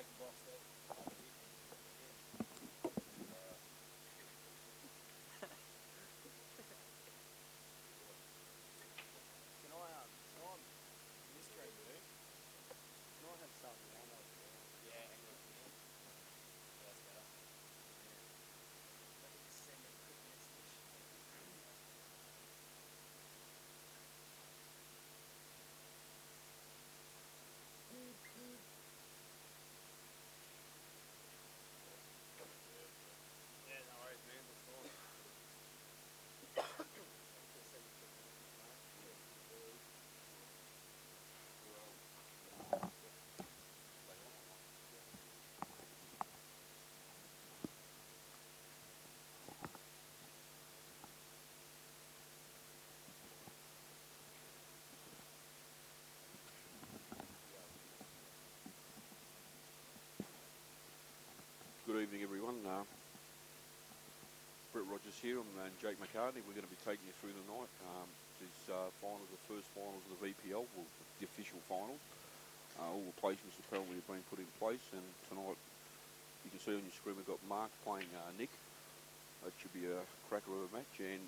take the box there. Can I in this green room, can I have something down over there? Yeah, hang on here. Yeah, that's better. Yeah. Let me just send a quick message. Yeah, no worries, man. That's fine. Just send a quick message, mate. Good evening, everyone. Brett Rogers here and Jake McCartney. We're going to be taking you through the night. These finals, the first finals of the VPL, well, the official finals. All the placements apparently have been put in place, and tonight you can see on your screen we've got Marc playing Nick. That should be a cracker of a match, and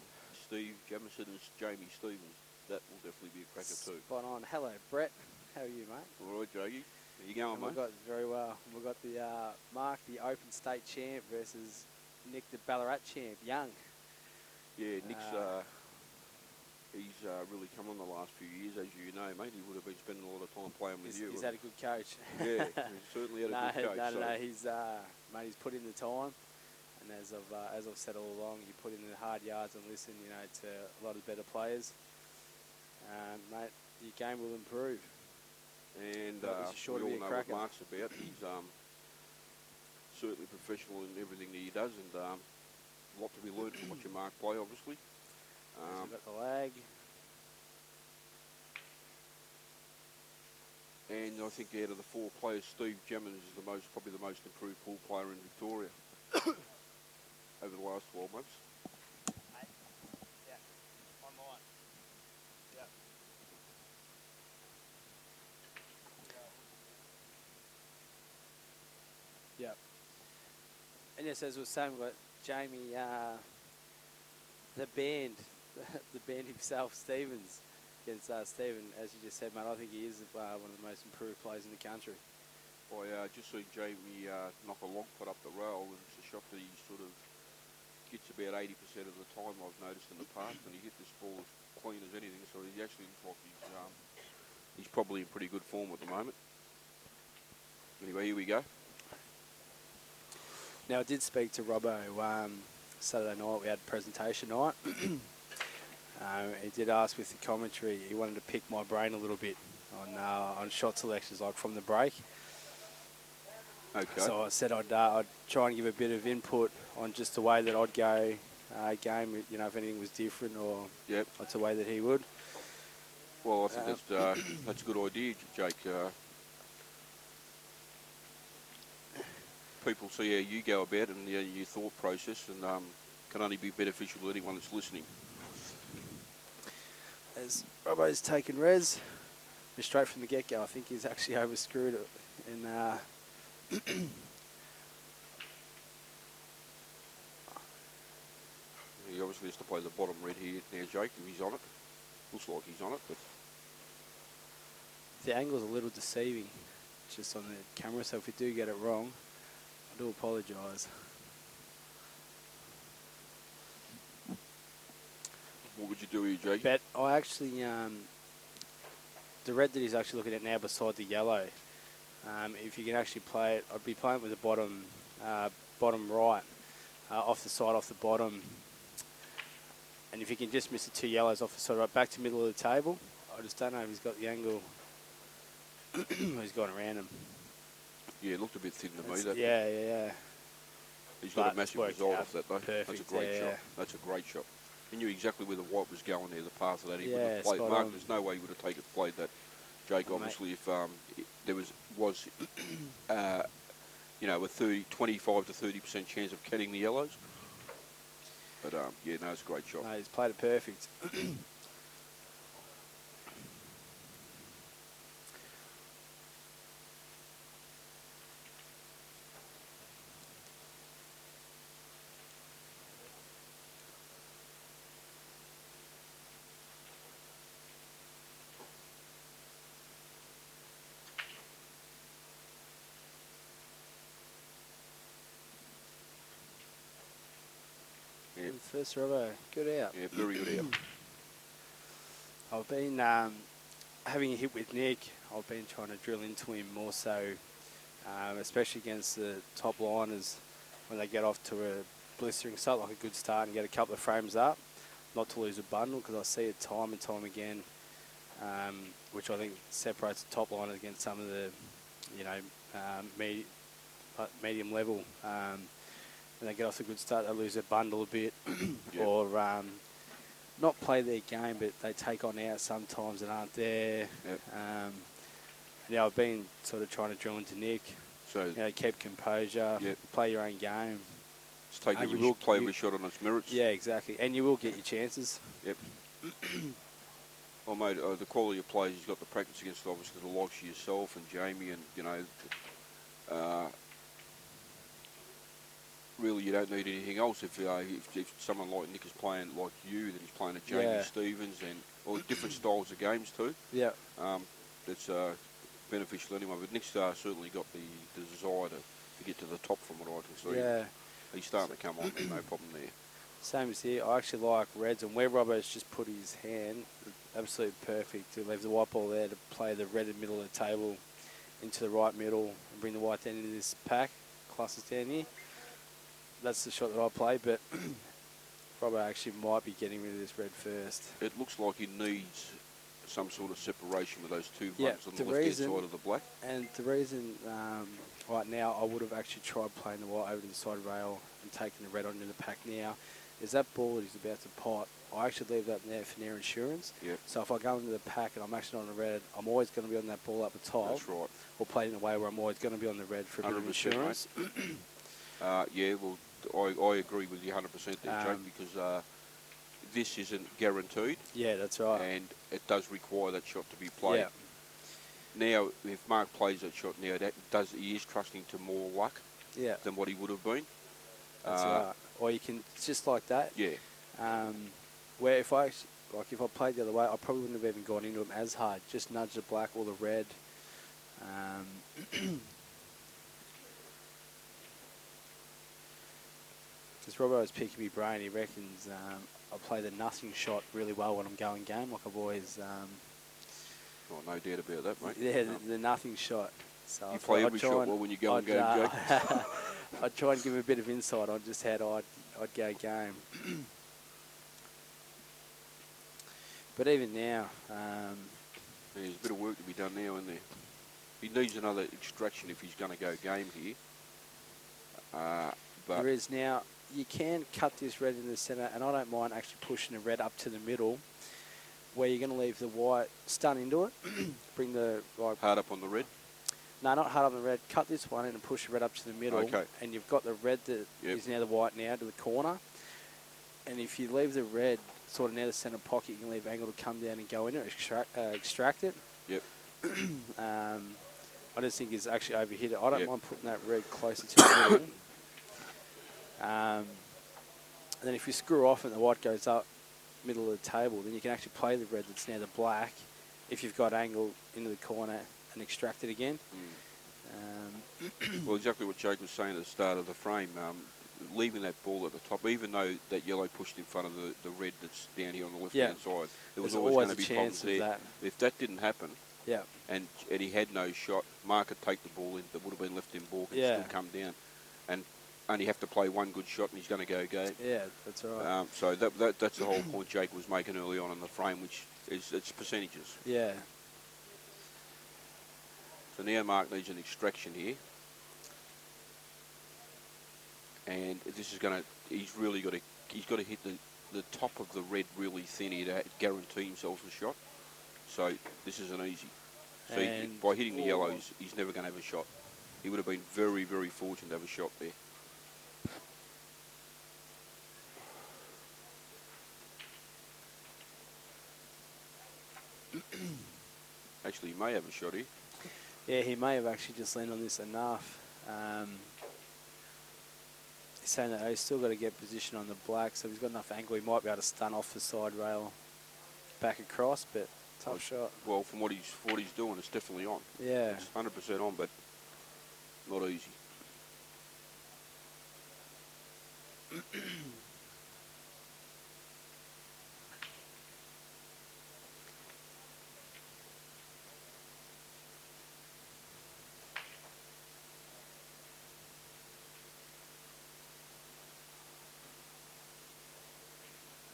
Steve Jamieson and Jamie Stevens. That will definitely be a cracker too. Spot on. Hello, Brett. How are you, mate? All right, Jakey. How you going, mate? We've got very well. We've got the Marc, the Open State champ, versus Nick, the Ballarat champ, young. Yeah, Nick's he's really come on the last few years, as you know, mate. He would have been spending a lot of time playing with you. He's had a good coach. Yeah, he's certainly had a good coach. No, he's mate, he's put in the time, and as I've said all along, you put in the hard yards and listen, you know, to a lot of better players. Mate, your game will improve. And sure we to be all a know cracker. what Marc's about. He's certainly professional in everything that he does, and a lot to be learned from watching Marc play, obviously. We've got the lag. And I think out of the four players, Steve Jamieson is probably the most improved pool player in Victoria over the last 12 months. Yeah, online. Yeah. Yeah. And yes, as we were saying, we've got Jamie, the band himself, Stevens, against Stephen. As you just said, mate, I think he is one of the most improved players in the country. I just seen Jamie knock a long putt up the rail, and it's a shot that he sort of gets about 80% of the time, I've noticed in the past, and he hit this ball as clean as anything, so he actually looks like he's probably in pretty good form at the moment. Anyway, here we go. Now, I did speak to Robbo Saturday night. We had presentation night. He did ask with the commentary, he wanted to pick my brain a little bit on shot selections, like from the break. Okay. So I said I'd try and give a bit of input on just the way that I'd go game, you know, if anything was different, or that's the way that he would. Well, I think that's a good idea, Jake. People see how you go about it and your thought process, and can only be beneficial to anyone that's listening. As Robbo's taken res, straight from the get-go, I think he's actually overscrewed it. And he obviously has to play the bottom red here now, Jake, if he's on it. Looks like he's on it, but the angle's a little deceiving just on the camera, so if we do get it wrong, I do apologise. what would you do here, Jake? But I actually, the red that he's actually looking at now beside the yellow, if you can actually play it, I'd be playing with the bottom right, off the side, off the bottom. And if you can just miss the two yellows off the side, right back to middle of the table. I just don't know if he's got the angle. He's gone around him. Yeah, it looked a bit thin to me. Yeah. He's got a massive result off that, though. Perfect, that's a great shot. yeah. That's a great shot. He knew exactly where the white was going there, the path of that. He would Yeah, have played. spot Marc, on. there's no way he would have played that, Jake. Obviously, if there was you know, a 25 to 30% chance of catching the yellows. But yeah, no, it's a great shot. No, he's played it perfect. first, Robbo. Good out. Yeah, very good out. I've been having a hit with Nick. I've been trying to drill into him more so, especially against the top liners when they get off to a blistering start, like a good start, and get a couple of frames up, not to lose a bundle, because I see it time and time again, which I think separates the top liners against some of the, you know, medium level. When they get off a good start, they lose their bundle a bit, Yep. or not play their game, but they take on out sometimes and aren't there. Yep. Yeah, I've been sort of trying to drill into Nick. So, You know, keep composure, Yep. play your own game. just take And every shot on its merits. Yeah, exactly. And you will get your chances. Yep. Well, mate, the quality of players you've got to practice against, obviously, the likes of yourself and Jamie, and, you know, really you don't need anything else. If someone like Nick is playing like you, then he's playing a Jamie Stevens, and or different styles of games too. Yeah. It's beneficial anyway. But Nick's certainly got the desire to get to the top from what I can see. Yeah. He's starting to come on there, no problem there. Same as here. I actually like reds, and where Robbo's just put his hand, absolutely perfect to leave the white ball there to play the red in the middle of the table into the right middle and bring the white down into this pack, classes down here. That's the shot that I play, but Robbo actually might be getting rid of this red first. It looks like he needs some sort of separation with those two Yeah, buttons on the left-hand side of the black. And the reason right now I would have actually tried playing the white over to the side rail and taking the red onto the pack now is that ball that he's about to pot, I actually leave that in there for near insurance. Yep. So if I go into the pack and I'm actually on the red, I'm always going to be on that ball up the top. That's right. Or play in a way where I'm always going to be on the red for a bit of insurance. Yeah, well, I agree with you 100% there, Jake, because this isn't guaranteed. Yeah, that's right. And it does require that shot to be played. Yeah. Now, if Marc plays that shot now, he is trusting to more luck than what he would have been. That's right. Or you can, just like that. Yeah. Where if I played the other way, I probably wouldn't have even gone into him as hard. Just nudge the black or the red. Because Robbo was picking me brain. He reckons I play the nothing shot really well when I'm going game. Like I've always... Oh, no doubt about that, mate. Yeah, the nothing shot. So you play every shot well when you go and game, Jake. I'd try and give him a bit of insight on just how I'd go game. But even now... there's a bit of work to be done now, isn't there? He needs another extraction if he's going to go game here. But there is now... You can cut this red in the centre, and I don't mind actually pushing the red up to the middle, where you're going to leave the white stun into it. Bring the... hard up on the red? No, not hard up on the red. Cut this one in and push the red up to the middle. Okay. And you've got the red that is now the white now to the corner. And if you leave the red sort of near the centre pocket, you can leave angle to come down and go in it, extract it. Yep. I just think it's actually overhit it. I don't mind putting that red closer to the middle. And then if you screw off and the white goes up middle of the table, then you can actually play the red that's now the black if you've got angle into the corner and extract it again. Well, exactly what Jake was saying at the start of the frame, leaving that ball at the top, even though that yellow pushed in front of the red that's down here on the left-hand side, there was always going to be problems there. If that didn't happen, and he had no shot, Marc could take the ball in that would have been left in balk and still come down, and only have to play one good shot and he's going to go game. Yeah, that's right. So that's the whole point Jake was making early on in the frame, which is it's percentages. Yeah. So now Marc needs an extraction here. And this is going to, he's got to hit the top of the red really thin here to guarantee himself a shot. So this isn't easy. So by hitting the yellows, he's never going to have a shot. He would have been very, very fortunate to have a shot there. Actually, he may have a shot here. Yeah, he may have actually just leaned on this enough. He's saying that he's still got to get position on the black, so he's got enough angle. He might be able to stun off the side rail back across, but tough shot. Well, from what he's doing, it's definitely on. Yeah. It's 100% on, but not easy.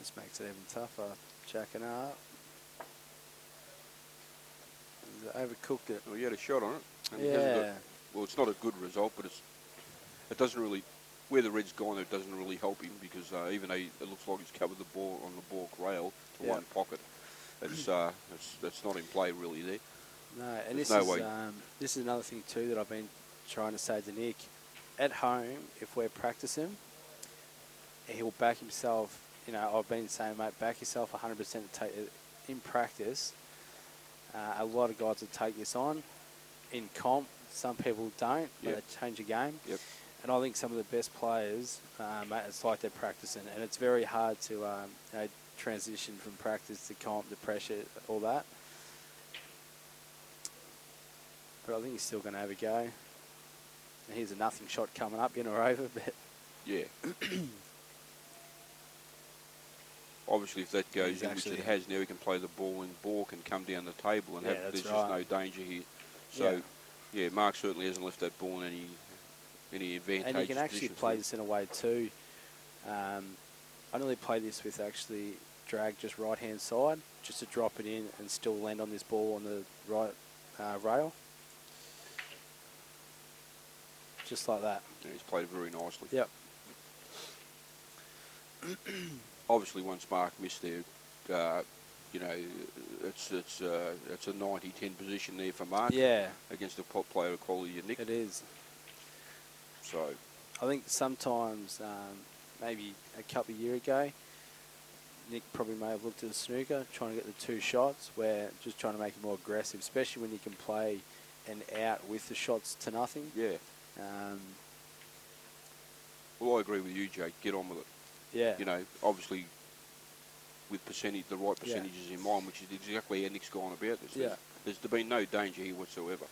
This makes it even tougher. Jacking up. Overcooked it. Well, he had a shot on it. And Yeah. Well, it's not a good result, but it doesn't really, where the red's gone, it doesn't really help him because even though it looks like he's covered the ball on the balk rail to one pocket, it's not in play really there. No, and this is another thing too that I've been trying to say to Nick. At home, if we're practicing, he'll back himself. You know, I've been saying, mate, back yourself 100% to take it in practice. A lot of guys will take this on. In comp, some people don't, but they change the game. Yep. And I think some of the best players, mate, it's like they're practicing. And it's very hard to transition from practice to comp, the pressure, all that. But I think he's still going to have a go. And here's a nothing shot coming up, getting her over. But yeah. Obviously, if that goes in, which it has now, he can play the ball in balk and come down the table, and there's just no danger here. So, yeah, Marc certainly hasn't left that ball in any advantage. And you can actually play this in a way too. I normally play this with actually drag just right-hand side, just to drop it in and still land on this ball on the right rail. Just like that. Yeah, he's played it very nicely. Yep. Obviously, once Marc missed there, you know, it's a 90-10 position there for Marc. Yeah. Against a player of quality of Nick. It is. So. I think sometimes, maybe a couple of years ago, Nick probably may have looked at the snooker, trying to get the 2 shots, where just trying to make it more aggressive, especially when you can play an out with the shots to nothing. Yeah. Well, I agree with you, Jake. Get on with it. Yeah. You know, obviously, with the right percentages in mind, which is exactly how Nick's gone about this. There's been no danger here whatsoever.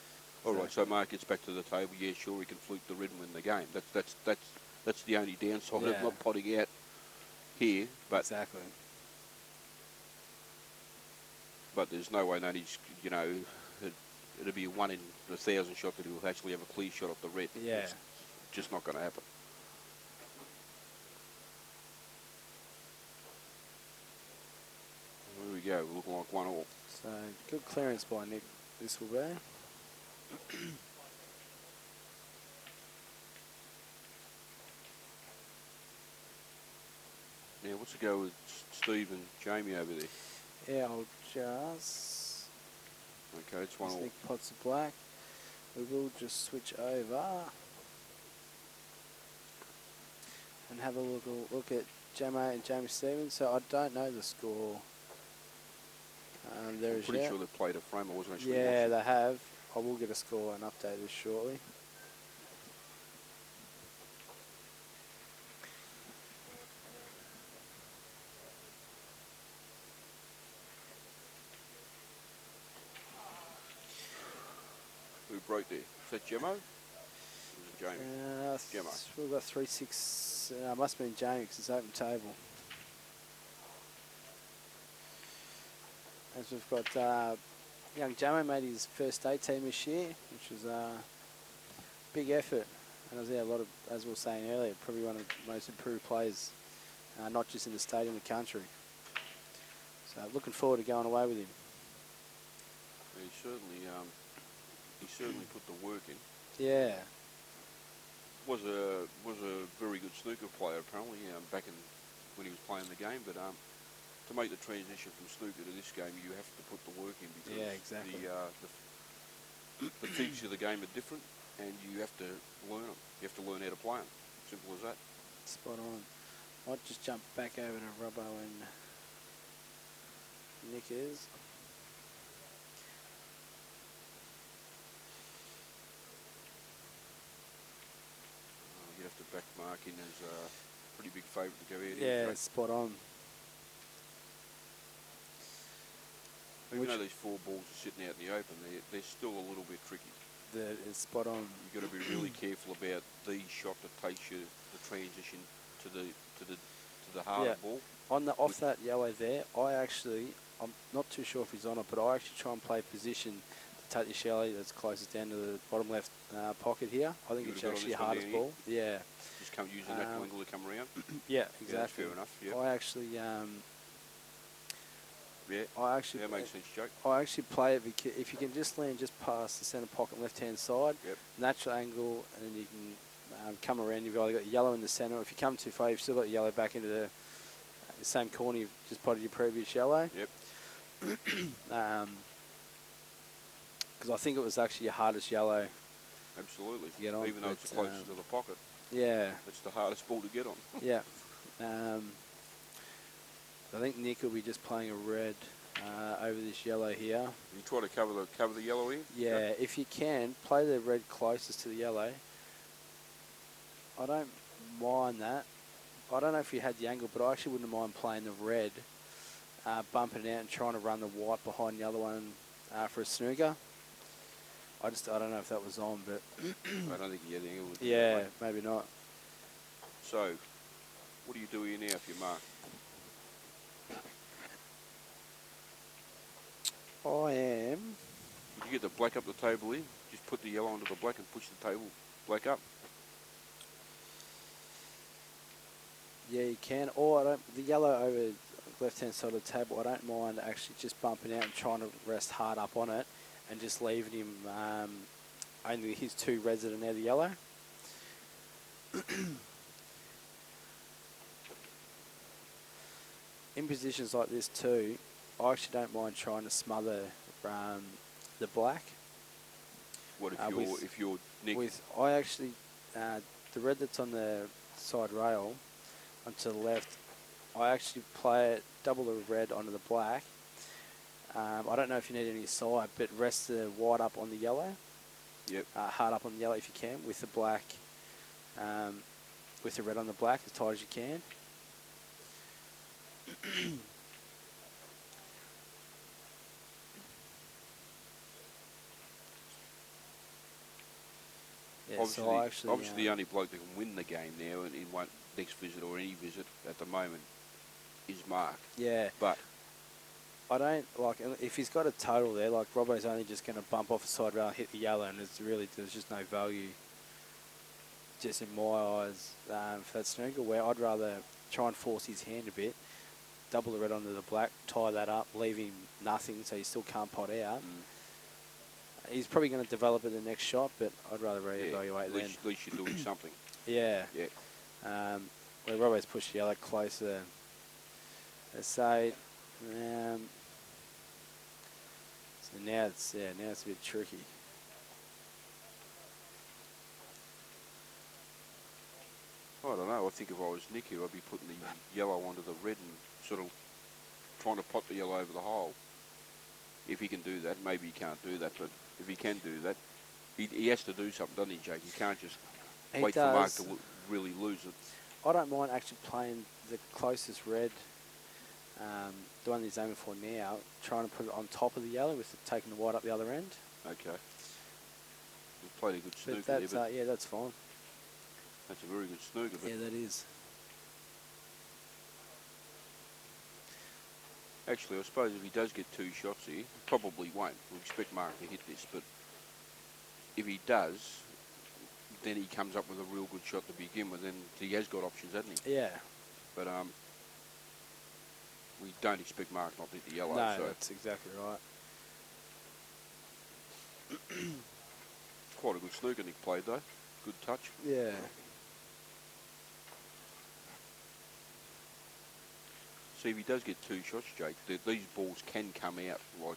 All right, so Marc gets back to the table. Yeah, sure, he can fluke the red and win the game. That's the only downside of not potting out here. But exactly. But there's no way that he's, you know, it'll be a 1 in 1,000 shot that he'll actually have a clear shot off the red. Yeah. It's just not going to happen. There we go, looking like 1-all. So, good clearance by Nick, this will be. Now, what's the go with Steve and Jamie over there? Yeah, I'll just... Okay, it's 1-all. Nick pots of black. We will just switch over and have a look at Jamie and Jamie Stevens. So I don't know the score. I'm pretty sure they've played a frame. I wasn't actually watching. They have. I will get a score and update this shortly. Who broke there? Is that Gemmo? Or was it Jamie? Gemmo. We've got 3-6. Must have been Jamie because it's open table. As we've got young Jamie made his first A team this year, which was a big effort. And as a lot of, as we were saying earlier, probably one of the most improved players, not just in the state, in the country. So looking forward to going away with him. He certainly put the work in. Yeah. Was a very good snooker player apparently back in when he was playing the game, but to make the transition from snooker to this game, you have to put the work in because the features of the game are different, and you have to learn them. You have to learn how to play them. Simple as that. Spot on. I'll just jump back over to Robbo and Nick is. You have to back Marc in as a pretty big favourite to go out. Yeah, spot on. Even though these 4 balls are sitting out in the open, they're still a little bit tricky. It's spot on. You've got to be really careful about the shot that takes you the transition to the harder ball. Off that yellow there, I'm not too sure if he's on it, but I actually try and play position to take this yellow that's closest down to the bottom left pocket here. I think it's actually the hardest ball. Yeah. Just come using that angle to come around. Yeah, exactly. Yeah, that's fair enough. Yeah. I actually, That makes sense, Jake. I actually play it because if you can just land just past the centre pocket left-hand side, natural angle, and then you can come around. You've either got the yellow in the centre. If you come too far, you've still got the yellow back into the same corner you've just potted your previous yellow. Yep. Because I think it was actually your hardest yellow. Absolutely. To get on, even though it's closest to the pocket. Yeah. It's the hardest ball to get on. Yeah. I think Nick will be just playing a red over this yellow here. You try to cover the yellow here? Yeah, if you can, play the red closest to the yellow. I don't mind that. I don't know if you had the angle, but I actually wouldn't mind playing the red, bumping it out and trying to run the white behind the other one for a snooker. I don't know if that was on, but... I don't think you had the angle. Yeah, maybe not. So, what do you do here now if you're Marc? I am... Would you get the black up the table here? Just put the yellow onto the black and push the table black up? Yeah, you can. Or the yellow over left-hand side of the table, I don't mind actually just bumping out and trying to rest hard up on it and just leaving him only his two reds that are now the yellow. In positions like this too, I actually don't mind trying to smother the black. What if you're Nick? I actually the red that's on the side rail onto the left, I actually play it double the red onto the black. I don't know if you need any side, but rest the white up on the yellow. Yep. Hard up on the yellow if you can, with the black, with the red on the black as tight as you can. Yeah, obviously the only bloke that can win the game now in one next visit or any visit at the moment is Marc. Yeah. But I don't like if he's got a total there. Like Robbo's only just going to bump off the side rail, and hit the yellow, and there's just no value. Just in my eyes, for that snooker, where I'd rather try and force his hand a bit, double the red onto the black, tie that up, leave him nothing, so he still can't pot out. He's probably going to develop it the next shot, but I'd rather reevaluate then. At least you're doing something. Yeah. Yeah. Where Robbo's pushed the yellow closer. Let's say. So now it's a bit tricky. I don't know. I think if I was Nick here, I'd be putting the yellow onto the red and sort of trying to pot the yellow over the hole. If he can do that, maybe he can't do that, but if he can do that, he has to do something, doesn't he, Jake? He can't just wait for Marc to really lose it. I don't mind actually playing the closest red, the one he's aiming for now, trying to put it on top of the yellow with taking the white up the other end. Okay. We've played a good snooker that's, there, but yeah, that's fine. that's a very good snooker. But yeah, that is. Actually, I suppose if he does get two shots here, probably won't. We expect Marc to hit this, but if he does, then he comes up with a real good shot to begin with, then he has got options, hasn't he? Yeah. But we don't expect Marc not to hit the yellow. No, so that's exactly right. Quite a good snooker Nick played though. Good touch. Yeah. See, if he does get two shots, Jake, these balls can come out. Like,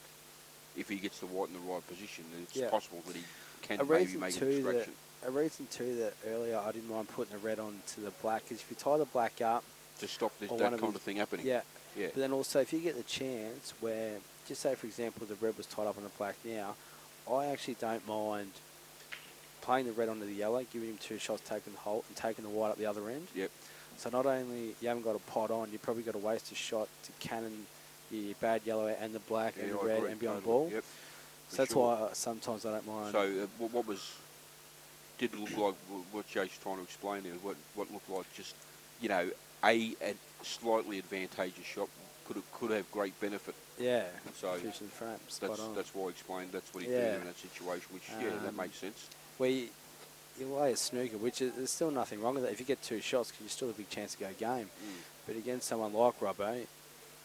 if he gets the white in the right position, then it's possible that he can maybe make a distraction. A reason too that earlier I didn't mind putting the red onto the black is if you tie the black up to stop that kind of thing happening. Yeah. Yeah. But then also if you get the chance where, just say for example the red was tied up on the black now, I actually don't mind playing the red onto the yellow, giving him two shots, taking the hole and taking the white up the other end. Yep. So not only you haven't got a pot on, you probably got to waste a shot to cannon your bad yellow and the black and the red and be on ball. Yep. So that's why sometimes I don't mind. So what did look like what Jake's trying to explain there? What looked like just a slightly advantageous shot could have great benefit. Yeah. So finishing the frame. that's why I explained that's what he did in that situation. Which that makes sense. you lay a snooker, which is there's still nothing wrong with that. If you get 2 shots, you still have a big chance to go game. But against someone like Robbo,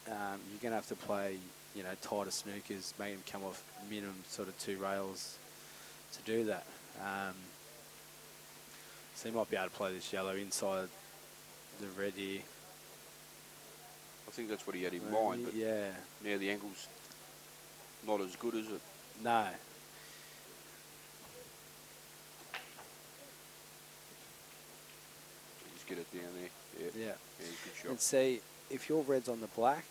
you're going to have to play, you know, tighter snookers, make him come off minimum sort of 2 rails to do that. So you might be able to play this yellow inside the red here. I think that's what he had in mind, but yeah. now the angle's not as good, is it? No. Just get it down there. Yeah. Yeah, good shot. And see, if your red's on the black,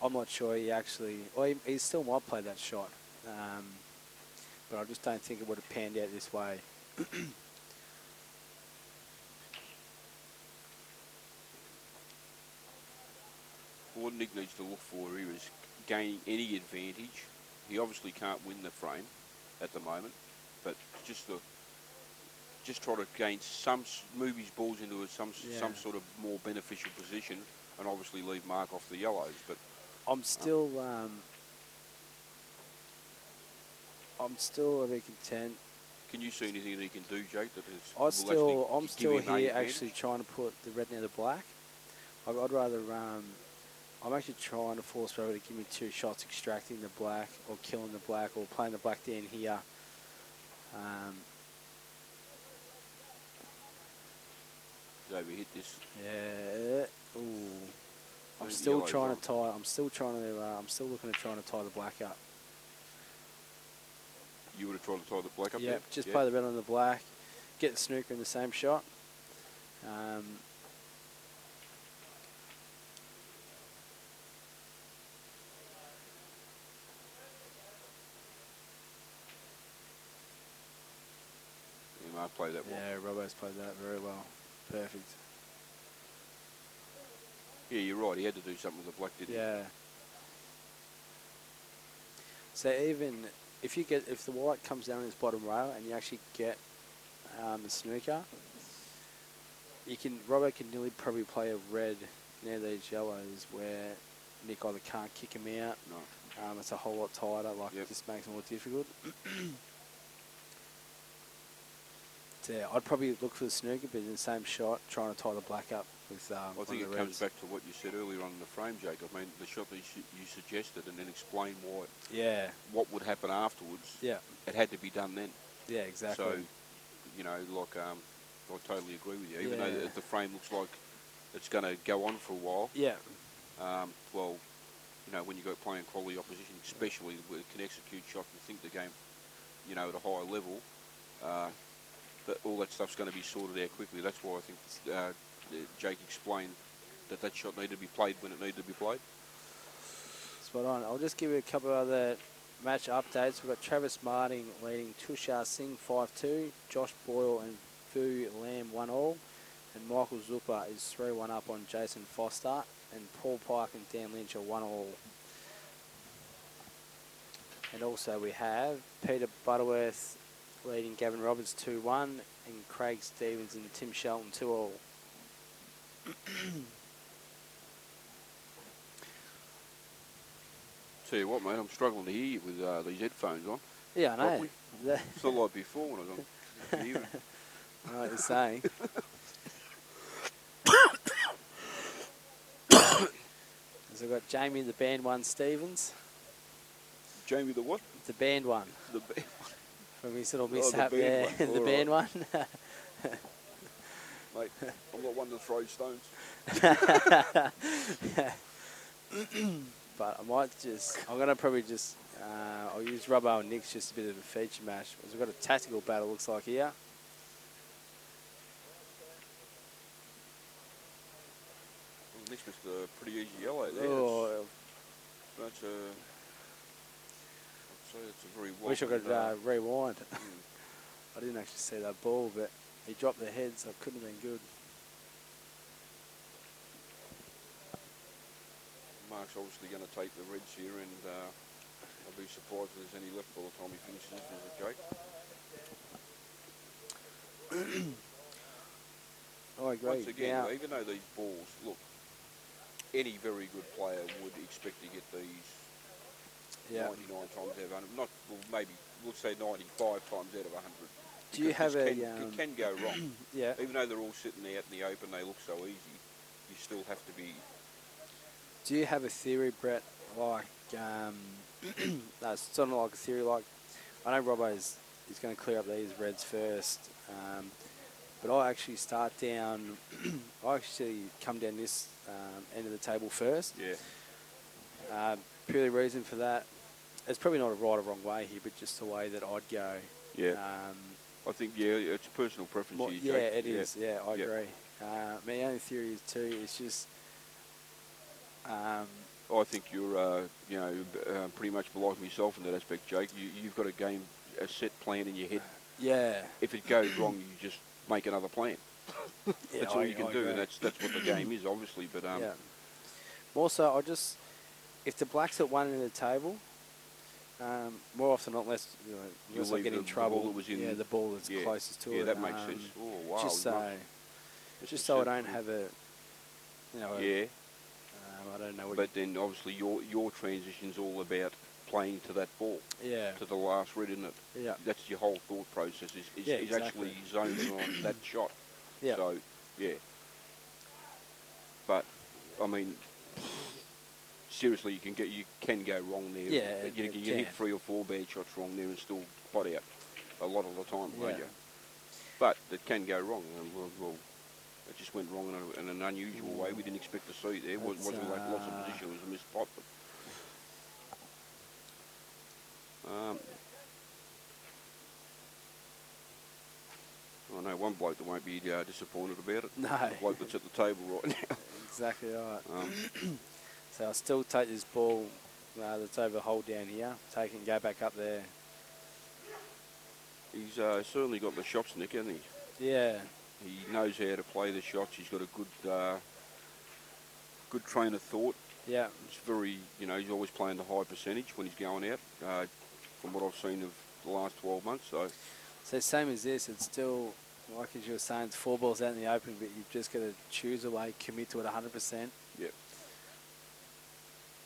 I'm not sure he actually, or he still might play that shot. But I just don't think it would have panned out this way. What Nick needs to look for here is gaining any advantage. He obviously can't win the frame at the moment, but just try to gain move his balls into some sort of more beneficial position, and obviously leave Marc off the yellows. But I'm still a bit content. Can you see anything that he can do, Jake? I'm still here actually trying to put the red near the black. I'd rather. I'm actually trying to force Robert to give me 2 shots, extracting the black or killing the black or playing the black down here. Over hit this. Yeah. Ooh. I'm still trying to tie. I'm still looking at trying to tie the black up. You would have tried to tie the black up. Yeah. There? Just play the red on the black. Get the snooker in the same shot. Marc played that well. Yeah, Robbo's played that very well. Perfect. Yeah, you're right. He had to do something with the black, didn't he? Yeah. So even if the white comes down on his bottom rail and you actually get the snooker, Robbo can nearly probably play a red near these yellows where Nick either can't kick him out. No. It's a whole lot tighter. It just makes it more difficult. So yeah, I'd probably look for the snooker, but in the same shot, trying to tie the black up with I think it comes back to what you said earlier on in the frame, Jake. I mean, the shot that you suggested, and then explain why. Yeah. What would happen afterwards? Yeah. It had to be done then. Yeah, exactly. So, you know, like I totally agree with you. Even though the frame looks like it's going to go on for a while. Yeah. Well, you know, when you got playing quality opposition, especially where it can execute shots and think the game, you know, at a higher level. All that stuff's going to be sorted out quickly. That's why I think Jake explained that shot needed to be played when it needed to be played. Spot on. I'll just give you a couple of other match updates. We've got Travis Martin leading Tushar Singh 5-2, Josh Boyle and Fu Lamb 1-all, and Michael Zupa is 3-1 up on Jason Foster, and Paul Pike and Dan Lynch are 1-all. And also we have Peter Butterworth leading Gavin Roberts 2-1, and Craig Stevens and Tim Shelton 2-all. Tell you what, mate, I'm struggling to hear you with these headphones on. Yeah, I know. It's not like before when I was on hearing. I know what you're saying. So we've got Jamie, the band one, Stevens. Jamie, the what? The band one. The band one. From his little mishap there, the band one. Mate, I'm not one to throw stones. But I'm going to probably just, I'll use Robbo and Nick's just a bit of a feature match. Because we've got a tactical battle, looks like here. Well, Nick's missed a pretty easy yellow there. Oh, I'd say it's a very wish I could rewind. I didn't actually see that ball, but he dropped the head, so it couldn't have been good. Marc's obviously going to take the reds here, and I'll be surprised if there's any left by the time he finishes this with Jake. I agree. Once again, even though these balls, look, any very good player would expect to get these 99 times out of 100. Not, well, maybe, let's say 95 times out of 100. Do you Because have this a... can go wrong. yeah. Even though they're all sitting out in the open, they look so easy. You still have to be... Do you have a theory, Brett, like... no, it's sort of like a theory, like... I know Robbo's he's going to clear up these reds first, but I actually start down... I actually come down this end of the table first. Yeah. Purely reason for that, it's probably not a right or wrong way here, but just the way that I'd go. Yeah. I think, yeah, it's personal preference here, Yeah, Jake. it is. Yeah, I agree. My only theory is too, it's just... I think you're, pretty much like myself in that aspect, Jake. You've got a set plan in your head. Yeah. If it goes wrong, you just make another plan. That's all you can do, and that's what the game is, obviously. But yeah. More so, if the black's at one end of the table, more often not less, unless I get in trouble. The ball that's closest to it. Yeah, that makes sense. Oh wow! Just so I don't have a, yeah. I don't know what. But then obviously your transition's all about playing to that ball. Yeah. To the last red, isn't it? Yeah. That's your whole thought process. Is exactly. Actually zoning on that shot. Yeah. So yeah. But I mean, seriously, you can go wrong there. Yeah. You can hit 3 or 4 bad shots wrong there and still pot out a lot of the time, won't you? But it can go wrong. Well, it just went wrong in an unusual way. We didn't expect to see there. It wasn't like lots of position. It was a missed pot. But, I know one bloke that won't be disappointed about it. No. The bloke that's at the table right now. Exactly right. So I'll still take this ball that's over the hole down here, take it and go back up there. He's certainly got the shots, Nick, hasn't he? Yeah. He knows how to play the shots. He's got a good train of thought. Yeah. It's very, he's always playing the high percentage when he's going out, from what I've seen of the last 12 months. So same as this, it's still, like as you were saying, it's 4 balls out in the open, but you've just got to choose a way, commit to it 100%. Yeah.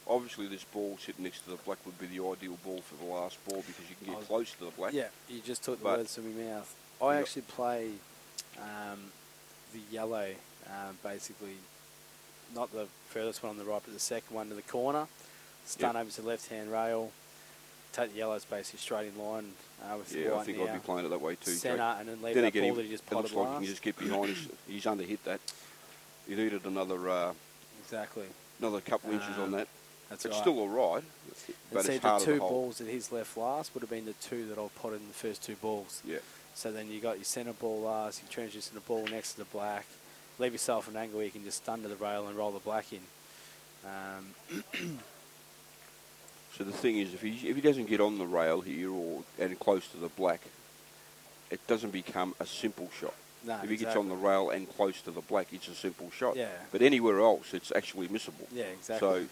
Obviously, this ball sitting next to the black would be the ideal ball for the last ball because you can get close to the black. Yeah, you just took the words from my mouth. I actually play the yellow, basically, not the furthest one on the right, but the second one to the corner. Stun over to the left-hand rail. Take the yellows basically straight in line with the white. I think I'd be playing it that way too. Centre and then leave that ball that he just potted looks like he can just get behind. He's underhit that. He needed another another couple inches on that. That's it's right. still all right, but it's harder the 2 to hold. balls that he's left last would have been the 2 that I potted in the first 2 balls. Yeah. So then you got your centre ball last, you transition the ball next to the black, leave yourself an angle where you can just stun to the rail and roll the black in. So the thing is, if he doesn't get on the rail here and close to the black, it doesn't become a simple shot. No, if he gets on the rail and close to the black, it's a simple shot. Yeah. But anywhere else, it's actually missable. Yeah, exactly. So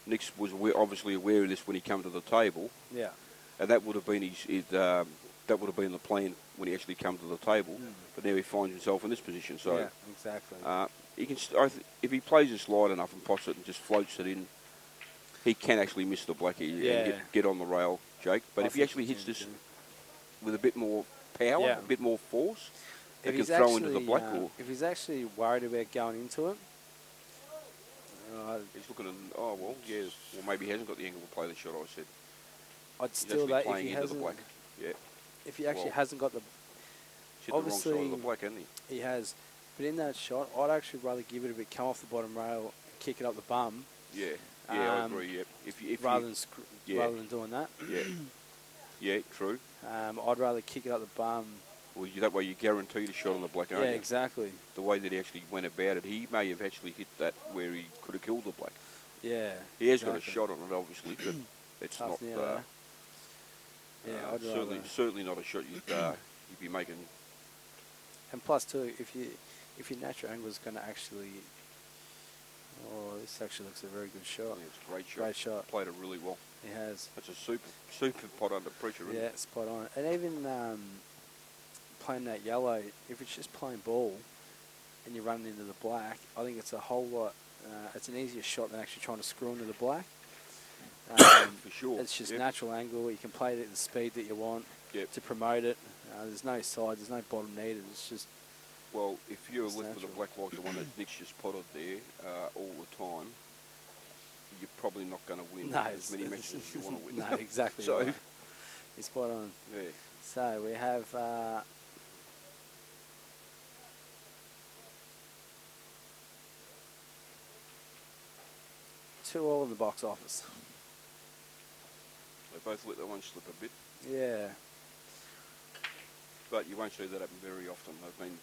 Nick's was obviously aware of this when he came to the table. Yeah. And that would have been that would have been the plan when he actually came to the table. But now he finds himself in this position. So yeah, exactly. He can if he plays this light enough and pots it and just floats it in, he can actually miss the black and get on the rail, Jake. But if he actually hits this with a bit more power, a bit more force, he can throw into the black. If he's actually worried about going into it, he's looking at, well, maybe he hasn't got the angle to play the shot, I said. I'd still that if he hasn't. The black. Yeah. If he actually hasn't got the. Hit the wrong side of the black, hasn't he? He has. But in that shot, I'd actually rather give it a bit, come off the bottom rail, kick it up the bum. Yeah. Yeah, I agree. Yeah. If rather than doing that. Yeah. Yeah, true. I'd rather kick it up the bum. Well, that way you guarantee the shot on the black, aren't you? Yeah, exactly. The way that he actually went about it, he may have actually hit that where he could have killed the black. Yeah. He has got a shot on it, obviously, but it's tough not. I'd certainly not a shot you'd be making. And plus, too, if your natural angle is going to actually. Oh, this actually looks a very good shot. Yeah, it's a great shot. Great shot. Played it really well. He has. It's a super pot under pressure, isn't it? Yeah, spot on. And even playing that yellow, if it's just plain ball and you're running into the black, I think it's a whole lot. It's an easier shot than actually trying to screw into the black. For sure. It's just natural angle. You can play it at the speed that you want to promote it. There's no side, there's no bottom needed. It's just Well, if you're It's left with a natural. black like the one that Nick's just potted there all the time, you're probably not going to win no, as many matches as you want to win. no, exactly So, right. You're spot on. yeah. So we have 2 all in the box office. They both let that one slip a bit, Yeah. but you won't see that happen very often. I mean,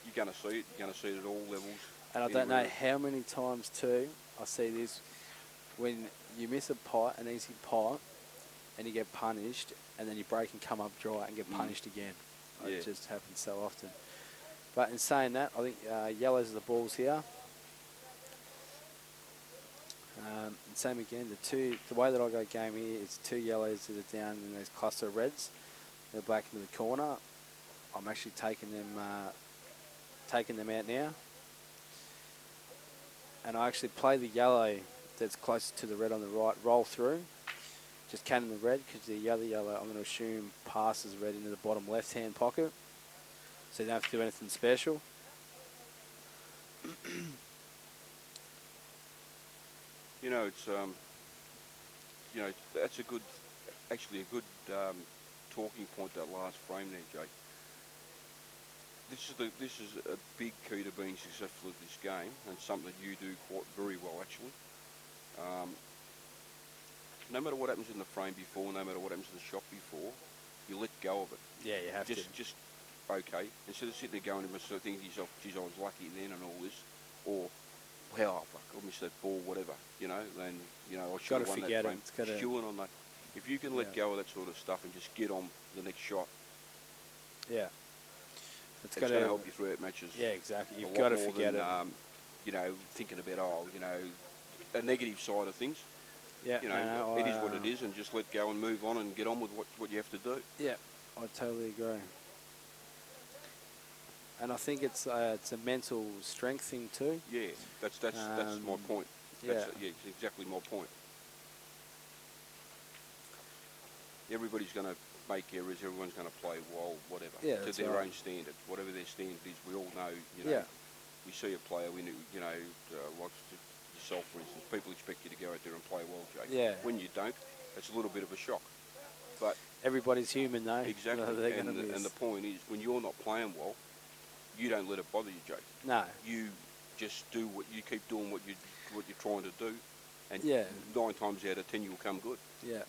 you're going to see it. You're going to see it at all levels. And I don't know anywhere. how many times too I see this when you miss a pot, an easy pot, and you get punished, and then you break and come up dry and get punished again. Yeah. It just happens so often. But in saying that, I think yellows are the balls here. And same again, the way that I go game here is 2 yellows that are down in those cluster of reds. They're black into the corner. I'm actually taking them out now. And I actually play the yellow that's closest to the red on the right, roll through, just cannon the red, because the other yellow I'm going to assume passes red into the bottom left-hand pocket. So you don't have to do anything special. You know, it's you know, that's actually a good talking point, that last frame there, Jake. This is a big key to being successful at this game, and something that you do quite very well actually. No matter what happens in the frame before, no matter what happens in the shot before, you let go of it. Yeah, you have to. Just okay. Instead of sitting there going to myself, thinking to yourself, geez, I was lucky then and all this, or wow, fuck, I missed that ball, whatever, you know, then, you know, I should have won that frame. It's gotta Stewing on that. If you can let go of that sort of stuff and just get on the next shot, Yeah. it's going to help you throughout matches. Yeah, exactly. You've a got lot to more forget than, it. You know, thinking about, you know, a negative side of things. Yeah, You know, it is what it is, and just let go and move on and get on with what you have to do. Yeah, I totally agree. And I think it's a mental strength thing too. Yeah, that's my point. Yeah. Yeah, it's exactly my point. Everybody's going to make errors. Everyone's going to play well, whatever, to their own standard, whatever their standard is. We all know, you know. Yeah. We see a player, you know, like yourself, for instance. People expect you to go out there and play well, Jake. Yeah. When you don't, it's a little bit of a shock. But everybody's human, though. exactly. And the point is, when you're not playing well, you don't let it bother you, Jake. No. You just do what you keep doing, what you're trying to do, and 9 times out of 10 you'll come good. Yeah.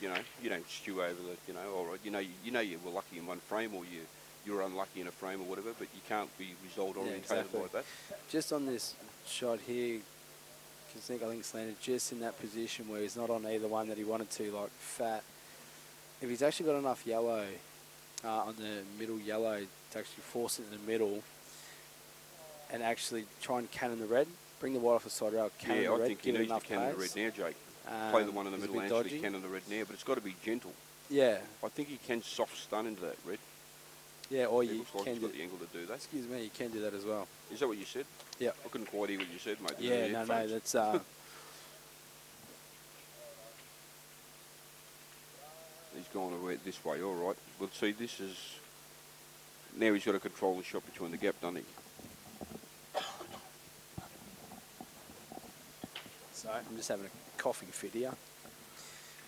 You know, you don't stew over the, you know, all right, you know you were lucky in one frame, or you're unlucky in a frame or whatever, but you can't be result orientated like that. Just on this shot here, because I think it's landed just in that position where he's not on either one that he wanted to, like fat. If he's actually got enough yellow on the middle yellow to actually force it in the middle and actually try and cannon the red, bring the white off the side rail, cannon the red, I think he needs to cannon the red now, Jake. Play the one in the middle and actually cannon the red now, but it's got to be gentle. Yeah. I think he can soft stun into that red. Yeah, or it you looks like can he's got the angle to do that. Excuse me, you can do that as well. Is that what you said? Yeah. I couldn't quite hear what you said, mate. Yeah, no, that's... He's gone this way, all right. Well, see, this is... Now he's got to control the shot between the gap, doesn't he? So, I'm just having a coffee fit here.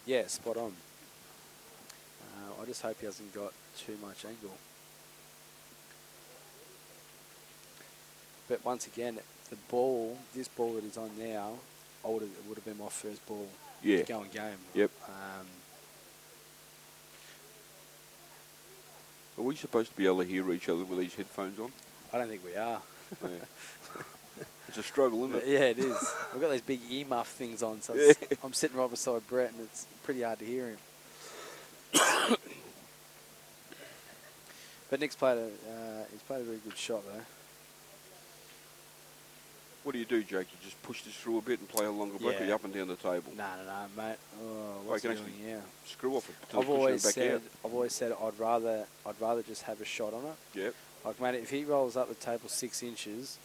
Yeah, spot on. I just hope he hasn't got too much angle. But once again, the ball, this ball that he's on now, it would have been my first ball to go in game. Yep. Are we supposed to be able to hear each other with these headphones on? I don't think we are. Yeah. It's a struggle, isn't it? Yeah, it is. We've got those big ear muff things on, so I'm sitting right beside Brett, and it's pretty hard to hear him. But Nick's played he's played a very good shot though. What do you do, Jake? You just push this through a bit and play a longer break, or you up and down the table? No, mate. Oh, what's he doing here? Screw off it. I've always said I'd rather just have a shot on it. Yep. Like, mate, if he rolls up the table 6 inches,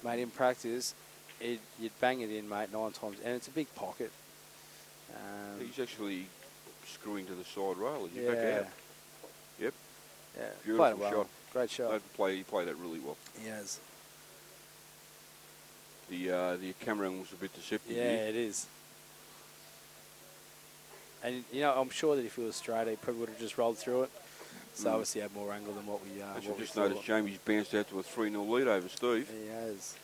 mate, in practice, you'd bang it in, mate, 9 times, and it's a big pocket. He's actually screwing to the side rail as you back out. Yep. Yeah, Beautiful played well. shot. Great shot. He played that really well. He has. The camera angle was a bit deceptive Yeah, here. it is. And, you know, I'm sure that if he was straight, he probably would have just rolled through it. So obviously had more angle than what we Actually, what we just thought. noticed Jamie's bounced out to a 3-0 lead over Steve. He has.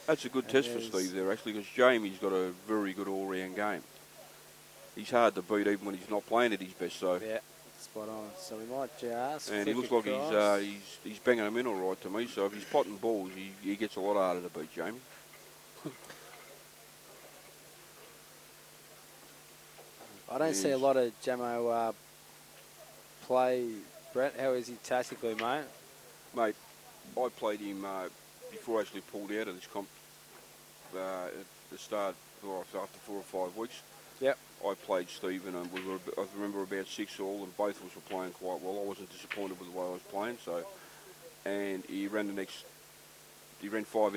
That's a good test for Steve there, actually, because Jamie's got a very good all-round game. He's hard to beat even when he's not playing at his best. So Yeah, spot on. So we might just and he looks like he's banging them in all right to me. So if he's potting balls, he gets a lot harder to beat Jamie. I don't see a lot of Jamo play. Brett, how is he tactically, mate? Mate, I played him before I actually pulled out of this comp at the start, after 4 or 5 weeks. Yep. I played Stephen, and I remember about 6-all, and both of us were playing quite well. I wasn't disappointed with the way I was playing, and he ran 5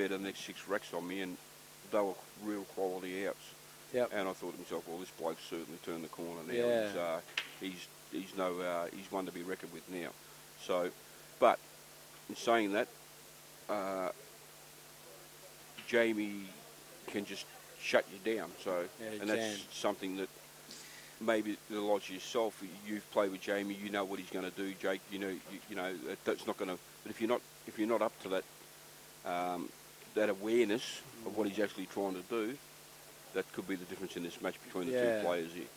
out of the next 6 racks on me, and they were real quality outs. Yep. And I thought to myself, well, this bloke's certainly turned the corner now. Yeah. He's one to be reckoned with now. So, but in saying that, Jamie can just shut you down. So, and that's something that maybe the likes of yourself, you've played with Jamie, you know what he's going to do, Jake. You know that's not going to. But if you're not up to that that awareness of what he's actually trying to do, that could be the difference in this match between the two players here.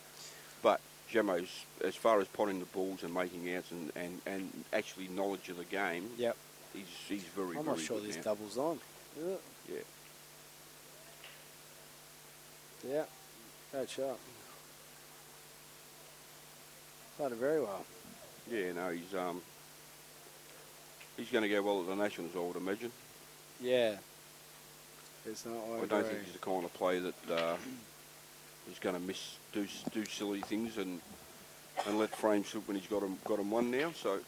But Jamo's, as far as potting the balls and making outs and actually knowledge of the game, yep, he's very, I'm very not sure good this now. double's on. Yeah. Yeah, great shot. Played it very well. Yeah, no, he's going to go well at the Nationals, I would imagine. Yeah. I don't think he's the kind of player that he's going to do silly things and let frame slip when he's got him won now. So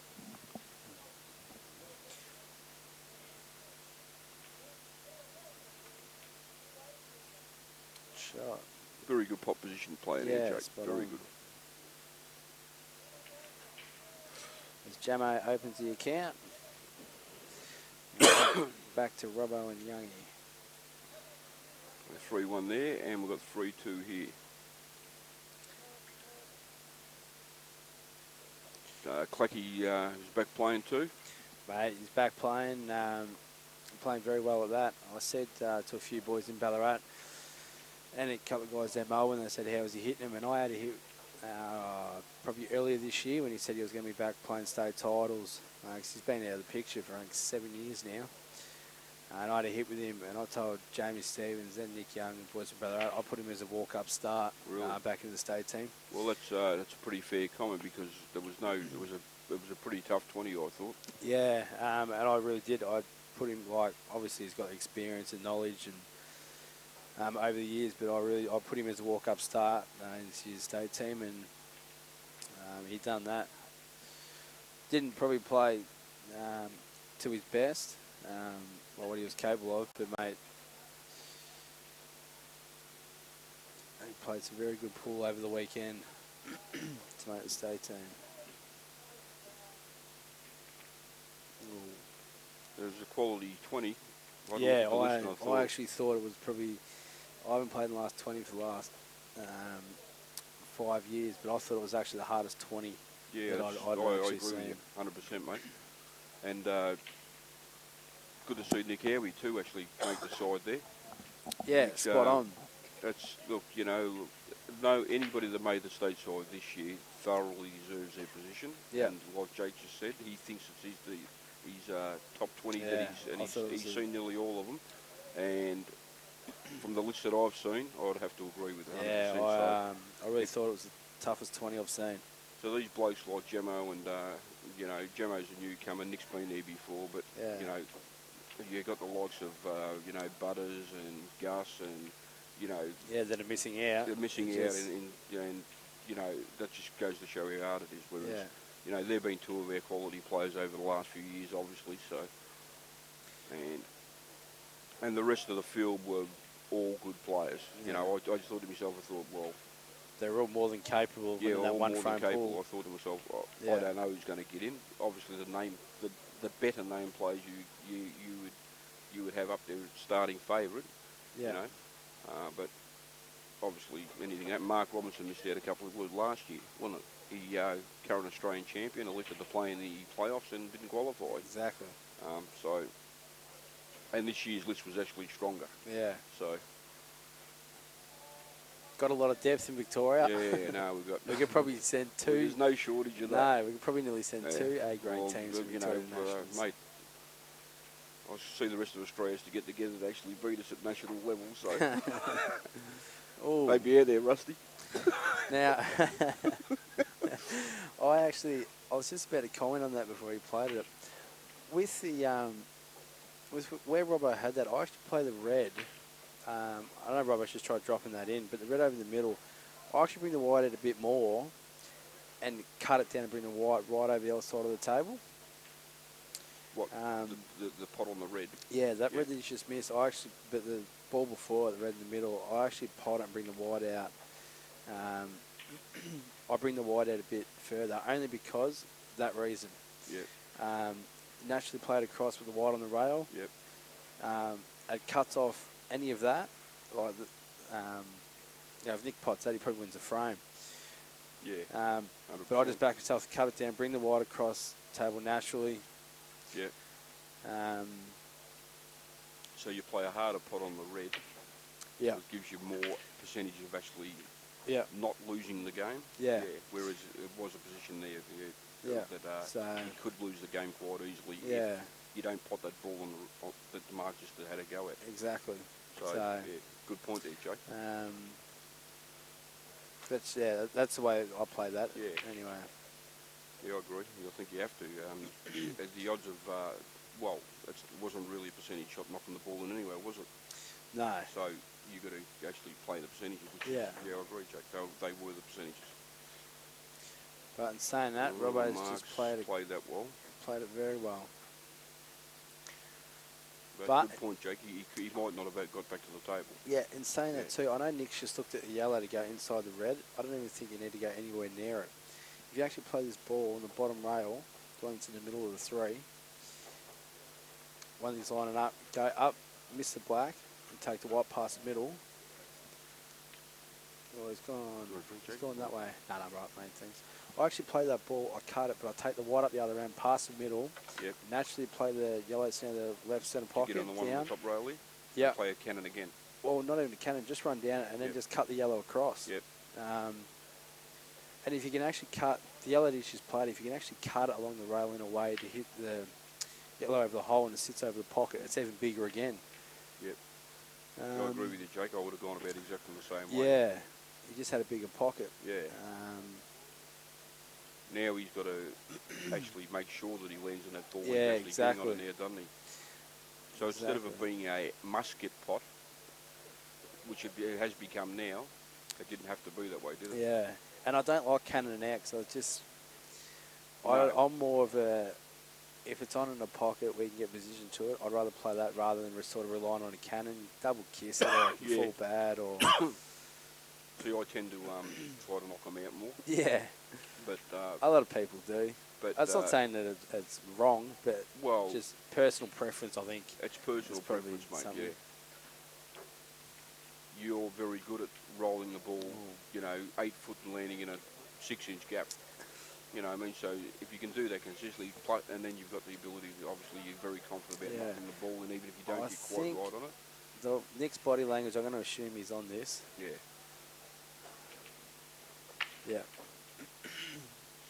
shot. Very good pot position player there, Jake. Very good. As Jamo opens the account, back to Robbo and Youngie. 3-1 there, and we've got 3-2 here. Clacky is back playing too. Mate, he's back playing, playing very well at that. I said to a few boys in Ballarat and a couple of guys there, Melbourne, they said, how was he hitting him? And I had a hit probably earlier this year when he said he was going to be back playing state titles. Cause he's been out of the picture for like 7 years now. And I had a hit with him, and I told Jamie Stevens and Nick Young and boys from Ballarat, I put him as a walk-up start back in the state team. Well, that's a pretty fair comment because it was a pretty tough 20, I thought. Yeah, and I really did. I put him obviously he's got experience and knowledge and over the years, but I put him as a walk-up start in this year's state team, and he done that. Didn't probably play to his best. What he was capable of, but mate, he played some very good pool over the weekend to make the state team. It was a quality 20. I actually thought it was probably, I haven't played in the last 20 for the last 5 years, but I thought it was actually the hardest 20 that I'd actually seen. I agree with you, 100%, mate. And good to see Nick Howie too actually make the side there. Yeah, spot on. That's anybody that made the state side this year thoroughly deserves their position. Yeah. And like Jake just said, he thinks it's his top 20 he's seen nearly all of them. And from the list that I've seen, I would have to agree with 100%. Yeah, I really thought it was the toughest 20 I've seen. So these blokes like Jamo and Jamo's a newcomer. Nick's been there before, but you've got the likes of, Butters and Gus and, that are missing out. They're missing out and that just goes to show how hard it is. Whereas, they've been two of our quality players over the last few years, obviously, so. And the rest of the field were all good players. I just thought to myself, well, they're all more than capable Yeah, in that all one more frame than capable. pool. I thought to myself, oh, Yeah. I don't know who's going to get in. Obviously, the better name players you would have up there starting favourite. Yeah. You know, but obviously anything that Marc Robertson missed out a couple of last year, wasn't it? He current Australian champion, elected to play in the playoffs and didn't qualify. Exactly. So, and this year's list was actually stronger. Yeah. So. Got a lot of depth in Victoria. Yeah, no, we've got. We could probably send two. There's no shortage of that. No, we could probably nearly send two A-grade teams from Victoria Nationals. Mate, I see the rest of Australia has to get together to actually beat us at national level, so maybe there, Rusty. Now, I was just about to comment on that before he played it. With the with where Robbo had that, I actually play the red. I know Robbo's just tried dropping that in, but the red over the middle, I actually bring the white out a bit more and cut it down and bring the white right over the other side of the table. What, the pot on the red? Yeah, that red that you just missed, but the ball before, the red in the middle, I actually pot it and bring the white out. I bring the white out a bit further, only because of that reason. Yep. Naturally played across with the white on the rail. Yep. It cuts off any of that. Like, if Nick pots that, he probably wins the frame. Yeah. But I just back myself to cut it down, bring the white across the table naturally. Yep. So you play a harder pot on the red. Yeah. So it gives you more percentage of actually not losing the game. Yeah. Whereas it was a position there that so you could lose the game quite easily if you don't pot that ball on that Marc just had a go at. Exactly. So yeah, good point there, Jake. That's the way I play that. Yeah. Anyway. Yeah, I agree. I think you have to. The odds of it wasn't really a percentage shot knocking the ball in anyway, was it? No. So you got to actually play the percentages. Yeah. Yeah, I agree, Jake. They were the percentages. But in saying that, Robbo's just played that well. Played it very well. But good point, Jake. He might not have got back to the table. Yeah, in saying that too, I know Nick's just looked at the yellow to go inside the red. I don't even think you need to go anywhere near it. If you actually play this ball on the bottom rail, the one that's in the middle of the three, one thing's lining up, go up, miss the black, and take the white past the middle. Oh, he's gone that way. No, right, mate, thanks. I actually play that ball, I cut it, but I take the white up the other end, past the middle. Yep. Naturally play the yellow down the left centre pocket. Get on the one on the top rail here? Yeah. Play a cannon again. Well, not even a cannon, just run down it and then just cut the yellow across. Yep. And if you can actually cut, the yellow that she's played, if you can actually cut it along the rail in a way to hit the yellow over the hole and it sits over the pocket, it's even bigger again. Yep. I agree with you, Jake. I would have gone about exactly the same way. Yeah. He just had a bigger pocket. Yeah. Now he's got to actually make sure that he lands in that ball. Yeah, exactly. On it now, doesn't he? So instead of it being a musket pot, which it has become now, it didn't have to be that way, did it? Yeah. And I don't like cannon out, so it's just... No. I'm more of a... If it's on in a pocket, we can get position to it. I'd rather play that rather than sort of relying on a cannon. Double kiss it or you fall bad or... See, I tend to try to knock them out more. Yeah. But a lot of people do. But that's not saying that it's wrong, but well, just personal preference, I think. It's personal preference, mate. Something. Yeah. You're very good at rolling the ball, 8 foot and landing in a 6-inch gap. You know what I mean? So if you can do that consistently, and then you've got the ability, obviously you're very confident about knocking the ball, and even if you don't get quite right on it. Nick's body language, I'm going to assume he's on this. Yeah. Yeah.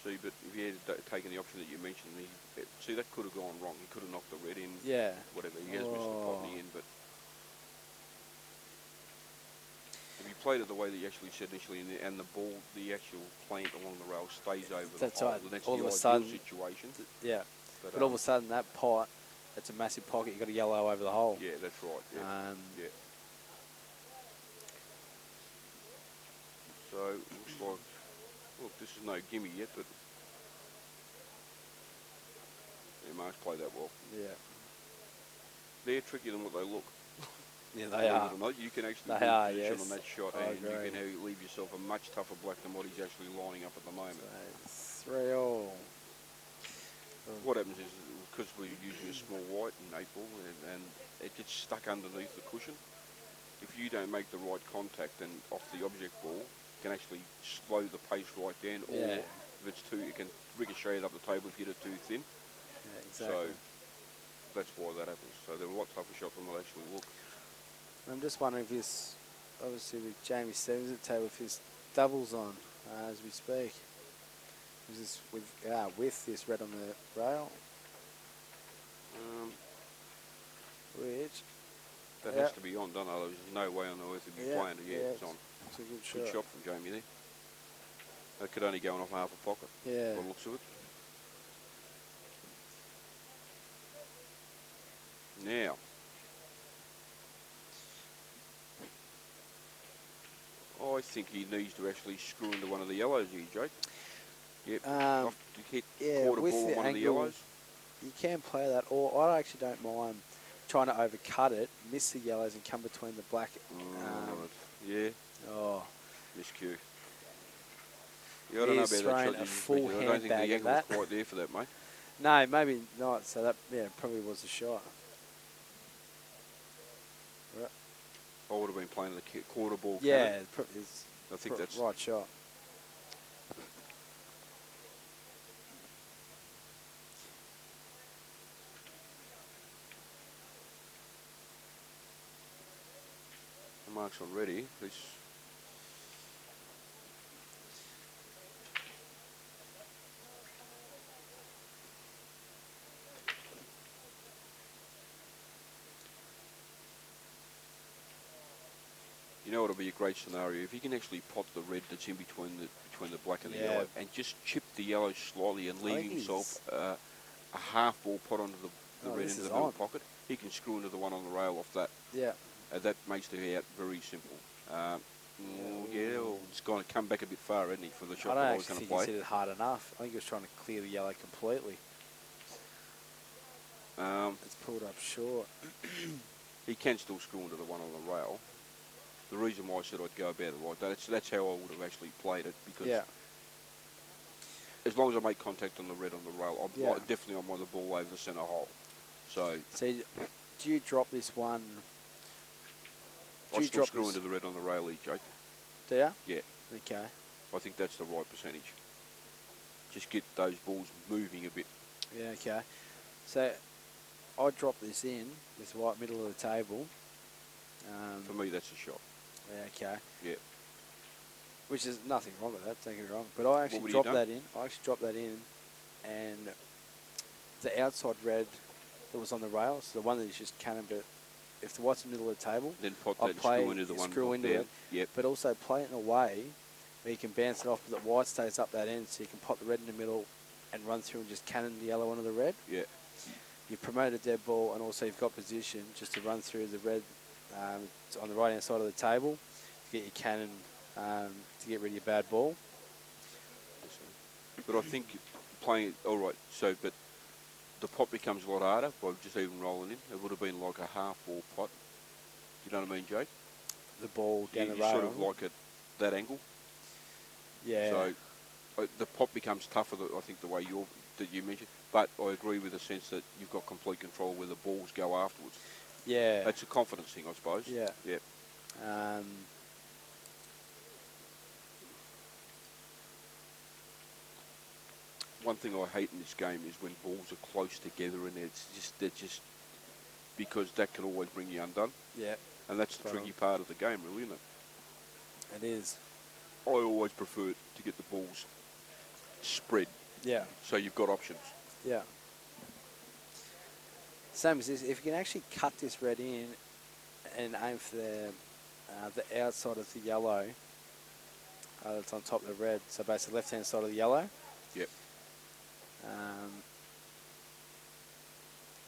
See, but if he had taken the option that you mentioned, see, that could have gone wrong. He could have knocked the red in. Yeah. Whatever. He has missed the pot in the end, but if you played it the way that you actually said initially, and the ball, the actual plant along the rail stays over the hole, right. that's all the of a ideal sudden, situation. Yeah. But all of a sudden, that pot, it's a massive pocket. You've got a yellow over the hole. Yeah, that's right. Yeah. Yeah. So it looks like, look, this is no gimme yet, but Marc's played that well. Yeah. They're trickier than what they look. Yeah, they are. Believe it or not, you can actually They lose are, position yes. on that shot, I and you agree. can leave yourself a much tougher black than what he's actually lining up at the moment. So 3-all. What happens is, because we're using a small white in 8-ball, and it gets stuck underneath the cushion, if you don't make the right contact and off the object ball, it can actually slow the pace right down, or if it's it can ricochet it up the table if you hit it too thin. Yeah, exactly. So that's why that happens. So they're a lot tougher shot than they actually look. I'm just wondering if this, obviously with Jamieson at table, if his doubles on as we speak. Is this with this red on the rail? Which? That has to be on, don't it? There's no way on earth he'd be playing it. Yeah, it's on. It's a good shot. Good shot from Jamie there. That could only go in off half a pocket. Yeah. By the looks of it. Now. I think he needs to actually screw into one of the yellows here, Jake. Yep. Hit quarter with ball the on one angle, of the yellows. You can play that, or I actually don't mind trying to overcut it, miss the yellows, and come between the black. Yeah. Oh. Miscue. Yeah, I don't know about that shot. A full I don't think the handbag angle was quite there for that, mate. No, maybe not. So that probably was a shot. Right. I would have been playing the quarter ball. Yeah, I think that's right shot. Marc's on ready. You know what'll be a great scenario if you can actually pot the red that's in between the black and the yellow, and just chip the yellow slightly and leave himself a half ball pot onto the red into the middle pocket. He can screw into the one on the rail off that. Yeah. That makes the out very simple. It's going to come back a bit far, isn't he, for the shot that I was going to play. I don't think he's hit it hard enough. I think he was trying to clear the yellow completely. It's pulled up short. He can still screw into the one on the rail. The reason why I said I'd go about it like that, that's how I would have actually played it, because as long as I make contact on the red on the rail, I'm definitely on the ball over the centre hole. So do you drop this one? I still screw into the red on the rail, Jake. Do you? Yeah. Okay. I think that's the right percentage. Just get those balls moving a bit. Yeah, okay. So I drop this in with the right middle of the table. For me, that's a shot. Yeah, okay. Yeah. Which is nothing wrong with that, don't get me wrong. But I actually dropped that in. And the outside red that was on the rail, so the one that is just cannon, but if the white's in the middle of the table, then pot that and screw into the one it. Yep. But also play it in a way where you can bounce it off, but the white stays up that end, so you can pot the red in the middle and run through and just cannon the yellow onto the red. Yeah. You've promoted dead ball, and also you've got position just to run through the red on the right-hand side of the table to get your cannon to get rid of your bad ball. But I think playing it, all right, but the pot becomes a lot harder by just even rolling in. It would have been like a half ball pot. You know what I mean, Jake? The ball down the rail. rail. Sort of like at that angle. Yeah. So the pot becomes tougher, I think, the way that you mentioned. But I agree with the sense that you've got complete control where the balls go afterwards. Yeah. That's a confidence thing, I suppose. Yeah. Yeah. One thing I hate in this game is when balls are close together and they're just because that can always bring you undone. Yeah. And that's the tricky part of the game, really, isn't it? It is. I always prefer to get the balls spread. Yeah. So you've got options. Yeah. Same as this. If you can actually cut this red in and aim for the outside of the yellow that's on top of the red, so basically left-hand side of the yellow. Yep.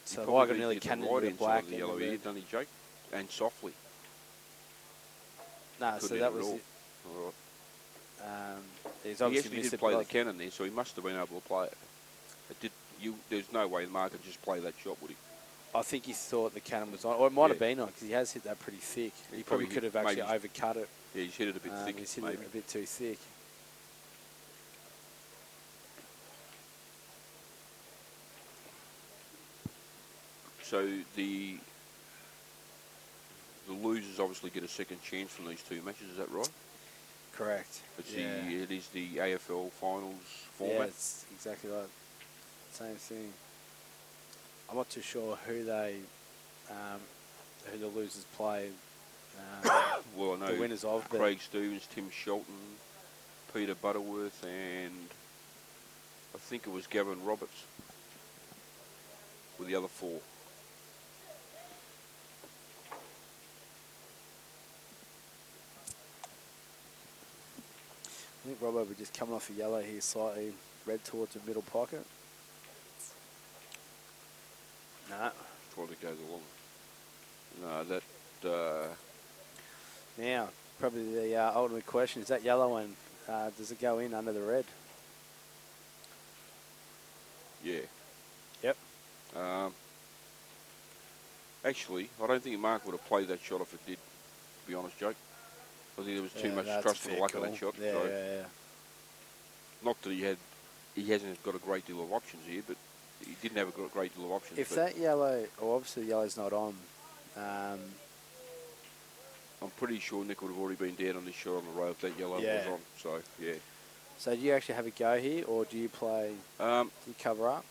So the white got nearly cannon into the black. The yellow here, doesn't he, Jake? And softly. No, so that was it. All right. He's he obviously actually missed did play the cannon there, so he must have been able to play it. There's no way Marc could just play that shot, would he? I think he thought the cannon was on, or it might have Yeah. been on because he has hit that pretty thick. He He probably probably could have hit- actually maybe- overcut it. Yeah, he's hit it a bit thick, He's hit maybe. it a bit too thick. So the losers obviously get a second chance from these two matches. Is that right? Correct. It's yeah. it is the AFL finals Yeah, format. it's exactly right. Same thing. I'm not too sure who who the losers play. Well, I know the winners of, but Craig Stevens, Tim Shelton, Peter Butterworth, and I think it was Gavin Roberts with the other four. I think Robbo was just coming off a yellow here, slightly red towards the middle pocket. No. Try to go along. No, that. Now, probably the ultimate question, is that yellow one, does it go in under the red? Yeah. Yep. Actually, I don't think Marc would have played that shot if it did, to be honest, Jake. I think there was too much that's trust a in the fair luck of call. that shot. Yeah, so yeah. Not that he hasn't got a great deal of options here, but he didn't have a great deal of options. If but that yellow, well, obviously the yellow's not on. I'm pretty sure Nick would have already been down on this shot on the road if that yellow Yeah. was on. So, yeah. So do you actually have a go here, or do you play, do you cover up?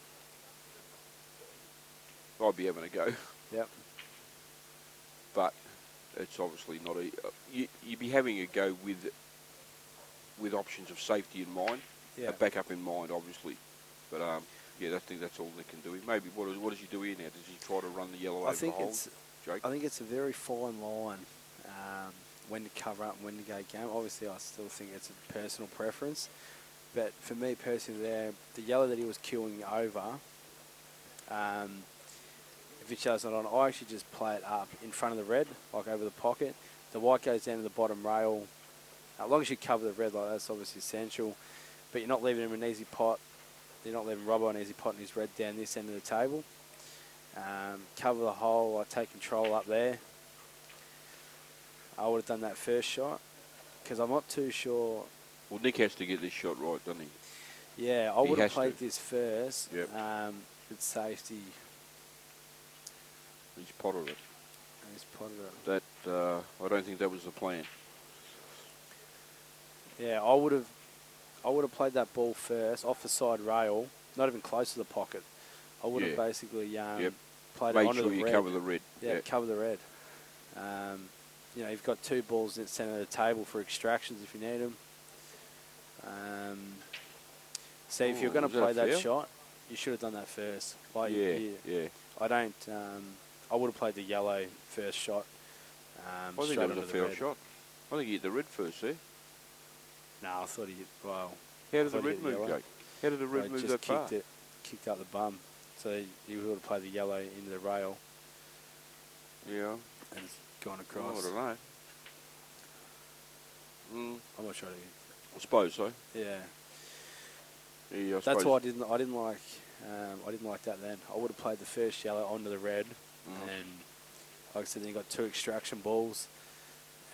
I'd be having a go. Yep. But it's obviously not a... you'd be having a go with options of safety in mind, Yeah. a backup in mind, obviously. But, yeah, I think that's all Nick can do. Maybe, what does he do here now? Does he try to run the yellow over the hole, Jake? I think it's a very fine line when to cover up and when to go game. Obviously, I still think it's a personal preference. But for me personally there, the yellow that he was queuing over, if it shows not on, I actually just play it up in front of the red, like over the pocket. The white goes down to the bottom rail. As long as you cover the red, like that's obviously essential. But you're not leaving him an easy pot. You're not leaving Robbo an easy pot and his red down this end of the table. Cover the hole, I take control up there. I would have done that first shot because I'm not too sure. Well, Nick has to get this shot right, doesn't he? Yeah, I would have has played to. this first. Yep. With safety. He's potted it. And he's potted it. That, I don't think that was the plan. Yeah, I would have played that ball first off the side rail, not even close to the pocket. I would have Yeah. basically Yep. played it Make onto sure the you red. cover the red. Yeah, cover the red. You know, you've got two balls in the centre of the table for extractions if you need them. So if you're going to was that play a that foul? shot, you should have done that first. Like, Yeah. I don't. I would have played the yellow first shot. I think straight that was onto a the foul red. shot. I think he hit the red first there. No, I thought he. Well, How I did the thought he red hit move, yellow. Jake? How did the red Well, move just that far? kicked out the bum. So you would have played the yellow into the rail Yeah. and it's gone Oh, across. I don't know. I'm not sure. I suppose so. Yeah. Yeah, I That's suppose. why I didn't like that then. I would have played the first yellow onto the red, and like I said, then you got two extraction balls,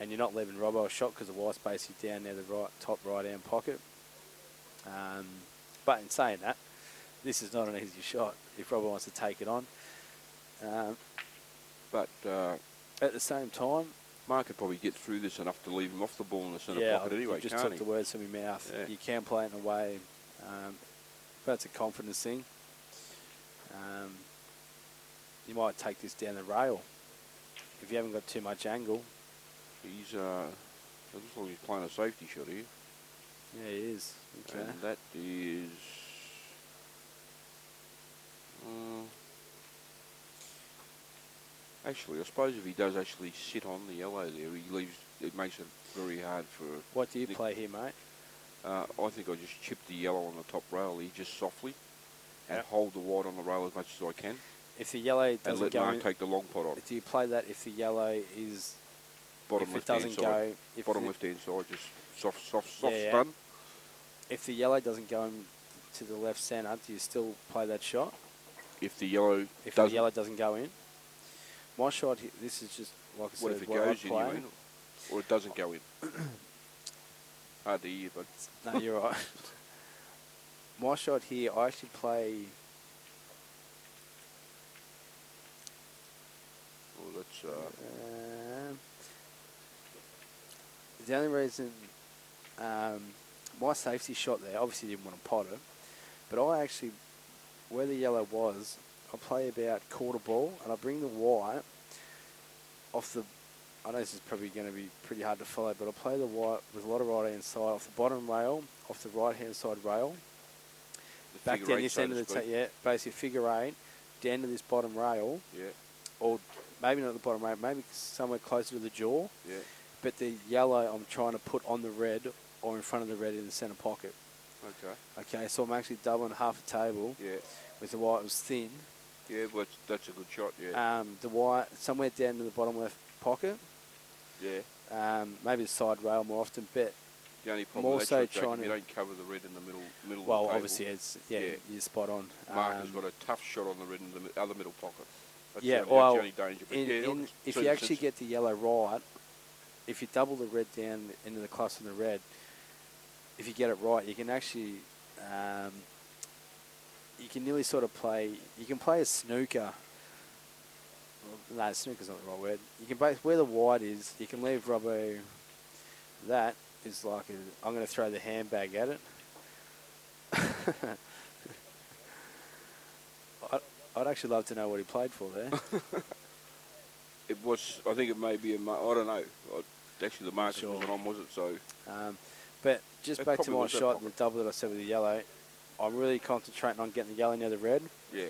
and you're not leaving Robbo a shot because the white's basically down near the top right hand pocket. But in saying that, this is not an easy shot if Robbo wants to take it on. But At the same time, Marc could probably get through this enough to leave him off the ball in the centre yeah, pocket anyway, you just can't took he? the words from my mouth. Yeah. You can play it in a way, but it's a confidence thing. You might take this down the rail if you haven't got too much angle. He's, it looks like he's playing a safety shot here. Yeah, he is. Okay. And that is... actually, I suppose if he does actually sit on the yellow there, he leaves. It makes it very hard for... What do you Nick. play here, mate? I think I just chip the yellow on the top rail here just softly and hold the white on the rail as much as I can If the yellow and doesn't let go Marc in, take the long pot on. do you play that if the yellow is Bottom if it left-hand doesn't side. go if Bottom the, left-hand side, just soft Yeah. stun. if the yellow doesn't go in to the left centre, do you still play that shot? If the yellow If doesn't, the yellow doesn't go in, My shot here, this is just, like I What said, if it what I goes in, you play. mean? Or it doesn't go in? Hard to hear, but... No, you're right. My shot here, I actually play... Well, that's... the only reason... my safety shot there, obviously didn't want to pot it, but I actually, where the yellow was, I play about quarter ball, and I bring the white off the... I know this is probably going to be pretty hard to follow, but I play the white with a lot of right-hand side off the bottom rail, off the right-hand side rail, the back figure down eight, this so end to of the... speak. yeah, basically figure eight, down to this bottom rail, Yeah, or maybe not the bottom rail, maybe somewhere closer to the jaw, yeah. but the yellow I'm trying to put on the red or in front of the red in the centre pocket. Okay. Okay, so I'm actually doubling half a table Yeah. with the white was thin. Yeah, well, that's a good shot, yeah. The white somewhere down to the bottom left pocket. Yeah. Maybe the side rail more often, but The only problem more with so that shot, Jake, trying if to... you don't cover the red in the middle Well, of the table, obviously, it's you're spot on. Marc has got a tough shot on the red in the other middle pocket. That's yeah, that's well, the only danger. But if you actually get the yellow right, if you double the red down into the cluster of the red, if you get it right, you can actually, you can nearly sort of play, you can play a snooker. Well, no, snooker's not the right word. You can base where the white is, you can leave Robbo, that is like, I'm going to throw the handbag at it. I'd actually love to know what he played for there. It was, I think it may be I don't know. Actually, the marker Sure. wasn't on, was it? So, But just It back to probably my was that shot pocket. and the double that I said with the yellow, I'm really concentrating on getting the yellow near the red. yeah.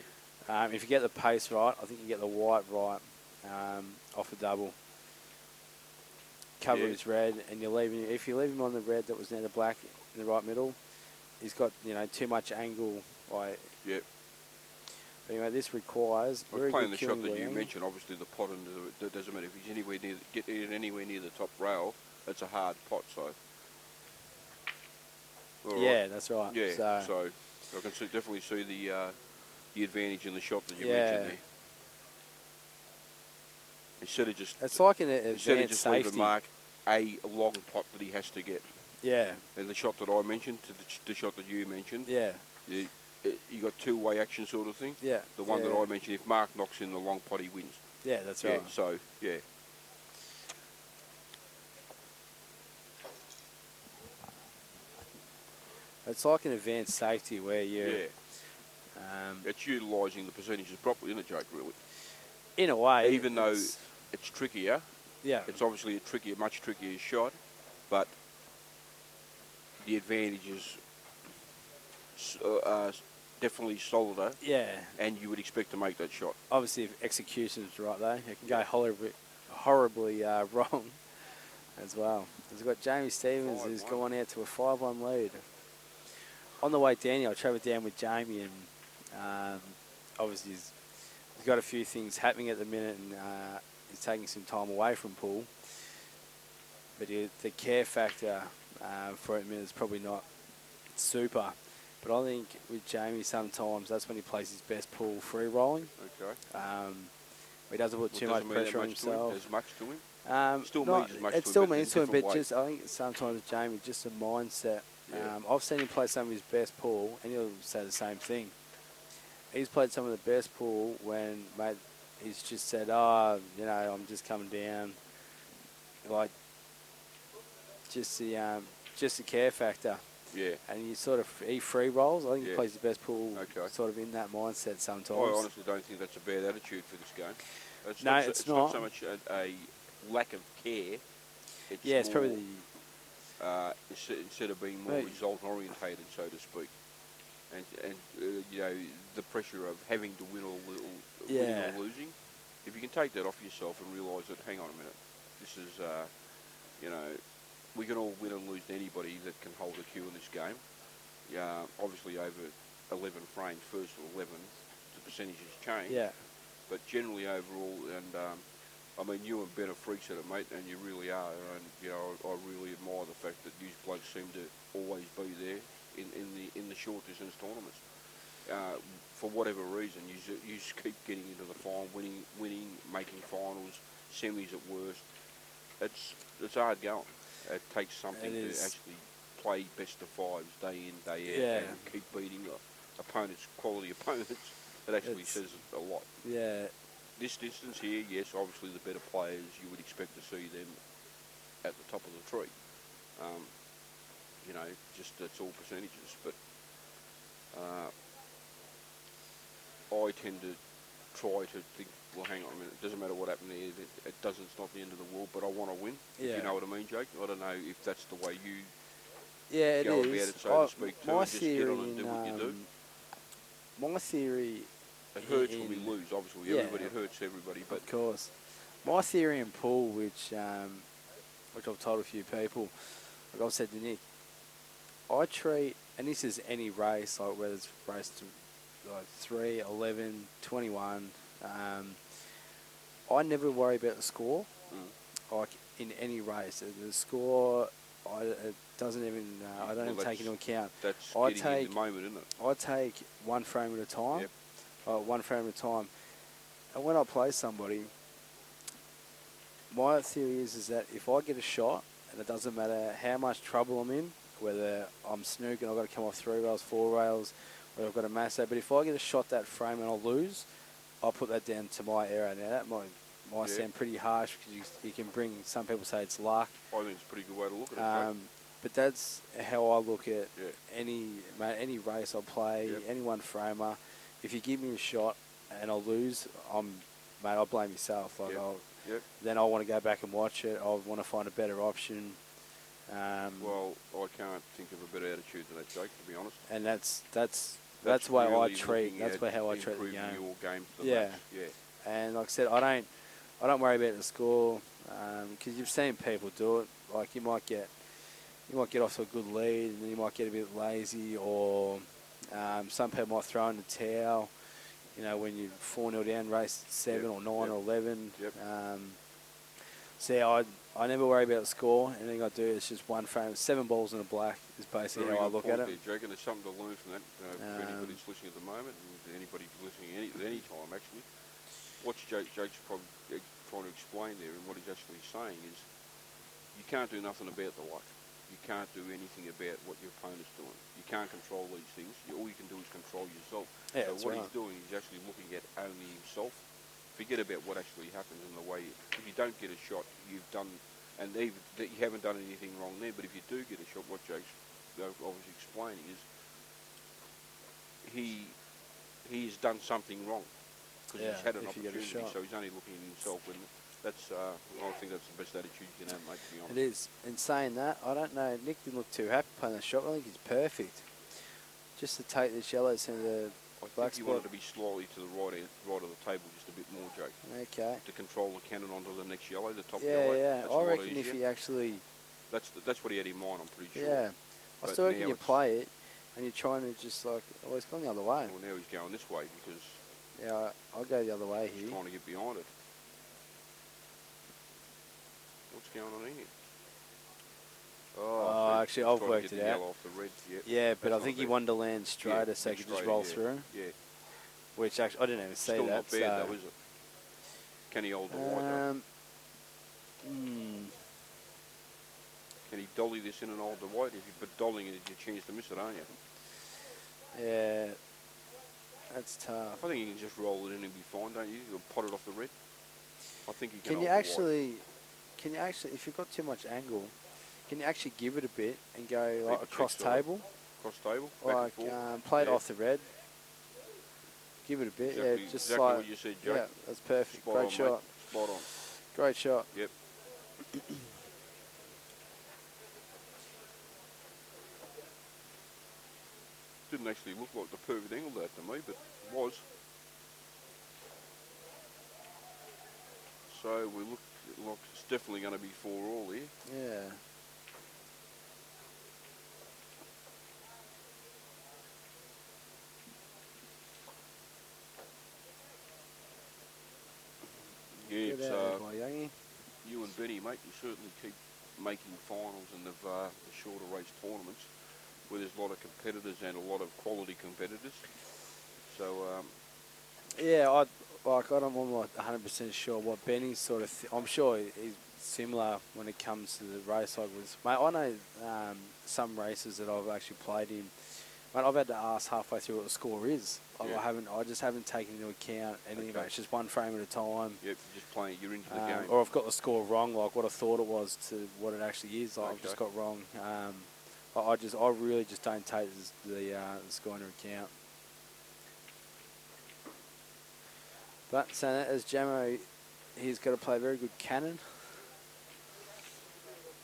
If you get the pace right, I think you get the white right off the double. Cover Yeah. his red, and you're leaving. If you leave him on the red that was near the black in the right middle, he's got too much angle. Like, Yeah. but anyway, this requires I was very playing good the shot killing that you angle. mentioned, obviously the pot, and it doesn't matter if he's anywhere near, get in anywhere near the top rail, it's a hard pot, so. All right. Yeah, that's right. Yeah, So, so I can definitely see the advantage in the shot that you Yeah. mentioned there. Instead of just it's like an instead of advanced just safety. leaving Marc a long pot that he has to get. Yeah, And the shot that I mentioned, to the shot that you mentioned, yeah, you got two-way action sort of thing. yeah. The one yeah. that I mentioned, if Marc knocks in the long pot, he wins. Yeah, that's Yeah, right. so, yeah. It's like an advanced safety where you, Yeah. It's utilising the percentages properly, isn't it, Jake, really? in a way, Even though it's- it's trickier, yeah, it's obviously a much trickier shot, but the advantage is definitely solider, yeah. and you would expect to make that shot. Obviously, if execution's right though, it can go horribly wrong as well. We've got Jamie Stevens who's 5-1. gone out to a 5-1 lead. On the way down here, I travelled down with Jamie, and obviously he's got a few things happening at the minute, and he's taking some time away from pool. But the care factor for him is probably not super. But I think with Jamie, sometimes that's when he plays his best pool free rolling. Okay. He doesn't put too much pressure on himself. As much to him. Still Not- means as much it to him, still but in means a to him, but different way. just I think sometimes Jamie, just a mindset. Yeah. I've seen him play some of his best pool, and he'll say the same thing. He's played some of the best pool when, mate, he's just said, I'm just coming down. Like, just the care factor. Yeah. And he free rolls. I think he Yeah. plays his best pool Okay. sort of in that mindset sometimes. I honestly don't think that's a bad attitude for this game. No, it's it's not not. so much a lack of care. It's more, probably instead of being more Right. result orientated, so to speak, and the pressure of having to win or Yeah. losing. If you can take that off yourself and realise that, hang on a minute, this is we can all win and lose to anybody that can hold a cue in this game. Obviously over 11 frames, first to 11, the percentages change. Yeah. But generally overall, and I mean, you and Ben are freaks at it, mate, and you really are. And I really admire the fact that you blokes seem to always be there in the short distance tournaments. for whatever reason, you just keep getting into the final, winning, making finals, semis at worst. It's hard going. It takes something to actually play best of fives day in, day out, and keep beating opponents, quality opponents. It actually says a lot. Yeah. This distance here, yes, obviously the better players, you would expect to see them at the top of the tree. You know, just that's all percentages. But I tend to try to think, well, hang on a minute, it doesn't matter what happened there, it's not the end of the world, but I want to win. Yeah. If you know what I mean, Jake? I don't know if that's the way you it go is. about it, so to speak, too, my and just get on and do what you do. My theory... It hurts when we lose, obviously. Everybody, it hurts everybody. But of course. My theory in pool, which I've told a few people, like I've said to Nick, I treat, and this is any race, like whether it's race to like 3, 11, 21, I never worry about the score, like in any race. The score, it doesn't even, I don't even take into account. That's getting in the moment, isn't it? I take one frame at a time. Yep. One frame at a time. And when I play somebody, my theory is that if I get a shot, and it doesn't matter how much trouble I'm in, whether I'm snooking, I've got to come off 3 rails, 4 rails, or I've got to mass that, but if I get a shot that frame and I'll lose, I'll put that down to my error. Now that might sound pretty harsh because you can bring, some people say it's luck. I think it's a pretty good way to look at it. But that's how I look at any race I play, any one framer. If you give me a shot and I'll lose, I'll blame yourself. Like then I want to go back and watch it. I want to find a better option. Well, I can't think of a better attitude than that, Jake, to be honest. And that's the way really I treat. That's how I treat the game. Your game to the match. And like I said, I don't worry about the score because you've seen people do it. Like you might get off to a good lead and then you might get a bit lazy, or some people might throw in the towel, you know, when you're 4-0 down, race 7 or 9 or 11. So I never worry about the score. Anything I do is just one frame. 7 balls in a black is basically how I look at it. There, Jake, and there's something to learn from that for anybody who's listening at the moment, and anybody listening at any time, actually. What Jake's probably trying to explain there, and what he's actually saying is you can't do nothing about the luck. You can't do anything about what your opponent's doing. You can't control these things. All you can do is control yourself. So what he's doing, he's actually looking at only himself. Forget about what actually happens in the way. If you don't get a shot, you've done, and even that you haven't done anything wrong there. But if you do get a shot, what Jake's obviously explaining is he's done something wrong because he's had an opportunity. So he's only looking at himself. And that's I think that's the best attitude you can have, mate, to be honest. It is. In saying that, I don't know, Nick didn't look too happy playing that shot. I think he's perfect. Just to take the yellows into the black spot. You wanted to be slightly to the right of the table just a bit more, Jake. Okay. To control the cannon onto the next yellow, the top yellow. Yeah, I reckon if he actually... That's what he had in mind, I'm pretty sure. Yeah. I still reckon you play it and you're trying to just like... Oh, he's gone the other way. Well, now he's going this way because... Yeah, I'll go the other way here. He's trying to get behind it. What's going on here? Oh, actually, I've worked it out. Off the red. Yeah, but I think he wanted to land straighter so he could just roll through. Yeah. Which actually, I didn't even see Still that. Not bad though, is it? Can he hold the white though? Can he dolly this in and hold the white? But dollying it, you chance to miss it, aren't you? Yeah. That's tough. I think you can just roll it in and be fine, don't you? You'll pot it off the red. I think you can. Can you actually, if you've got too much angle, can you actually give it a bit and go like across table? Across table? Like play it off the red. Give it a bit, just exactly like what you said, Jake. Yeah, that's perfect. Spot Great on, shot. Mate. Spot on. Great shot. Yep. Didn't actually look like the perfect angle that to me, but it was. So we look like it's definitely going to be 4-all here. Yeah. Yeah, it's you and Benny, mate. You certainly keep making finals in the shorter race tournaments where there's a lot of competitors and a lot of quality competitors. So Yeah, I'm not 100% sure what Benny's sort of. I'm sure he's similar when it comes to the race cycles. Mate, I know some races that I've actually played in. Mate, I've had to ask halfway through what the score is. Yeah. I just haven't taken into account anything. Okay. Mate. It's just one frame at a time. yep, just playing. You're into the game. Or I've got the score wrong, like what I thought it was to what it actually is. Like I've just Okay. got wrong. I really just don't take the score into account. But saying that, as Jamo, he's got to play very good cannon.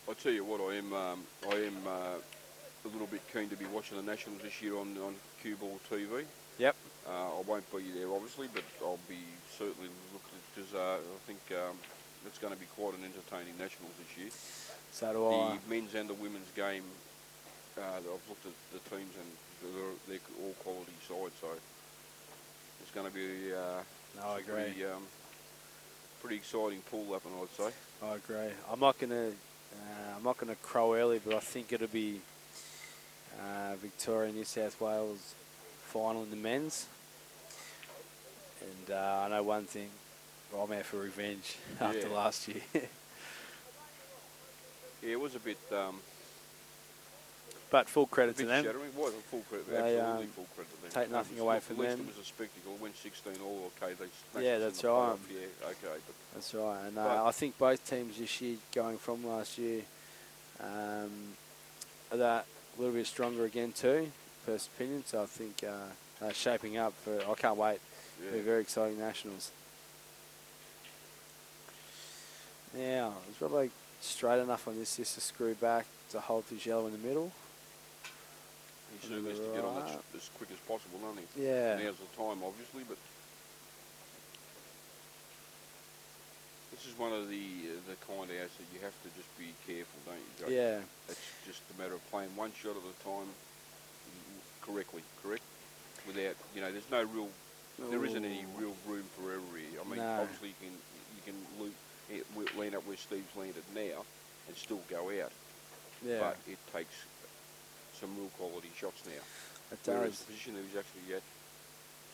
I tell you what, I am a little bit keen to be watching the Nationals this year on CueballTV. Yep. I won't be there obviously, but I'll be certainly looking because I think it's going to be quite an entertaining Nationals this year. So do I. The men's and the women's game, I've looked at the teams and they're all quality sides, so it's going to be No, I agree. pretty exciting pool up, and I'd say. I agree. I'm not gonna crow early, but I think it'll be Victorian, New South Wales final in the men's. And I know one thing, I'm out for revenge after last year. Yeah, it was a bit. But full credit to them. Shattering. It was a full credit. They, Absolutely full credit to them. take nothing away from At least them. it was a spectacle. It went 16 all. Okay, they smashed Yeah, us in that's the right. playoff, yeah, okay. But That's right. And I think both teams this year, going from last year, are that a little bit stronger again too, first opinion. So I think shaping up for, I can't wait. yeah. It'll be very exciting Nationals. Now, it's probably straight enough on this just to screw back to hold his yellow in the middle. He certainly has to get on it as quick as possible, doesn't he? Yeah. Now's the time, obviously, but this is one of the kind of outs that you have to just be careful, don't you, Joe? Yeah. It's just a matter of playing one shot at a time correctly, correct? Without, there's no real, there isn't any real room for error here. I mean, No. obviously you can land up where Steve's landed now and still go out. Yeah. But it takes some real quality shots now. It Whereas does. the position that he's actually at,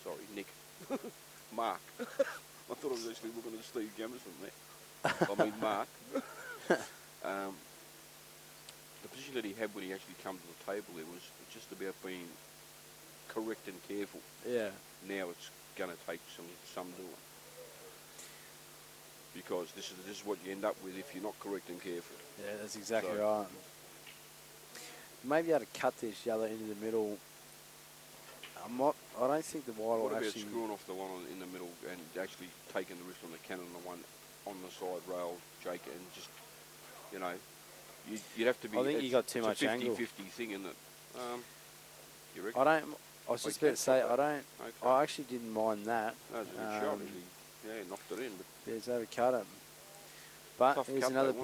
sorry, Nick, Marc. I thought I was actually looking at Steve Jamieson there. I mean, Marc. The position that he had when he actually came to the table there was just about being correct and careful. Yeah. Now it's going to take some doing. Because this is what you end up with if you're not correct and careful. Yeah, that's exactly right. Maybe able to cut this yellow into the middle. I don't think the white will What about actually. screwing off the one in the middle and actually taking the risk on the cannon, the one on the side rail, Jake, and just, you'd have to be. I think you got too much angle. 50-50 thing, isn't it? You reckon? I was just about to say, Okay. I actually didn't mind that. That was a good shot. He knocked it in. But Yeah, he's overcut him. But Tough here's cut another though,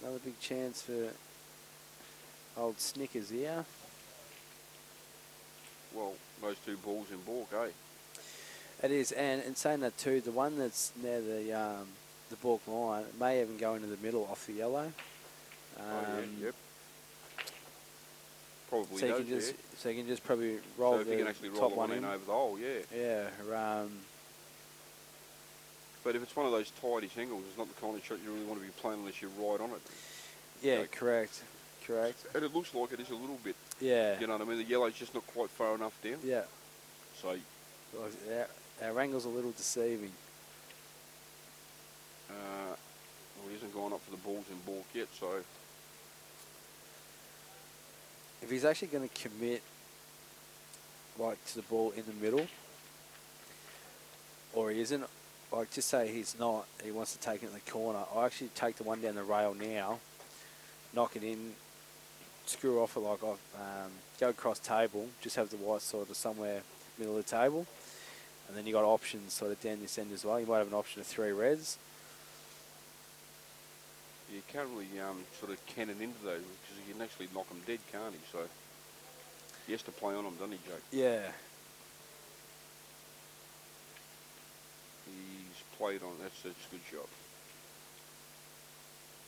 wasn't big chance for old Snickers here. well, those two balls in balk, eh? It is, and saying that too, the one that's near the balk line may even go into the middle off the yellow. Yep. Probably So you does, can just yeah. so you can just probably roll So if the you can actually roll top the one one in in. over the hole, yeah. Yeah. But if it's one of those tightish angles, it's not the kind of shot you really want to be playing unless you're right on it. Yeah. Okay. Correct. And it looks like it is a little bit. Yeah. You know what I mean? The yellow's just not quite far enough down. Yeah. So, Well, our angle's a little deceiving. he hasn't gone up for the balls in balk yet, so If he's actually going to commit, like, to the ball in the middle, or he isn't, like, just say he's not, he wants to take it in the corner, I'll actually take the one down the rail now, knock it in, screw off it like off, go across table, just have the white sort of somewhere middle of the table, and then you got options sort of down this end as well. You might have an option of 3 reds. you can't really sort of cannon into those because you can actually knock them dead, can't he? So he has to play on them, doesn't he, Jake? Yeah. He's played on. That's a good shot.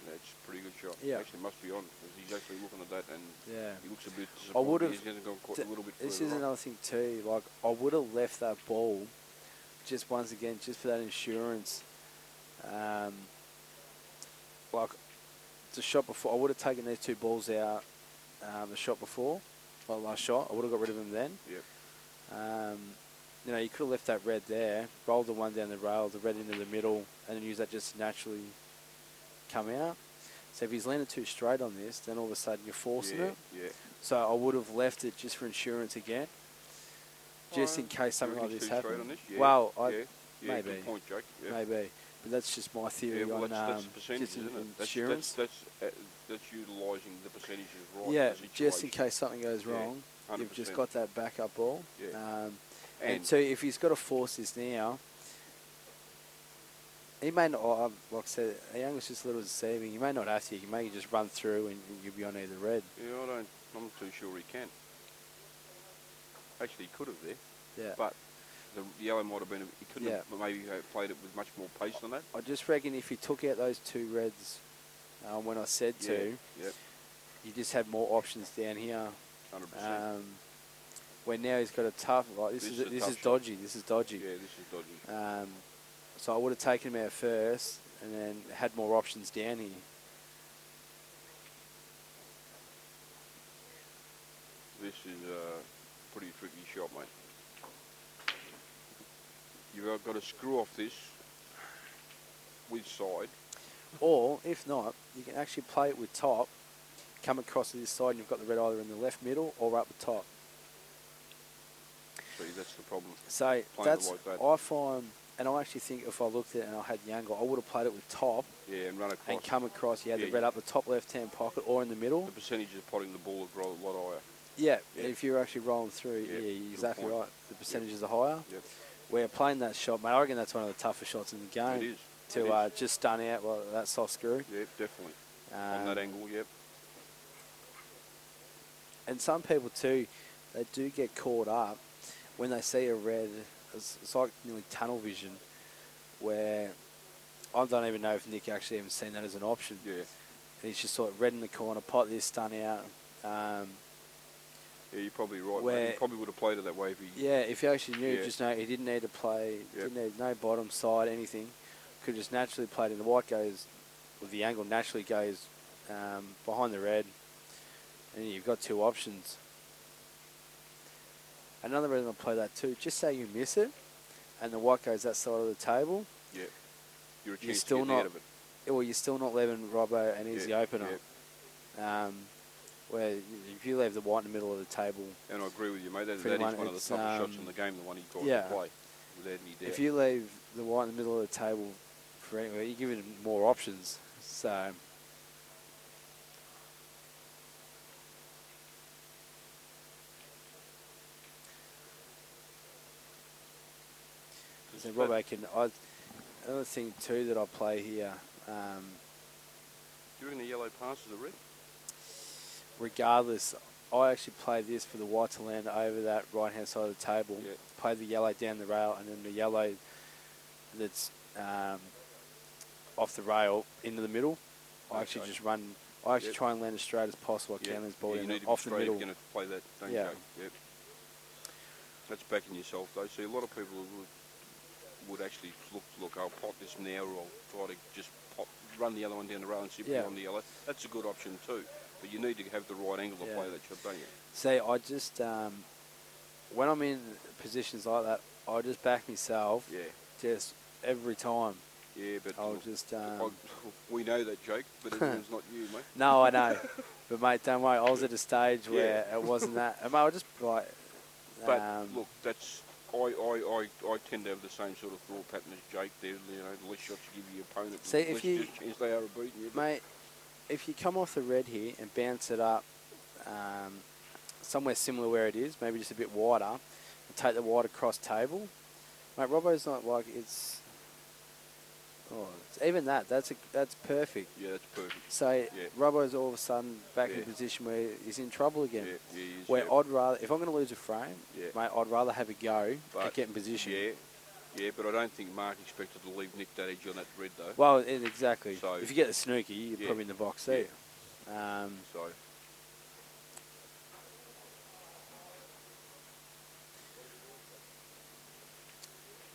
That's a pretty good shot. Yeah. Actually, must be on, because he's actually looking at that, and Yeah. he looks a bit I disappointed. would have. He's going to go quite a little bit This further is right. another thing too. Like I would have left that ball, just once again, just for that insurance. Like the shot before, I would have taken these two balls out. The shot before, well, last shot, I would have got rid of them then. Yep. You know, you could have left that red there, rolled the one down the rail, the red into the middle, and then use that just naturally come out. So if he's landed too straight on this, then all of a sudden you're forcing it. Yeah. So I would have left it just for insurance again, just in case something like this happens. On this? Yeah. Well, yeah, maybe, good point, Jake. Yeah. maybe, but that's just my theory Yeah, well, on that's the percentage, just isn't it? insurance. That's utilising the percentages right. Yeah, in the just in situation. case something goes Yeah, wrong, you've 100%. just got that backup ball. Yeah. And so if he's got to force this now, he may not, like I said, a young was just a little deceiving. You may not have to. You may just run through and you'll be on either red. Yeah, I'm not too sure he can. Actually, he could have there. Yeah. But the yellow might have been, he couldn't Yeah. have maybe played it with much more pace than that. I just reckon if he took out those two reds when I said to, Yep. you just had more options down here. 100%. Where now he's got a tough, like this This is a is tough shot. dodgy. This is dodgy. Yeah, this is dodgy. So I would have taken him out first and then had more options down here. This is a pretty tricky shot, mate. You've got to screw off this with side. Or, if not, you can actually play it with top, come across to this side and you've got the red either in the left middle or up the top. See, that's the problem. So Playing that's, it like that. I find, and I actually think if I looked at it and I had younger, I would have played it with top Yeah, and run across. and come across. You had Yeah, the red up the top left-hand pocket or in the middle. The percentage of potting the ball is a lot higher. Yeah, Yeah. if you're actually rolling through, Yeah, yeah, you're good exactly point. right. The percentages are higher. Yep. Where playing that shot, mate, I reckon that's one of the toughest shots in the game. It is. To It is. just stun out that soft screw. Yep, definitely. On that angle, yep. And some people too, they do get caught up when they see a red. It's like nearly tunnel vision, where I don't even know if Nick actually even seen that as an option. Yeah. And he's just sort of red in the corner, pot this, stun out. Yeah, you're probably right. Where- Mate. He probably would have played it that way if he... Yeah, if you actually knew, Yeah. just know he didn't need to play, Yep. didn't need no bottom, side, anything. Could just naturally played in the white goes, with the angle naturally goes behind the red, and you've got two options. Another reason I play that too, just say you miss it, and the white goes that side of the table. Yeah. You're a You're chance still to get not- out of it. Well, you're still not leaving Robbo and he's the opener. Yeah. Where if you leave the white in the middle of the table, And I agree with you, mate. That is Pretty one of the much, toughest shots in the game, the one he got yeah. to play, without any doubt. if you leave the white in the middle of the table for anywhere, you give it more options. So. So Robbo can. Another thing too that I play here, Do you reckon the yellow passes the red? regardless, I actually play this for the white to land over that right hand side of the table. Yeah. Play the yellow down the rail, and then the yellow that's off the rail into the middle. I actually Okay. just run. I actually Yep. try and land as straight as possible. I Yeah. can this ball Yeah, you in need to be off the straight if middle. you're going to play that, don't Yeah. you? Yep. That's backing yourself, though. See, a lot of people would actually look, I'll pot this now, or I'll try to just run the other one down the rail and simply Yeah. on the yellow. That's a good option too. But you need to have the right angle to Yeah. play that shot, don't you? See, I just when I'm in positions like that, I just back myself. Yeah. Just every time. Yeah, but I'll just. we know that, Jake, but everyone's not you, mate. No, I know. But, mate, don't worry. I was at a stage where it wasn't that. And, mate, I just, like... But, look, that's... I tend to have the same sort of thought pattern as Jake there. You know, the less shots you give your opponent, See, the if less you- chance they are of beating you. Mate, if you come off the red here and bounce it up somewhere similar where it is, maybe just a bit wider, and take the white across table, mate, Robbo's not like... It's... Oh, even that's perfect. Yeah, that's perfect. So Yeah. Robbo's all of a sudden back in Yeah. a position where he's in trouble again. Yeah, he is, Where yeah. I'd rather, if I'm going to lose a frame, Yeah. mate, I'd rather have a go But- at getting position. Yeah, Yeah, but I don't think Marc expected to leave Nick that edge on that red though. Well, exactly. So, if you get the snooky, you're yeah, probably in the box yeah. too. So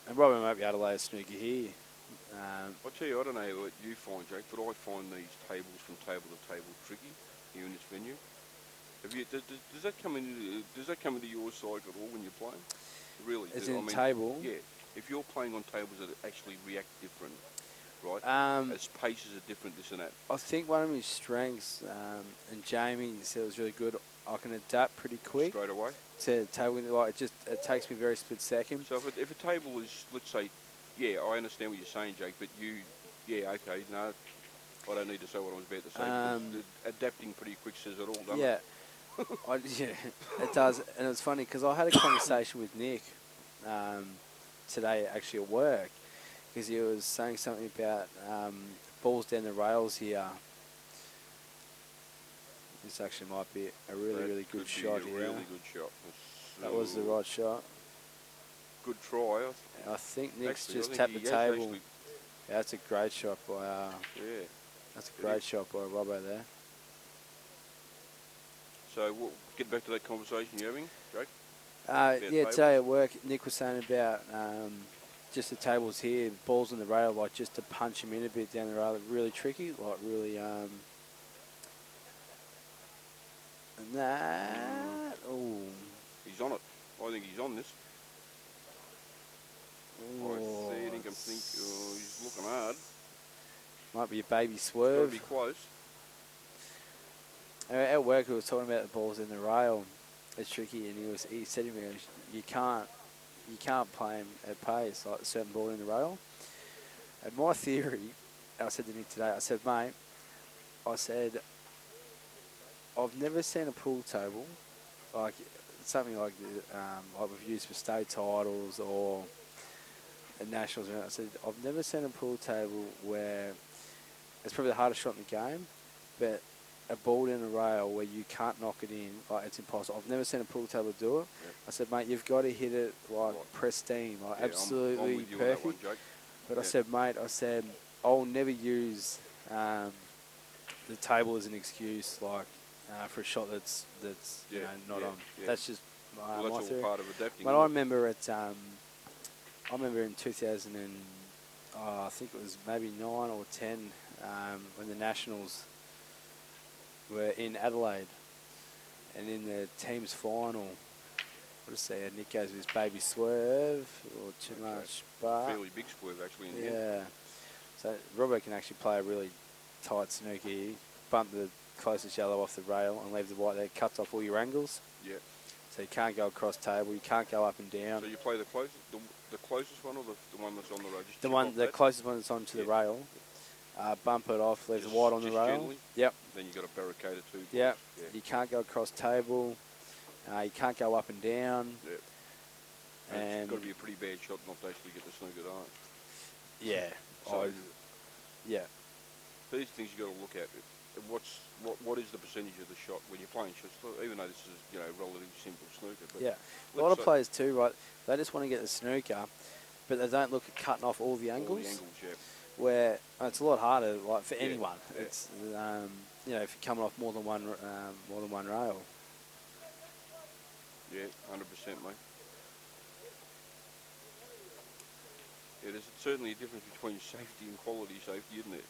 And Robin might be able to lay a snooky here. I tell you, I don't know what you find, Jake, but I find these tables from table to table tricky here in this venue. Have you? Does that come into? Does that come into your side at all when you're playing? Really? As in table? Yeah. If you're playing on tables that actually react different, right? As paces are different, this and that. I think one of his strengths, and Jamie said it was really good. I can adapt pretty quick Straight away. to table. Like it takes me very split second. So if a table is, let's say, yeah, I understand what you're saying, Jake, but yeah, okay, no, I don't need to say what I was about to say. Adapting pretty quick says it all, doesn't Yeah. it? Yeah, it does. And it's funny because I had a conversation with Nick today actually at work because he was saying something about balls down the rails here. This actually might be a really good shot here. Really good shot. That was the right shot. Good try. I think Nick's Actually, just I tapped think the he has table. actually. Yeah, that's a great shot by. Yeah. That's a great shot by Robbo there. So we'll get back to that conversation you're having, Jake. Yeah, today at work, Nick was saying about just the tables here, balls on the rail, like just to punch him in a bit down the rail, really tricky, like really. And that, oh. He's on it. I think he's on this. Oh, I think he's looking hard. Might be a baby It's got swerve. to be close. At work, we were talking about the balls in the rail. It's tricky, and he said to me, you can't play him at pace, like a certain ball in the rail. And my theory, I said to Nick today, I said, mate, I've never seen a pool table, like something like we've used for state titles or at nationals. I said, I've never seen a pool table where it's probably the hardest shot in the game, but a ball in a rail where you can't knock it in, like it's impossible. I've never seen a pool table do it. Yep. I said, mate, you've got to hit it like pristine, like absolutely I'm with you perfect. on that one, Jake. But I said, mate, I'll never use the table as an excuse, like for a shot that's you know not on. Yeah. That's just Well, my that's all theory. part of adapting. But I remember in 2000 and I think it was maybe 9 or 10 when the Nationals were in Adelaide, and in the team's final, what to say, Nick goes with his baby swerve or too much, but fairly big swerve actually in the end. yeah. So Robert can actually play a really tight snooky, bump the closest yellow off the rail and leave the white there, cuts off all your angles. Yeah. So you can't go across table, you can't go up and down. So you play the closest one or the one that's on the rail? Just The closest one that's onto the rail. Bump it off, leave the white on the rail. Gently. Yep. Then you've got to barricade it too. Yep. Yeah. You can't go across table. You can't go up and down. Yep. And it's got to be a pretty bad shot not to actually get the snooker on. Yeah. So yeah. These things you got to look at. What is the percentage of the shot when you're playing shots? Even though this is relatively simple snooker. But yeah. A lot of players too, right? They just want to get the snooker, but they don't look at cutting off all the angles. All the angles, yeah. Where it's a lot harder, like for anyone. Yeah. It's if you're coming off more than one rail. Yeah, 100%, mate. Yeah, there's certainly a difference between safety and quality safety, isn't it?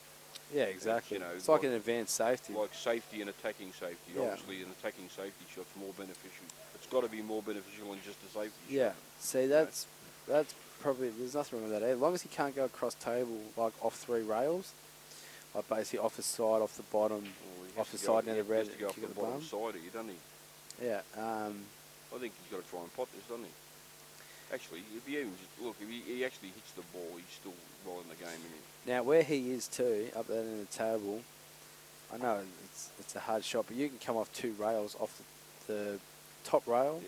Yeah, exactly. It's like an advanced safety. Like safety and attacking safety. Yeah. Obviously, an attacking safety shot's more beneficial. It's got to be more beneficial than just a safety shot. Yeah. See, that's probably, there's nothing wrong with that. As long as he can't go across table, like off 3 rails, like basically off the side, off the bottom, off the side near the red, he has to go off the bottom side here, doesn't he? Yeah. I think he's got to try and pot this, doesn't he? Actually, if he actually hits the ball, he's still well in the game, isn't he? Now, where he is too, up there in the table, I know it's a hard shot, but you can come off 2 rails off the top rail,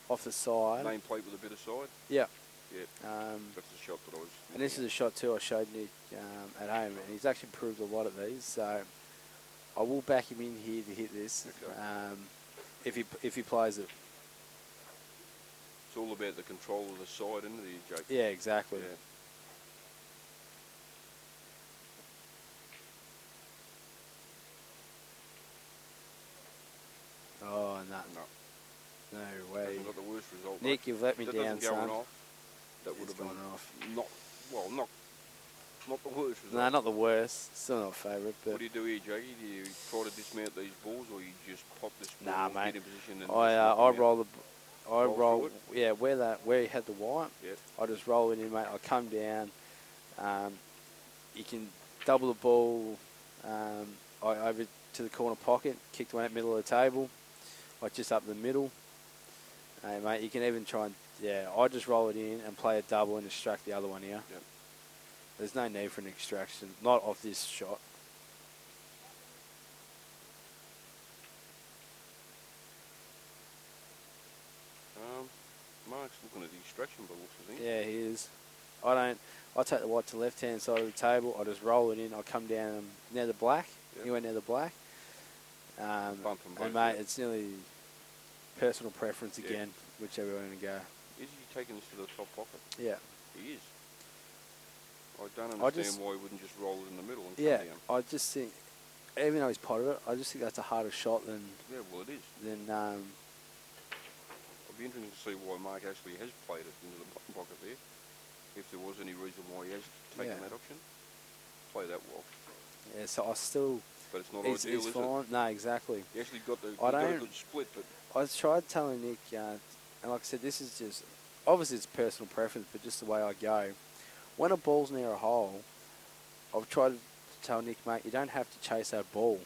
off the side. Nameplate with a bit of side. Yeah. Yeah. That's the shot that I was. And this is a shot too I showed Nick at home, and he's actually improved a lot of these. So I will back him in here to hit this if he plays it. It's all about the control of the side, isn't it, Jake? Yeah, exactly. Yeah. Oh, no. No. No way. Hasn't got the worst result. Nick, you've let me that down, doesn't go son. off. That would It's have been gone off. not the worst result. No, not the worst. Still not favourite, but... What do you do here, Jackie? Do you try to dismount these balls, or you just pop this ball, Nah, mate. get in position, and I roll the... Roll through it? Yeah, where he had the white, Yep. I just roll it in, mate. I come down. You can double the ball over to the corner pocket, kick the one out middle of the table, like just up the middle. Hey, mate, you can even try and... Yeah, I just roll it in and play a double and extract the other one here. Yep. There's no need for an extraction, not off this shot. Marc's looking at the extraction balls, I think. Yeah, he is. I take the white to the left-hand side of the table. I just roll it in. I come down near the black. Yep. He went near the black. Bump them both. And, mate, it's nearly personal preference again, whichever way we're going to go. Is he taking this to the top pocket? Yeah. He is. I don't understand why he wouldn't just roll it in the middle and come down. I just think, even though he's potted it, I just think that's a harder shot than... Yeah, well, it is. Than, It'll be interesting to see why Marc actually has played it into the bottom pocket there. If there was any reason why he has taken that option. Play that well. Yeah, so I still... But it's not He's ideal, is fine. it? No, exactly. He actually got a good split, but... I tried telling Nick, and like I said, this is just... Obviously, it's personal preference, but just the way I go. When a ball's near a hole, I've tried to tell Nick, mate, you don't have to chase that ball.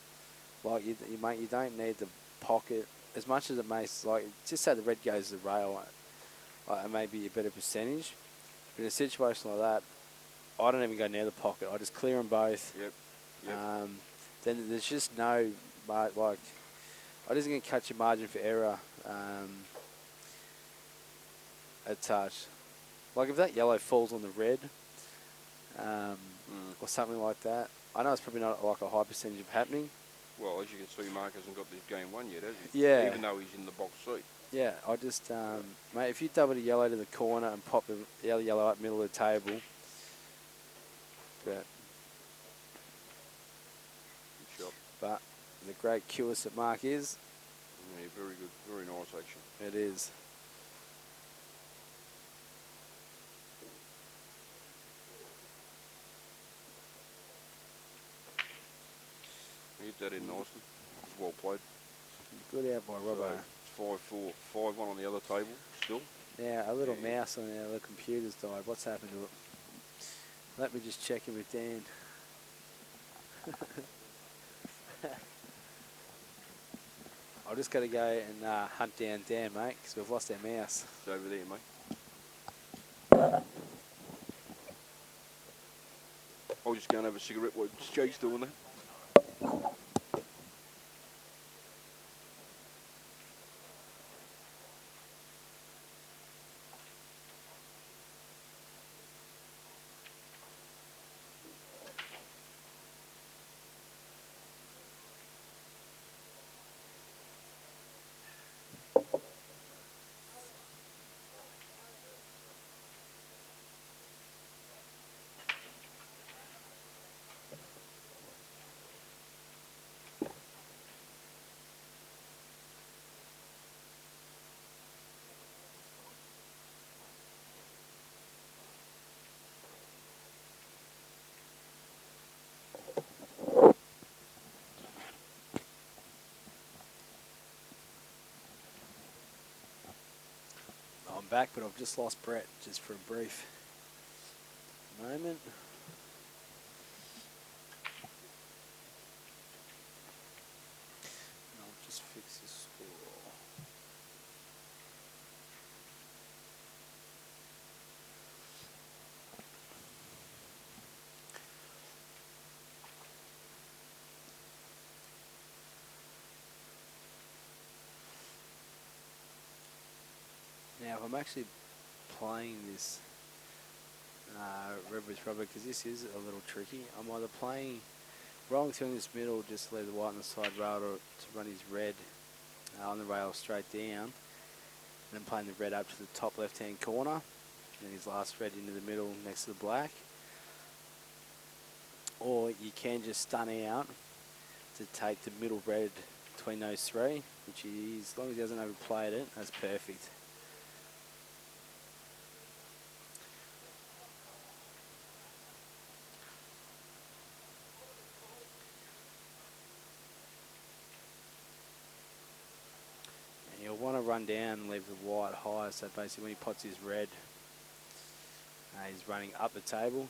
Like, mate, you don't need the pocket as much as it may... Like, just say the red goes to the rail, it may be a better percentage. But in a situation like that, I don't even go near the pocket. I just clear them both. Yep. Then there's just no... Like, I just going to cut your margin for error a touch. Like, if that yellow falls on the red or something like that, I know it's probably not like a high percentage of happening. Well, as you can see, Marc hasn't got this game won yet, has he? Yeah. Even though he's in the box seat. Yeah, I just... mate, if you double the yellow to the corner and pop the other yellow up middle of the table... But... Good shot. But the great QS that Marc is... Yeah, very good. Very nice action. It is. Hit that in nicely. Well played. Good out by Robbo. So it's 5-4. 5-1 on the other table still. Yeah, a little mouse on the computer's died. What's happened to it? Let me just check in with Dan. I've just got to go and hunt down Dan, mate, because we've lost our mouse. It's over there, mate. I'll just go and have a cigarette while Jake's doing that. I'm back, but I've just lost Brett, just for a brief moment. I'll just fix this score. Now, if I'm actually playing this Red Bush Rubber, because this is a little tricky, I'm either playing rolling through in this middle, just to leave the white on the side rail to run his red on the rail straight down. then playing the red up to the top left-hand corner, and then his last red into the middle next to the black. Or you can just stun out to take the middle red between those three, which is, as long as he hasn't overplayed it, that's perfect. And you'll want to run down and leave the white high, so basically when he pots his red, he's running up the table.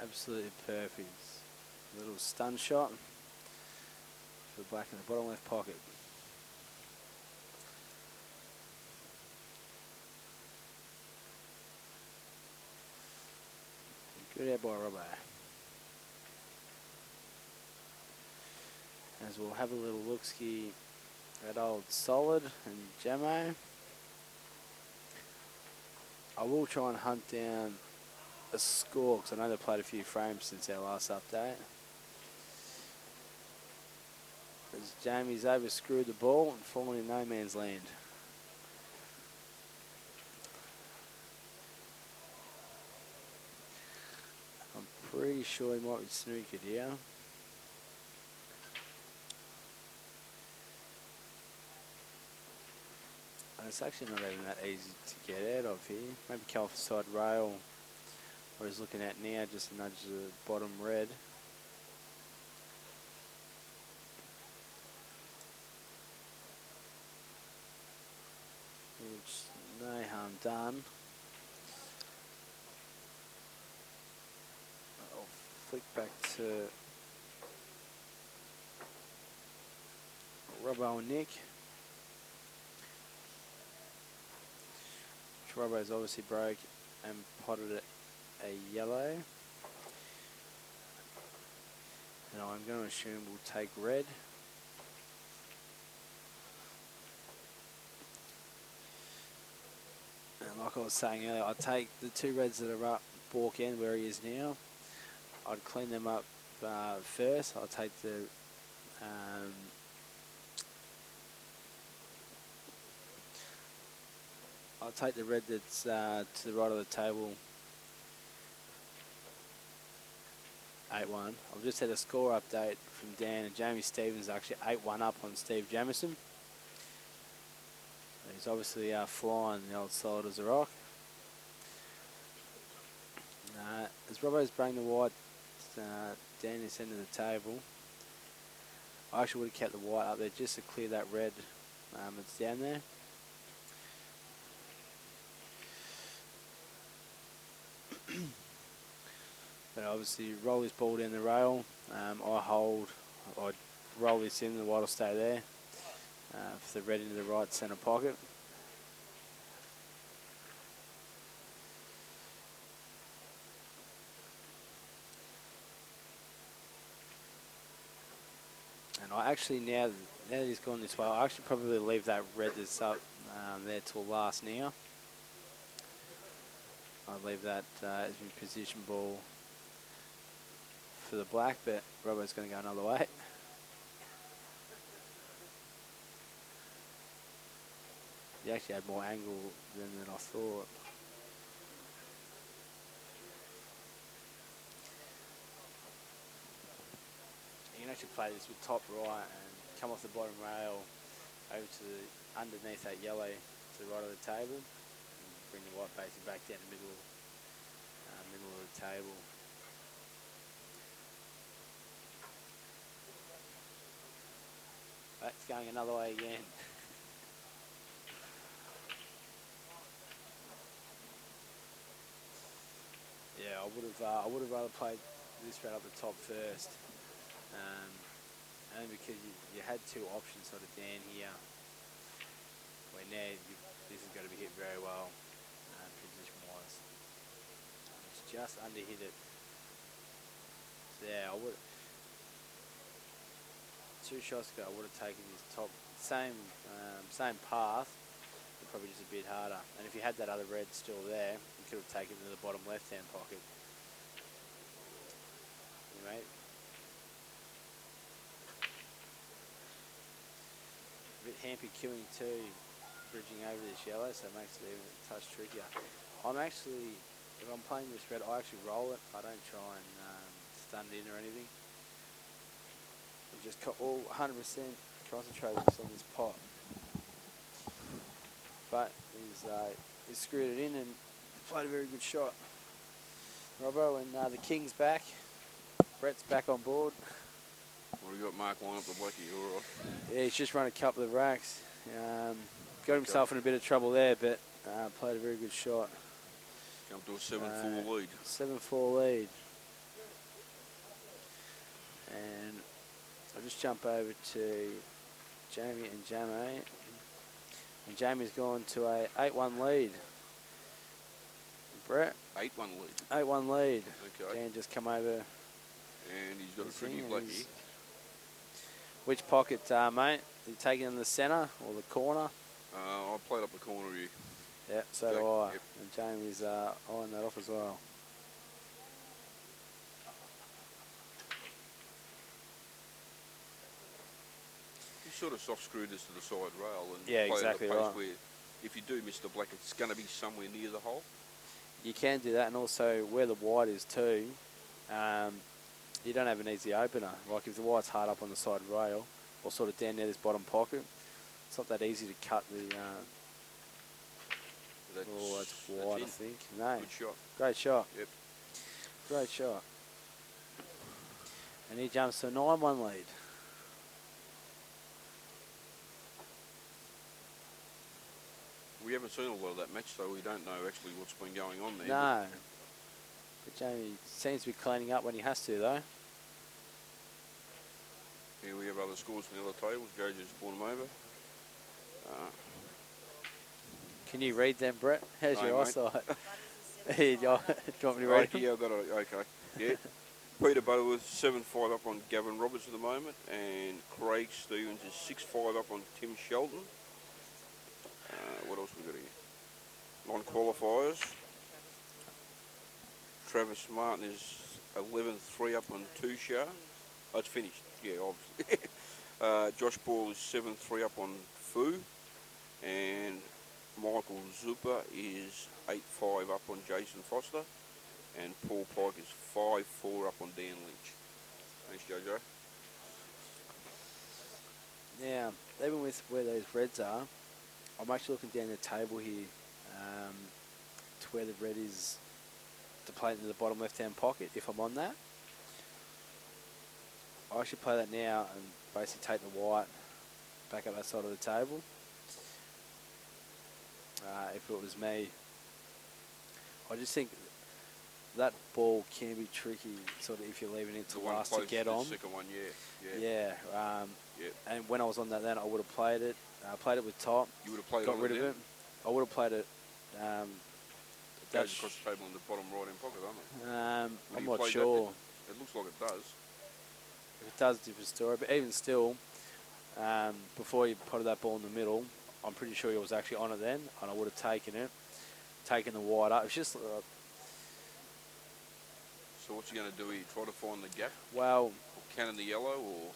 Absolutely perfect. A little stun shot for the black in the bottom left pocket. Good out by Robbo. As we'll have a little look-ski at old Solid and Jamo. I will try and hunt down a score, because I know they've played a few frames since our last update. As Jamie's overscrewed the ball and fallen in no man's land. I'm pretty sure he might be snookered here. And it's actually not even that easy to get out of here. Maybe come off the side rail. Or he's looking at now, just nudge the bottom red. Which, no harm done. I'll flick back to Robbo and Nick. Which Robbo's obviously broke and potted it a yellow, and I'm going to assume we'll take red. And like I was saying earlier, I'll take the two reds that are up Bork end where he is now. I'd clean them up first. I'll take the red that's to the right of the table. 8-1. I've just had a score update from Dan, and Jamie Stevens actually 8-1 up on Steve Jamieson. He's obviously flying the old Solid as a rock. As Robbo's bringing the white down this end of the table, I actually would have kept the white up there just to clear that red that's down there. But obviously roll this ball down the rail. I roll this in, the white will stay there. For the red into the right centre pocket. And I actually, now that he's gone this way, I actually probably leave that red that's up there till last now. I'll leave that as my position ball for the black, but Robbo's going to go another way. He actually had more angle than I thought. You can actually play this with top right and come off the bottom rail over to underneath that yellow to the right of the table, and bring the white facing back down the middle of the table. That's going another way again. Yeah, I would have rather played this red up the top first, only because you had two options sort of down here, where now this has got to be hit very well, position wise. It's just under hit it. So yeah, I would. 2 shots ago, I would have taken this top, same path, but probably just a bit harder. And if you had that other red still there, you could have taken it to the bottom left-hand pocket. mate. A bit hampy queuing too, bridging over this yellow, so it makes it even a touch trickier. I'm actually, if I'm playing this red, I actually roll it. I don't try and stun it in or anything. I'm just all 100% concentrated on this pot. But he's screwed it in and played a very good shot. Robbo, and the King's back. Brett's back on board. Well, we got Marc line up the blackie, all right. Yeah, he's just run a couple of racks. Got himself in a bit of trouble there, but played a very good shot. Come to a 7-4 lead. 7-4 lead. And I'll just jump over to Jamie and Jamie. And Jamie's gone to a 8-1 lead. Brett? 8-1 lead. 8-1 lead. Okay. Dan just come over. And he's got a tricky blackie. Which pocket, mate? Are you taking in the centre or the corner? I played up the corner here. Yeah, so do I. Yep. And Jamie's eyeing that off as well. You sort of soft screw this to the side rail and Yeah, play exactly at a pace right. where if you do miss the black, it's going to be somewhere near the hole. You can do that, and also where the white is too, you don't have an easy opener. Like if the white's hard up on the side rail, or sort of down near this bottom pocket, it's not that easy to cut the... that's wide, I think. No. Good shot. Great shot. Yep. Great shot. And he jumps to a 9-1 lead. We haven't seen a lot of that match, so we don't know actually what's been going on there. No. But Jamie seems to be cleaning up when he has to, though. Here we have other scores from the other tables. Joe just brought them over. Can you read them, Brett? How's No, your mate. eyesight? Do you want me to read them? Yeah, I've got it. Okay. Yeah. Peter Butterworth 7-5 up on Gavin Robertson at the moment, and Craig Stevens is 6-5 up on Tim Shelton. What else we got here? Non-qualifiers. Travis Martin is 11-3 up on Tushar. Oh, it's finished. Yeah, obviously. Josh Ball is 7-3 up on Fu, and Michael Zupa is 8-5 up on Jason Foster, and Paul Pike is 5-4 up on Dan Lynch. Thanks, Jojo. Now, even with where those reds are, I'm actually looking down the table here to where the red is to play into the bottom left-hand pocket, if I'm on that. I actually play that now and basically take the white back up that side of the table. If it was me, I just think that ball can be tricky, sort of if you're leaving it to last to get on. The second one, yeah. Yeah. Yep. And when I was on that then, I would have played it. Played it with top. You would have played got rid of it. I would have played it. It goes across the table in the bottom right-hand pocket, doesn't it? I'm not sure. It looks like it does. If it does, different story. But even still, before you put that ball in the middle, I'm pretty sure he was actually on it then, and I would have taken it, taken the white up. It's just, So what's he going to do here? Try to find the gap? well, Or cannon the yellow, or?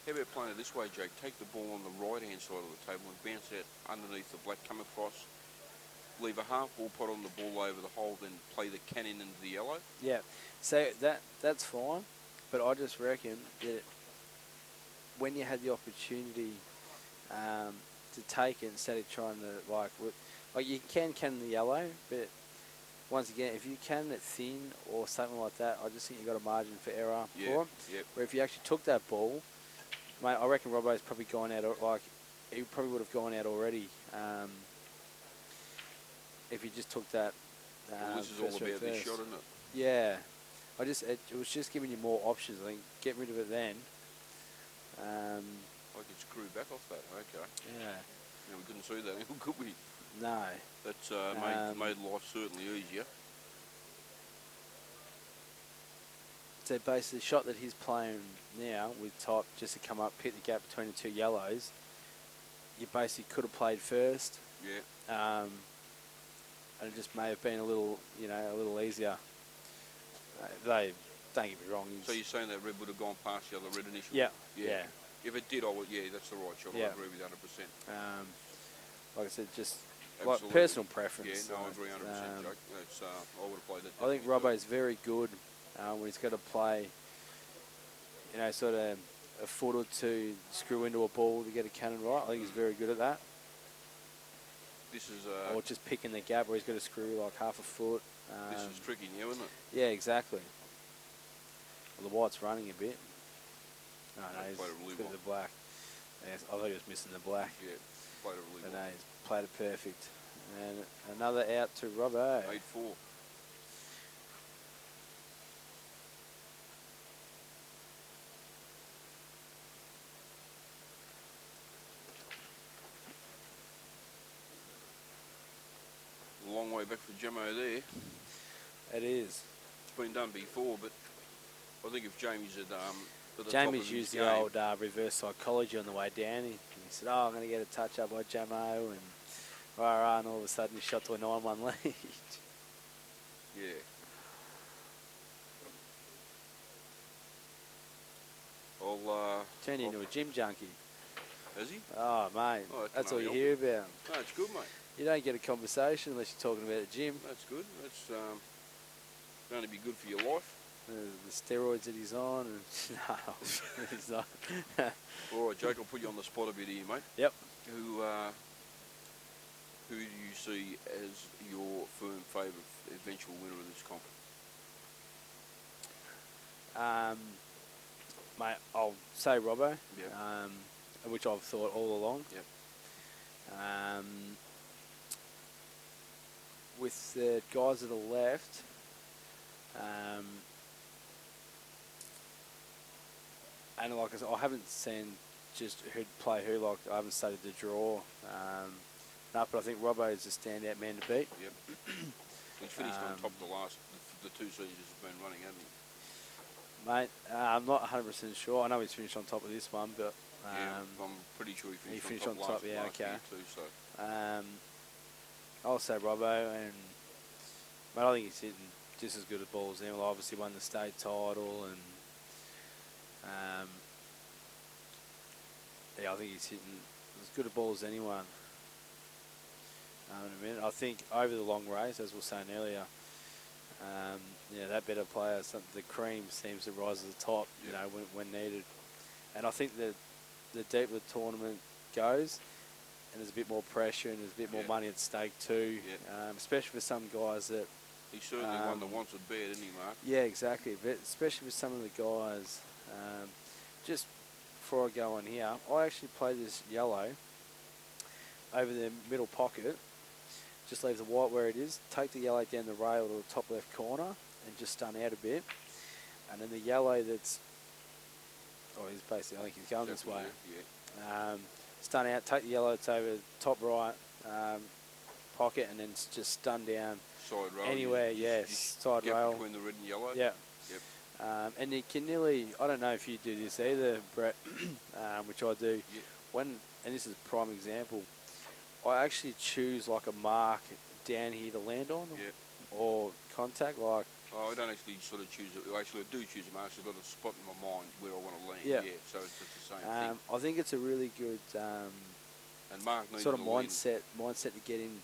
How about playing it this way, Jake? Take the ball on the right-hand side of the table and bounce out underneath the black, come across, leave a half ball pot on the ball over the hole, then play the cannon into the yellow. yeah. So that's fine, but I just reckon that when you had the opportunity to take it instead of trying to like you can cannon the yellow, but once again, if you cannon it thin or something like that, I just think you got a margin for error for it. Yep. Where if you actually took that ball, mate, I reckon Robbo's probably gone out, he probably would have gone out already if he just took that. Well, this is all about this shot, isn't it? Yeah. It was just giving you more options. I think get rid of it then. I could screw back off that. Okay. Yeah. Yeah, we couldn't see that angle, could we? No. That's made life certainly easier. So basically, the shot that he's playing now with top just to come up, hit the gap between the two yellows, you basically could have played first. Yeah. And it just may have been a little, a little easier. They don't get me wrong. So you're saying that red would have gone past the other red initially? Yeah. Yeah. If it did, I would. Yeah, that's the right shot. Yeah. I agree with you 100%. Like I said, just Absolutely. like personal preference. Yeah, no, I agree 100%, Jake. That's, I would have played that. I think Robbo's very good when he's got to play, sort of a foot or two, screw into a ball to get a cannon right. I think he's very good at that. This is or just picking the gap where he's got to screw like half a foot. this is tricky now, isn't it? Yeah, exactly. Well, the white's running a bit. No, he's got the black. Yes, I thought he was missing the black. Yeah, played it really well. well. No, he's played it perfect. And another out to Robbo. 8-4. A long way back for Jamo there. It is. It's been done before, but I think if Jamie's at the Jamie's used the old reverse psychology on the way down. He said, "Oh, I'm going to get a touch up by Jamo," and and all of a sudden he shot to a 9-1 lead. Yeah. Turned into a gym junkie. Has he? Oh, mate, Oh, that's all you hear about. No, it's good, mate. You don't get a conversation unless you're talking about the gym. That's good. That's going to be good for your life. The steroids that he's on. And no, he's not. All right, Jake, I'll put you on the spot a bit here, mate. Yep. Who do you see as your firm favourite eventual winner of this comp? Mate, I'll say Robbo, Yep. which I've thought all along. Yep. With the guys to the left, and like I said, I haven't seen just who'd play who. Like I haven't studied the draw. No, but I think Robbo is a standout man to beat. Yep. He's finished on top of the 2 seasons he's been running, hasn't he? Mate, I'm not 100% sure. I know he's finished on top of this one, but yeah, I'm pretty sure he finished on top. Yeah, last okay. year too, so. I'll say Robbo, and mate, I think he's hitting just as good as balls now. Well, obviously won the state title, and yeah, I think he's hitting as good a balls as anyone. In a minute, I think over the long race, as we were saying earlier, that better player, the cream seems to rise to the top, when needed. And I think that the deeper the tournament goes, and there's a bit more pressure and there's a bit more money at stake too, especially for some guys that... He certainly won the once at bed, didn't he, Marc? Yeah, exactly. But especially with some of the guys, just before I go on here, I actually play this yellow over the middle pocket. Just leave the white where it is, take the yellow down the rail to the top left corner and just stun out a bit. And then the yellow that's, he's basically, I think he's going this way. Yeah. Stun out, take the yellow to over top right pocket and then just stun down. Side rail. Anywhere, side rail. Between the red and yellow. Yeah. Yep. And you can nearly, I don't know if you do this either, Brett, which I do. Yeah. And this is a prime example, I actually choose like a mark down here to land on, or contact. Like, I don't actually sort of choose it. Actually, I do choose a mark. So I've got a spot in my mind where I want to land. Yeah. So it's just the same thing. I think it's a really good and Marc needs sort of to mindset to get in.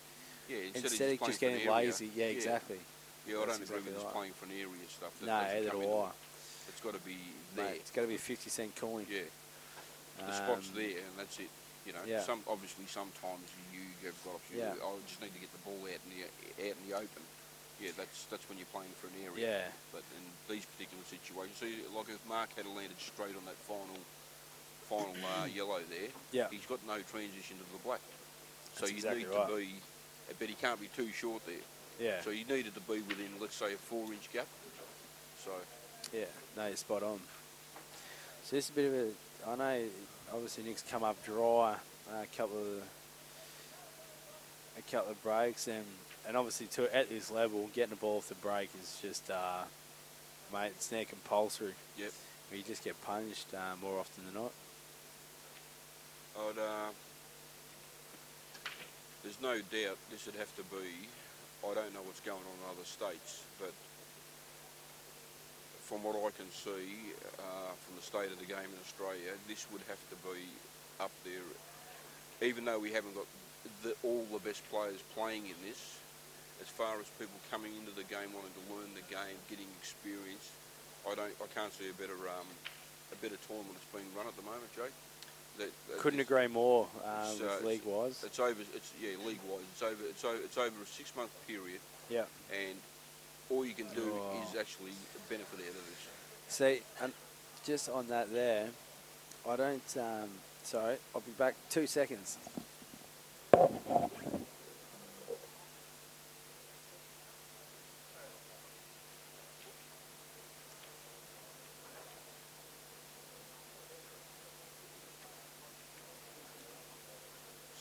Yeah, instead of just getting lazy. Yeah, exactly. Yeah, I don't agree exactly with just right. playing for an area and stuff. No, either do I. It's got to be there. Mate, it's got to be a 50-cent coin. Yeah. The spot's there, and that's it. Yeah. Obviously sometimes you have got options. Yeah. I just need to get the ball out in the open. Yeah, that's when you're playing for an area. Yeah. But in these particular situations, see, like if Marc had landed straight on that final yellow there, he's got no transition to the black. So That's you exactly need right. to be, but he can't be too short there. Yeah. So you needed to be within, let's say, a 4-inch gap. So. Yeah, no, you're spot on. So this is a bit of a, I know obviously Nick's come up dry a couple of breaks, and obviously at this level, getting the ball off the break is just, mate, it's now compulsory. Yep. You just get punished more often than not. there's no doubt this would have to be, I don't know what's going on in other states, but from what I can see from the state of the game in Australia, this would have to be up there. Even though we haven't got all the best players playing in this, as far as people coming into the game, wanting to learn the game, getting experience, I can't see a better tournament that's being run at the moment, Jake. Couldn't agree more. League-wise, it's over. League-wise, it's over a 6-month period. Yeah. And all you can do is actually benefit out of this. See, and just on that there, I don't. Sorry, I'll be back 2 seconds.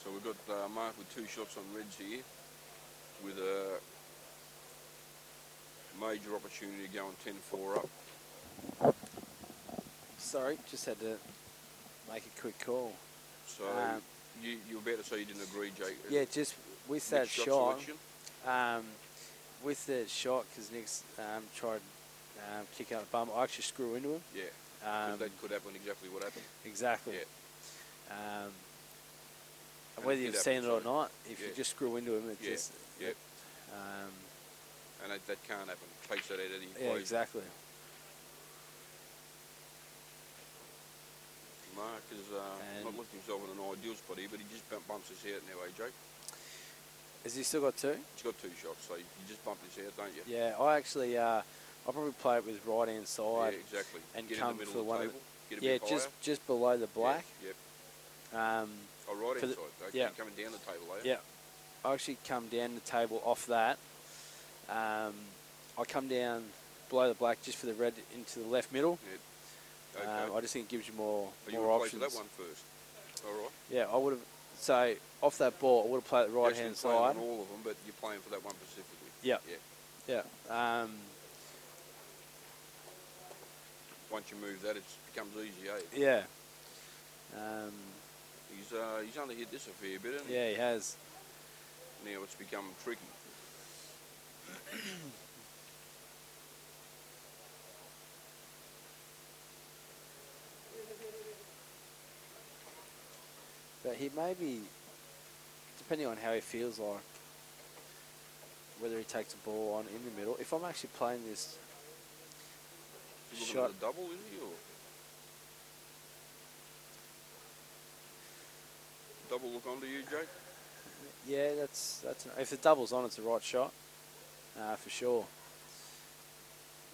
So we've got Marc with 2 shots on reds here, with a major opportunity to go on 10-4 up. Sorry, just had to make a quick call. So you were about to say you didn't agree, Jake. Yeah, just with that shot. With the shot, because Nick's tried kicking out the bum, I actually screw into him. Yeah, because that could happen exactly what happened. Exactly. Yeah. And whether you've seen it or not, if you just screw into him, it just... Yep. And that can't happen. Takes that out of the equation. Yeah, exactly. Marc is not looking himself in an ideal spot here, but he just bumps his head now, Jake. Has he still got 2? He's got 2 shots, so you just bump his head, don't you? Yeah, I actually, I'll probably play it with right-hand side. Yeah, exactly. And get come in the middle for of the one table. Get a yeah, bit higher. just below the black. Yep. Right-hand side. Okay, yeah. Coming down the table, are you? Yeah. I actually come down the table off that. I come down below the black just for the red into the left middle. Yep. Okay. I just think it gives you more But you more would options. play for that one first. All right. Yeah, I would have. So off that ball, I would have played the right hand You're playing side. on all of them, but you're playing for that one specifically. Yeah. Yeah. Yeah. Once you move that, it becomes easy, eh? Yeah. He's only hit this a fair bit, hasn't he? Yeah, he has. Now it's become tricky. But he may be, depending on how he feels like, whether he takes the ball on in the middle. If I'm actually playing this He's shot, looking at a double, is he? Or double look onto you, Jake? yeah, that's if the double's on, it's the right shot, for sure.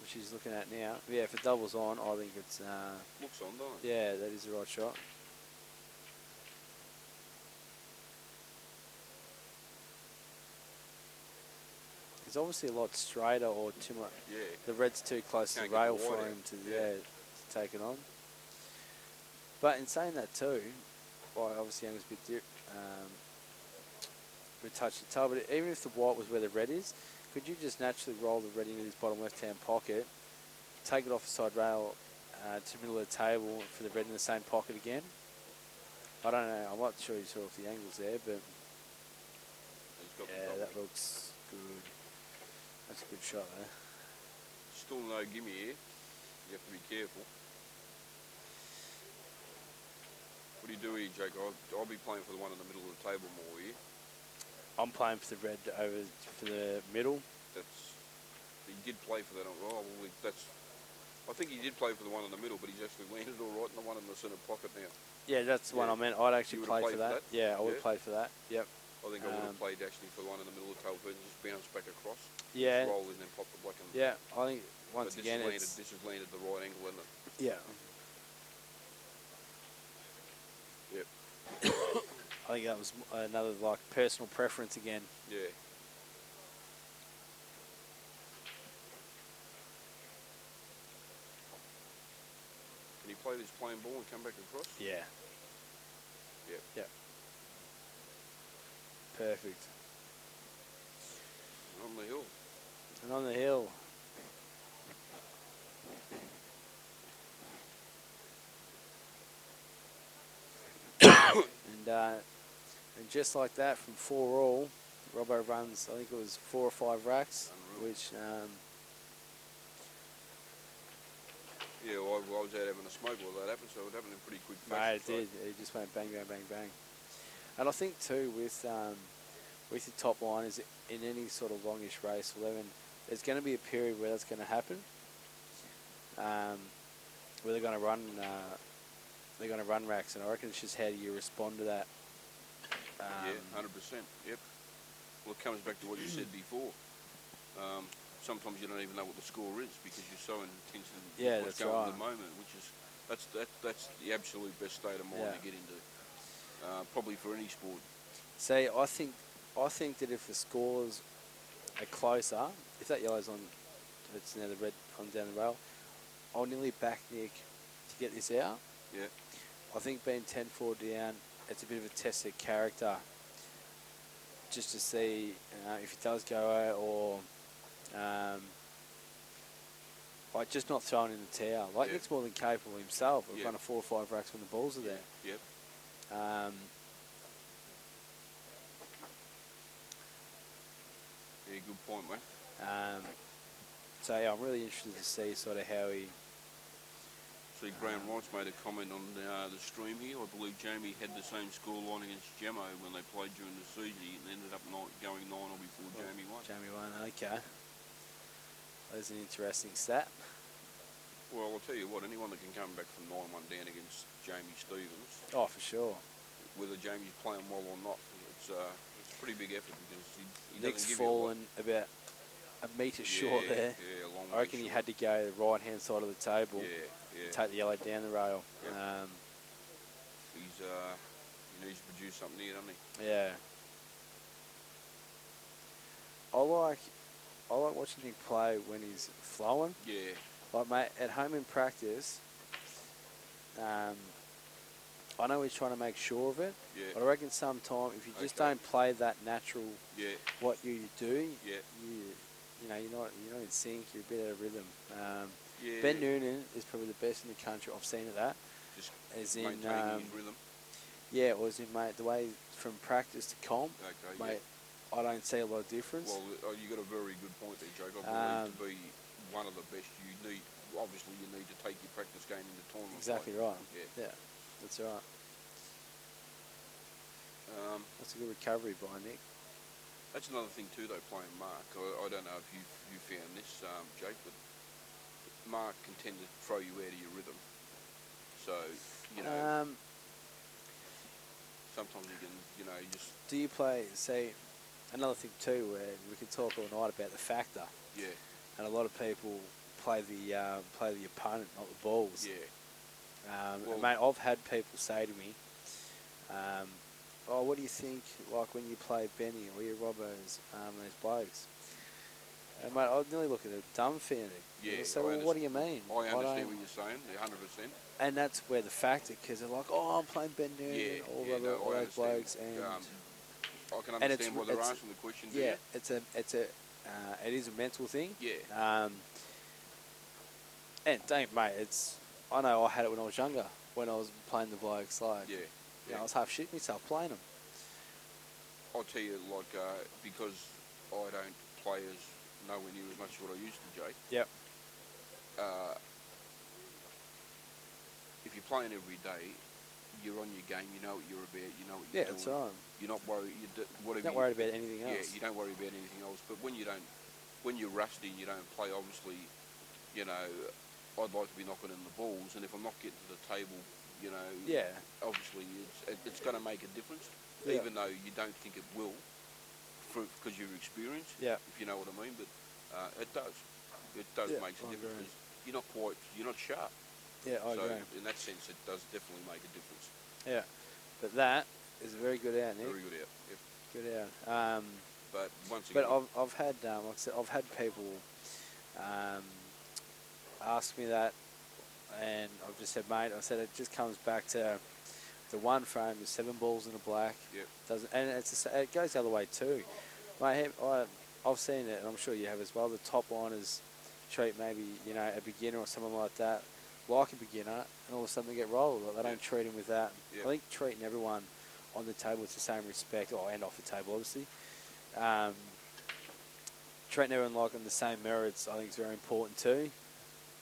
Which he's looking at now. Yeah, if the double's on, I think it's. Looks on, don't it? Yeah, that is the right shot. It's obviously a lot straighter or too much. Yeah. The red's too close to Can't the get rail the for wide him out. to Yeah. to take it on. But in saying that too, well, obviously Young's a bit touch the tail, but even if the white was where the red is, could you just naturally roll the red into his bottom left-hand pocket, take it off the side rail to the middle of the table for the red in the same pocket again? I don't know. I'm not sure you saw off the angles there, but He's got the yeah, double. that looks good. That's a good shot there. Still no gimme here. You have to be careful. What do you do here, Jake? I'll be playing for the one in the middle of the table more here. I'm playing for the red over for the middle. He did play for that. I think he did play for the one in the middle, but he's actually landed all right in the one in the centre pocket now. Yeah, that's the one I meant. I'd actually You would've play for played that. for that? Yeah, I would have Yeah. played for that. Yep. I think I would have played actually for the one in the middle of the table, but just bounce back across. Yeah. Just roll in and pop the black and Yeah, I think once but again this has landed the right angle, isn't it? yeah. Yep. I think that was another like personal preference again. Yeah. Can you play this plain ball and come back across? Yeah. Yep. Yep. Perfect. And on the hill. And on the hill. and And just like that, from 4 all, Robbo runs, I think it was 4 or 5 racks, Unreal. which, Yeah, well, I was out having a smoke while that happened, so it happened in pretty quick mate, fashion. it did. It just went bang, bang, bang, bang. And I think, too, with your top line, is in any sort of longish race, 11, there's going to be a period where that's going to happen, where they're going to run racks, and I reckon it's just how do you respond to that. Yeah, 100%. Yep. Well, it comes back to what you said before. Sometimes you don't even know what the score is because you're so intense in what's going on at the moment, which is that's the absolute best state of mind to get into. Probably for any sport. See, I think that if the scores are closer, if that yellow's on, it's now the red on down the rail, I'll nearly back Nick to get this out. Yeah. I think being 10-4 down, it's a bit of a test of character, just to see if he does go out or like just not throwing in the towel. Like Nick's more than capable himself of running 4 or 5 racks when the balls are there. Yep. Yeah, good point, mate. So yeah, I'm really interested to see sort of how he. See, Graham Wright's made a comment on the stream here. I believe Jamie had the same scoreline against Gemmo when they played during the season and ended up going 9 or before Jamie won. Jamie won, okay. That's an interesting stat. Well, I'll tell you what, anyone that can come back from 9-1 down against Jamie Stevens. Oh, for sure. Whether Jamie's playing well or not, it's a pretty big effort because he Nick's doesn't give fallen about a metre short there. Yeah, a long I reckon he had to go the right-hand side of the table. Yeah. Take the yellow down the rail. Yep. He needs to produce something here, doesn't he? Yeah. I like watching him play when he's flowing. Yeah. Like, mate, at home in practice, I know he's trying to make sure of it. Yeah. But I reckon sometime if you just don't play that natural, what you do, you're not in sync. You're a bit out of rhythm. Ben Noonan is probably the best in the country. I've seen at that. Just as maintaining his rhythm. Yeah, or as in, mate, the way from practice to comp, mate, I don't see a lot of difference. Well, you got a very good point there, Jake. I believe to be one of the best, you need to take your practice game into tournament. Exactly right. Yeah, that's right. That's a good recovery by Nick. That's another thing too, though. Playing Marc, I don't know if you found this, Jake, but Marc can tend to throw you out of your rhythm. So sometimes you can, you just. Do you play? See, another thing too, where we could talk all night about the factor. Yeah. And a lot of people play the opponent, not the balls. Yeah. And mate, I've had people say to me, "Oh, what do you think? Like when you play Benny or your Robbos, those blokes?" And mate, I'd nearly look at it dumbfounded. Yeah. So what do you mean? I understand what you're saying, 100%. And that's where the factor, because they're like, "Oh, I'm playing Ben Noonan, all those blokes," and I can understand why they're asking the question. Yeah, it is a mental thing. Yeah. And mate, I know I had it when I was younger, when I was playing the blokes. Like, I was half shitting myself playing them. I'll tell you, because I don't play as nowhere near as much as what I used to, Jake. Yep. If you're playing every day, you're on your game. You know what you're about. You know what you're doing. That's right. You're not worried. You're not worried about anything else. Yeah, you don't worry about anything else. But when you're rusty and you don't play, obviously, I'd like to be knocking in the balls. And if I'm not getting to the table, obviously it's going to make a difference, even though you don't think it will, because you're experienced. Yeah. If you know what I mean, but it does. It does make a difference. You're not sharp. Yeah, I agree. In that sense, it does definitely make a difference. Yeah, but that is a very good out, Nick. Very good out. Yep. Good out. But once again, I've had, like I said, I've had people ask me that, and I've just said, mate, I said it just comes back to the one frame, the 7 balls in a black. Yep. And it goes the other way too. Mate, I've seen it, and I'm sure you have as well. The top liners treat maybe a beginner or someone like that like a beginner, and all of a sudden they get rolled. Like they don't treat him with that. Yep. I think treating everyone on the table with the same respect, and off the table, obviously. Treating everyone like on the same merits, I think, is very important too.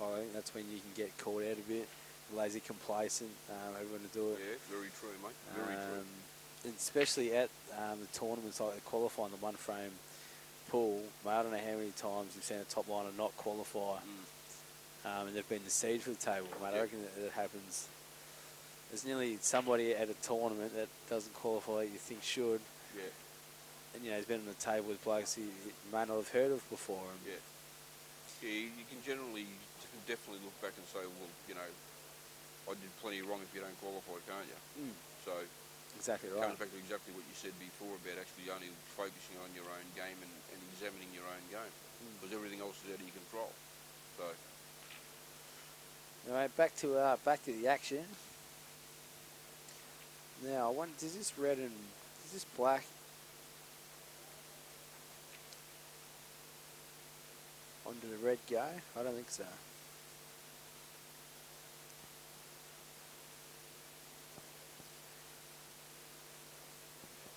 I think that's when you can get caught out a bit, lazy, complacent, everyone to do it. Yeah, very true, mate. Very true. And especially at the tournaments like the qualifying, the one frame pool, mate, I don't know how many times you've seen a top liner not qualify, and they've been the seed for the table, mate. I reckon that it happens. There's nearly somebody at a tournament that doesn't qualify that you think should. Yeah. And, he's been on the table with blokes he may not have heard of before. Yeah. Yeah, you can definitely look back and say, well, I did plenty wrong if you don't qualify, can't you? So, exactly it right. comes back to exactly what you said before about actually only focusing on your own game and examining your own game. Because everything else is out of your control. So. All right, back to the action. Now, I wonder, does this black onto the red go? I don't think so.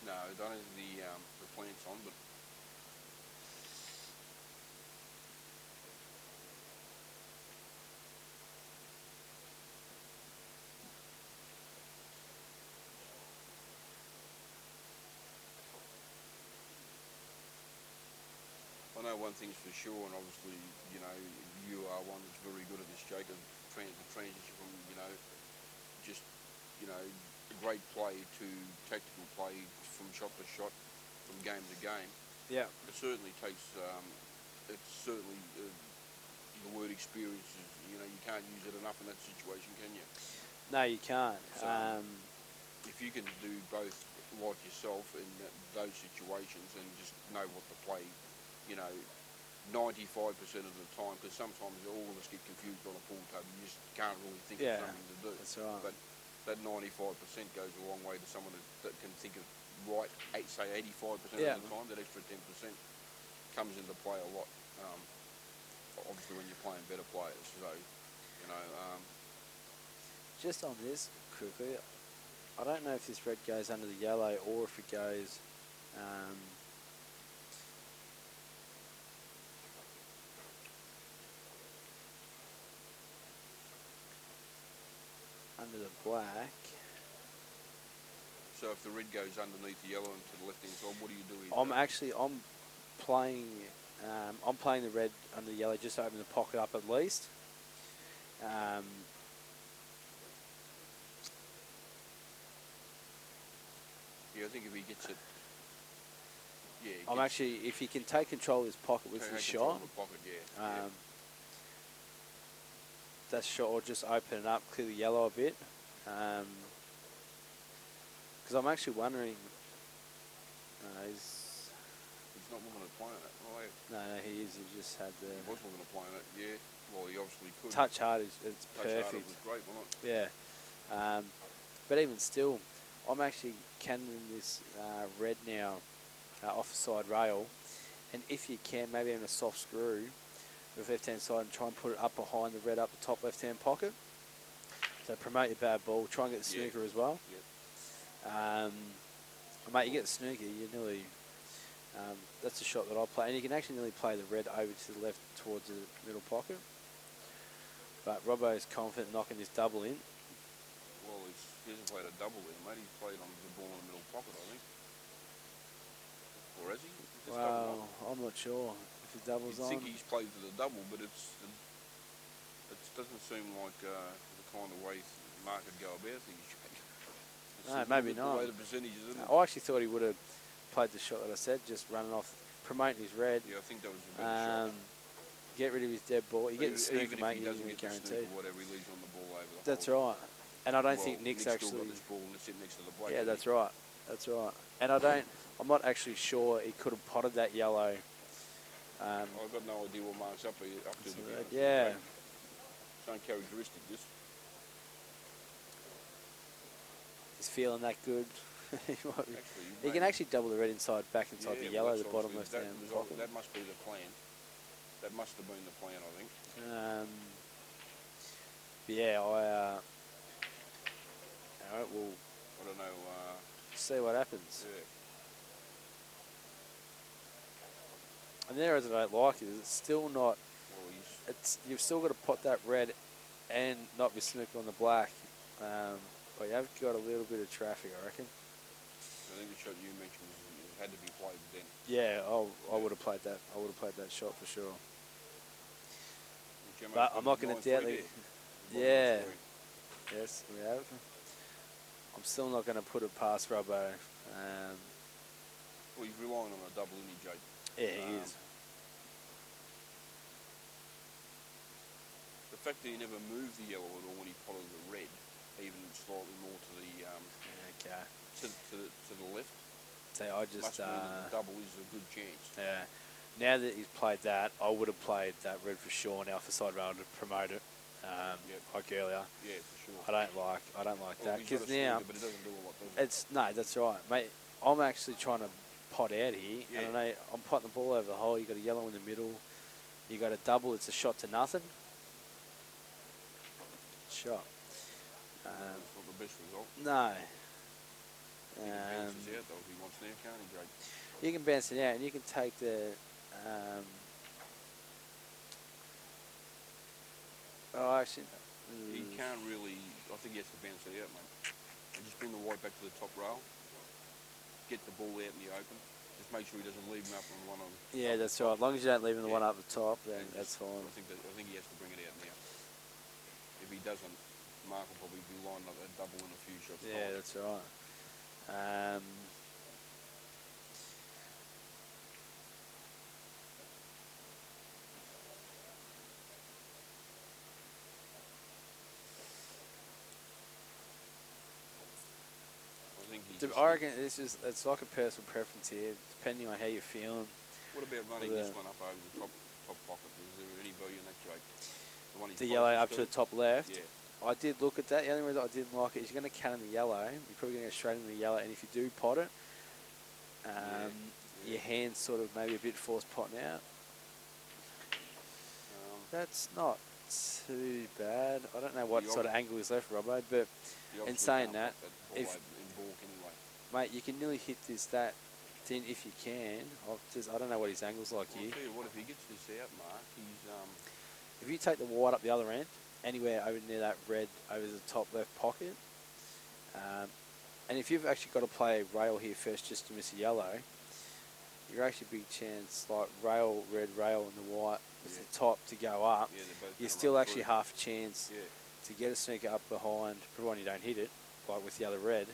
No, I don't have the plants on, but I know one thing's for sure, and obviously, you are one that's very good at this, Jake, the transition from, just, a great play to tactical play from shot to shot, from game to game. Yeah. It certainly takes, the word experience, you can't use it enough in that situation, can you? No, you can't. So, if you can do both like yourself in those situations and just know what to play, 95% of the time, because sometimes all of us get confused on a pool table. You just can't really think of something to do. That's right. But that 95% goes a long way to someone that can think of right, say 85% of the time. That extra 10% comes into play a lot. Obviously, when you're playing better players. So, just on this quickly, I don't know if this red goes under the yellow or if it goes. Under the black. So if the red goes underneath the yellow and to the left hand side, what do you do? I'm playing the red under the yellow, just to open the pocket up at least. Yeah, I think if he gets it, if he can take control of his pocket with his shot, that shot will just open it up, clear the yellow a bit. Because I'm actually wondering, he's not looking at playing it, right? No, he is. He just had the. He was looking at playing it, yeah. Well, he obviously could. Touch hard it's perfect. Touch hard was great, wasn't it? Yeah. But even still, I'm actually cannoning this red now off the side rail, and if you can, maybe even a soft screw with left hand side and try and put it up behind the red up the top left hand pocket. So promote your bad ball. Try and get the snooker as well. Yeah. Mate, you get the snooker, you nearly. That's the shot that I play, and you can actually nearly play the red over to the left towards the middle pocket. But Robbo is confident knocking this double in. Well, he hasn't played a double in, mate. He's played on the ball in the middle pocket, I think. Or has he? Well, I'm not sure if he doubles on. I think he's played for the double, but it doesn't seem like the kind of way Marc would go about things. No, maybe not. The way the percentages, isn't it? I actually thought he would have played the shot that I said, just running off, promoting his red. Yeah, I think that was a better shot. Get rid of his dead ball. You get the snooker, mate, you're guaranteed. Whatever, he leaves on the ball over the That's whole right. And I don't think Nick's actually. Still got this ball and it's sitting next to the plate. Yeah, that's right. That's right. And I'm not actually sure he could have potted that yellow. I've got no idea what Marc's up to. Yeah. It's uncharacteristic, this. He's feeling that good. He can actually double the red inside, back inside the yellow, the bottom left hand pocket. That must be the plan. That must have been the plan, I think. Yeah, alright, well. I don't know. See what happens. Yeah. And there, as I don't like it, it's still not. Well, he's... You've still got to pot that red, and not be snooping on the black. But you have got a little bit of traffic, I reckon. I think the shot you mentioned had to be played then. Yeah, I would have played that. I would have played that shot for sure. Gemma's But got I'm not the going to 9-3 doubt there. it. The Yeah. bottom Yes, we have. I'm still not going to put it past Robbo. Well, he's relying on a double, isn't he, Jake? Yeah, he is. The fact that he never moved the yellow at all when he potted the red, even slightly more to the Okay. to the left, So I just must mean that the double is a good chance. yeah. Now that he's played that, I would have played that red for sure now for side rail to promote it, like earlier. Yeah, for sure. I don't like Well, that he's because got a now slinger, but it doesn't do a lot, does it? it's no, that's right, mate. I'm actually trying to pot out here, Yeah. and I'm potting the ball over the hole. You got a yellow in the middle, you got a double. It's a shot to nothing. Shot. It's not the best result. No. He can bounce us out though if he wants now, can't he, Jake? You can bounce it out, and you can take the. Actually, He can't really. I think he has to bounce it out, mate. And just bring the white back to the top rail. Get the ball out in the open. Just make sure he doesn't leave him up on one of them. Yeah, that's right. As long as you don't leave him the one up the top, then And that's fine. I think he has to bring it out now. If he doesn't, Marc will probably be lining up a double in a few shots. Yeah, that's right. I reckon it's like a personal preference here, depending on how you're feeling. What about running this one up over the top pocket? Is there any value in that, Jake? The yellow up to the top left. Yeah. I did look at that. The only reason I didn't like it is you're going to cut in the yellow. You're probably going to go straight in the yellow, and if you do pot it, your hand's sort of maybe a bit forced potting out. That's not too bad. I don't know what sort of angle is left, Robbo, but in saying that, if mate, you can nearly hit that thin if you can. I don't know what his angle's like here. I'll tell you what, if he gets this out, Marc, he's if you take the white up the other end, anywhere over near that red over the top left pocket, and if you've actually got to play rail here first just to miss a yellow, you're actually big chance like rail, red rail and the white with the top to go up. Yeah, you're still actually half a chance to get a sneaker up behind, providing you don't hit it, like with the other red.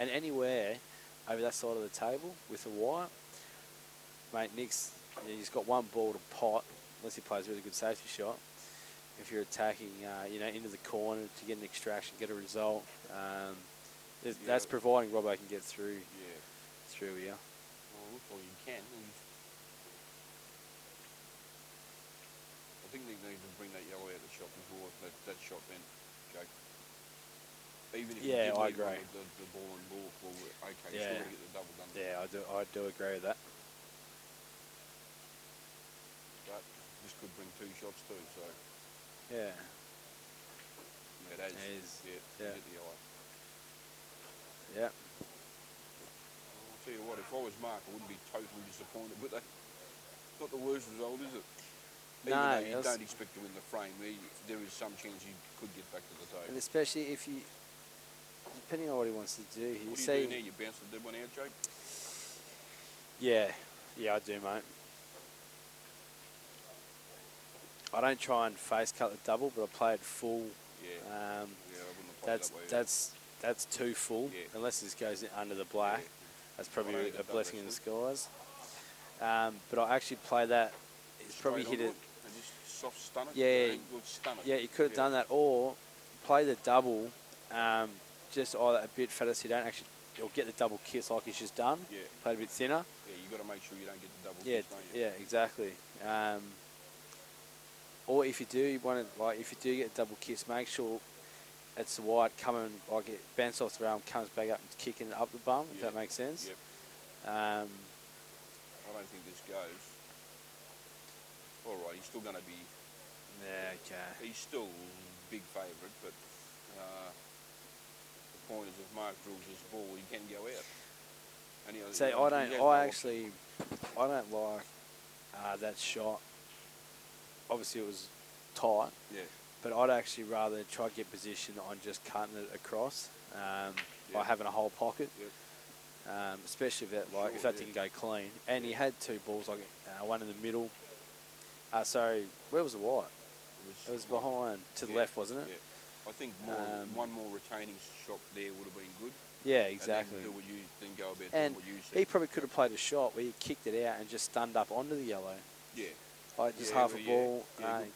And anywhere over that side of the table with the white, mate, Nick's, he's got one ball to pot, unless he plays a really good safety shot. If you're attacking, into the corner to get an extraction, get a result, that's providing Robbo can get through. Yeah. Through here. Well, it looks like he can. I think they need to bring that yellow out of the shot before that shot then, Jake. Even if I agree. The ball and ball, okay, Yeah. still got to get the double done. Yeah, I do agree with that. But this could bring two shots too, so. Yeah. It has. Yeah. Get the yellow. Yeah. I'll tell you what, if I was Marc, I wouldn't be totally disappointed, but it's not the worst result, is it? Even though you don't expect to win the frame, there is some chance you could get back to the table. And especially if you, depending on what he wants to do, what do you do now? You bounce the dead one out, Jake? Yeah, I do, mate. I don't try and face cut the double, but I play it full. Yeah. I wouldn't have played that way. That's too full. Yeah. Unless this goes under the black, that's probably a blessing in disguise. But I actually play that. He's probably hit it. And just soft stun it. Yeah. Stun it. Yeah, you could have done that, or play the double, just either a bit fatter so you don't actually, or get the double kiss like he's just done. Yeah. Play it a bit thinner. Yeah, you got to make sure you don't get the double Yeah, kiss, don't you? yeah, exactly. Or if you do if you do get a double kiss, make sure it's the white coming, like it bounces off the rail, comes back up and kicking it up the bum, if that makes sense. Yep. I don't think this goes. All right, he's still going to be. Yeah, okay. He's still big favourite, but point is if Marc drills his ball, he can go out. And See, he has no option. I don't like that shot. Obviously, it was tight. Yeah. But I'd actually rather try to get position on just cutting it across by having a whole pocket. Yep. Especially if that if that didn't go clean. And he had two balls, like one in the middle. So where was the white? It was behind to the left, wasn't it? Yeah. I think one more retaining shot there would have been good. Yeah, exactly. And then go about and what you said. he probably could have played a shot where he kicked it out and just stunned up onto the yellow. Yeah. Like just half a ball,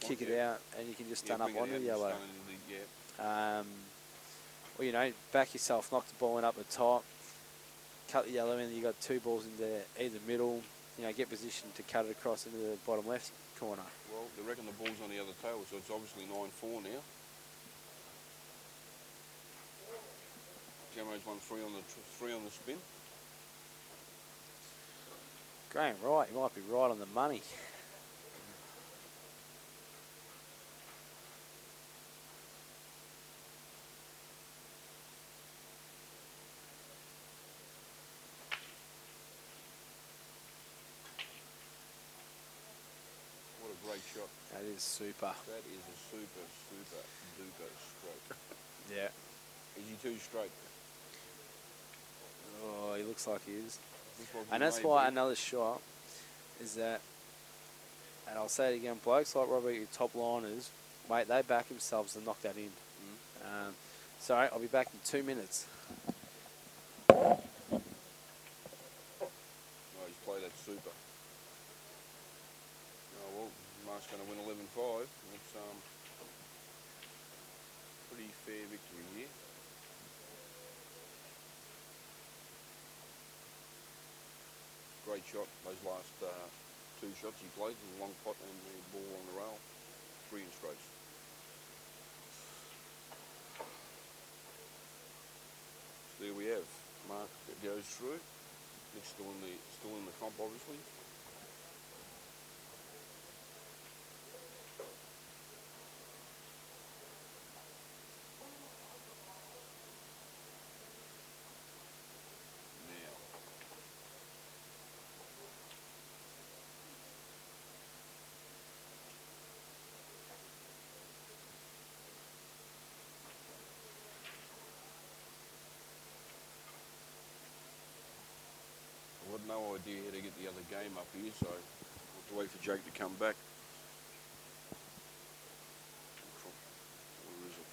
kick point, it out, and you can just stun up onto the yellow. Yeah. Well, you know, back yourself, knock the ball in up the top, cut the yellow in. You got two balls in there, either middle. You know, get positioned to cut it across into the bottom left corner. Well, they reckon the ball's on the other tail, so it's obviously 9-4 now. Jamo's won three on the spin. Graham Wright, you might be right on the money. What a great shot. That is super. That is a super duper stroke. Yeah. Is he too straight? Oh, he looks like he is. And that's why another shot is that, and I'll say it again, blokes like Robert, your top liners, mate, they back themselves to knock that in. Sorry, I'll be back in 2 minutes. No, he's played that super. Oh, well, Marc's going to win 11-5. It's pretty fair victory here. Great shot, those last two shots he played, the long pot and the ball on the rail, 3 in strokes. So there we have Marc that goes through. He's still in the comp, obviously. I've got no idea how to get the other game up here, so I'll have to wait for Jake to come back. Where is it?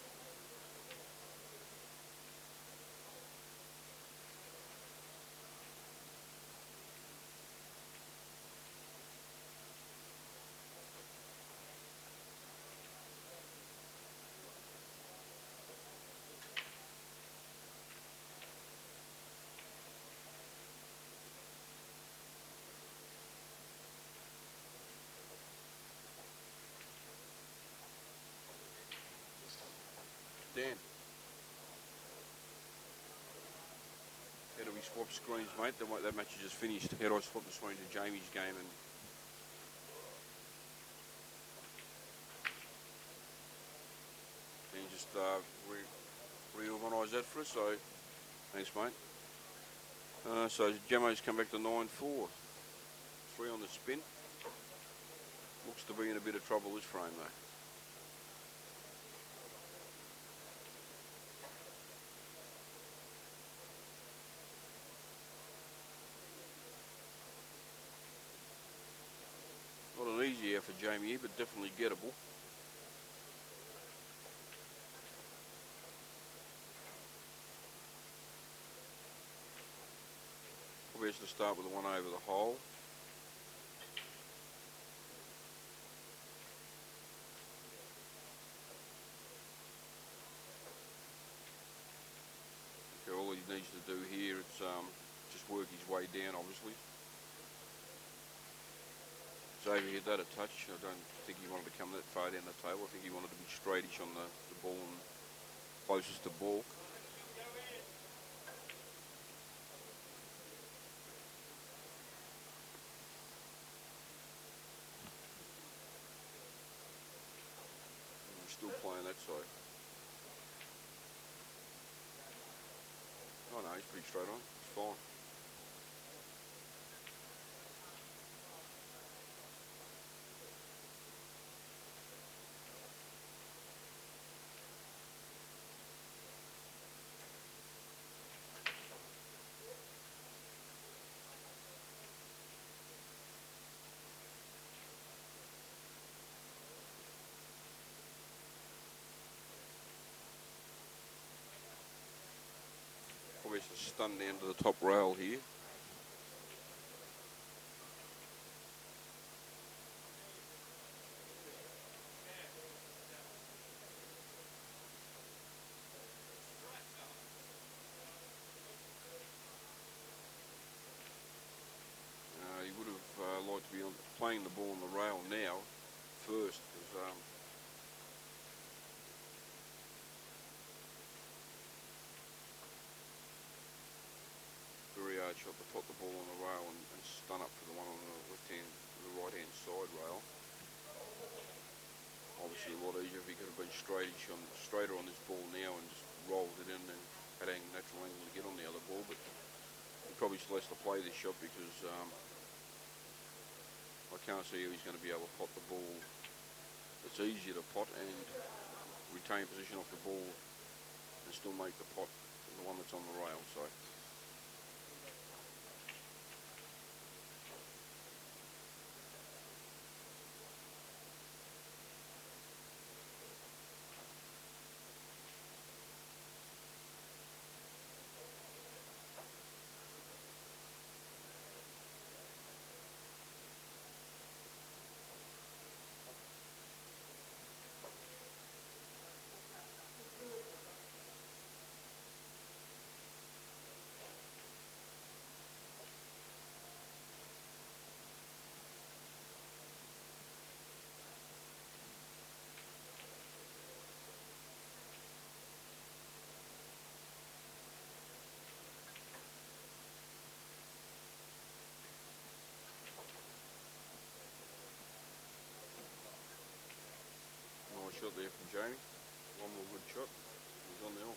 Dan. How do we swap screens, mate? That match is just finished. How do I swap the screen to Jamie's game and just reorganise that for us? So, thanks, mate. So Jamo's come back to 9-4. 3 on the spin. Looks to be in a bit of trouble this frame though. Not an easy air for Jamie, but definitely gettable. Probably has to start with the one over the hole. Okay, all he needs to do here, it's just work his way down, obviously. Xavier hit that a touch. I don't think he wanted to come that far down the table. I think he wanted to be straightish on the ball and closest to ball. And we're still playing that side. He's pretty straight on. It's fine. Probably just stun down to the top rail here. He would have liked to be playing the ball on the rail now first, because very hard shot to put the ball on the rail and stun up for the one on the right hand side rail. Obviously a lot easier if he could have been straighter on this ball now and just rolled it in and had a natural angle to get on the other ball, but he probably still has to play this shot because I can't see how he's going to be able to pot the ball. It's easier to pot and retain position off the ball and still make the pot the one that's on the rail. So. Shot there from Jamie. One more good shot. He's on the hill.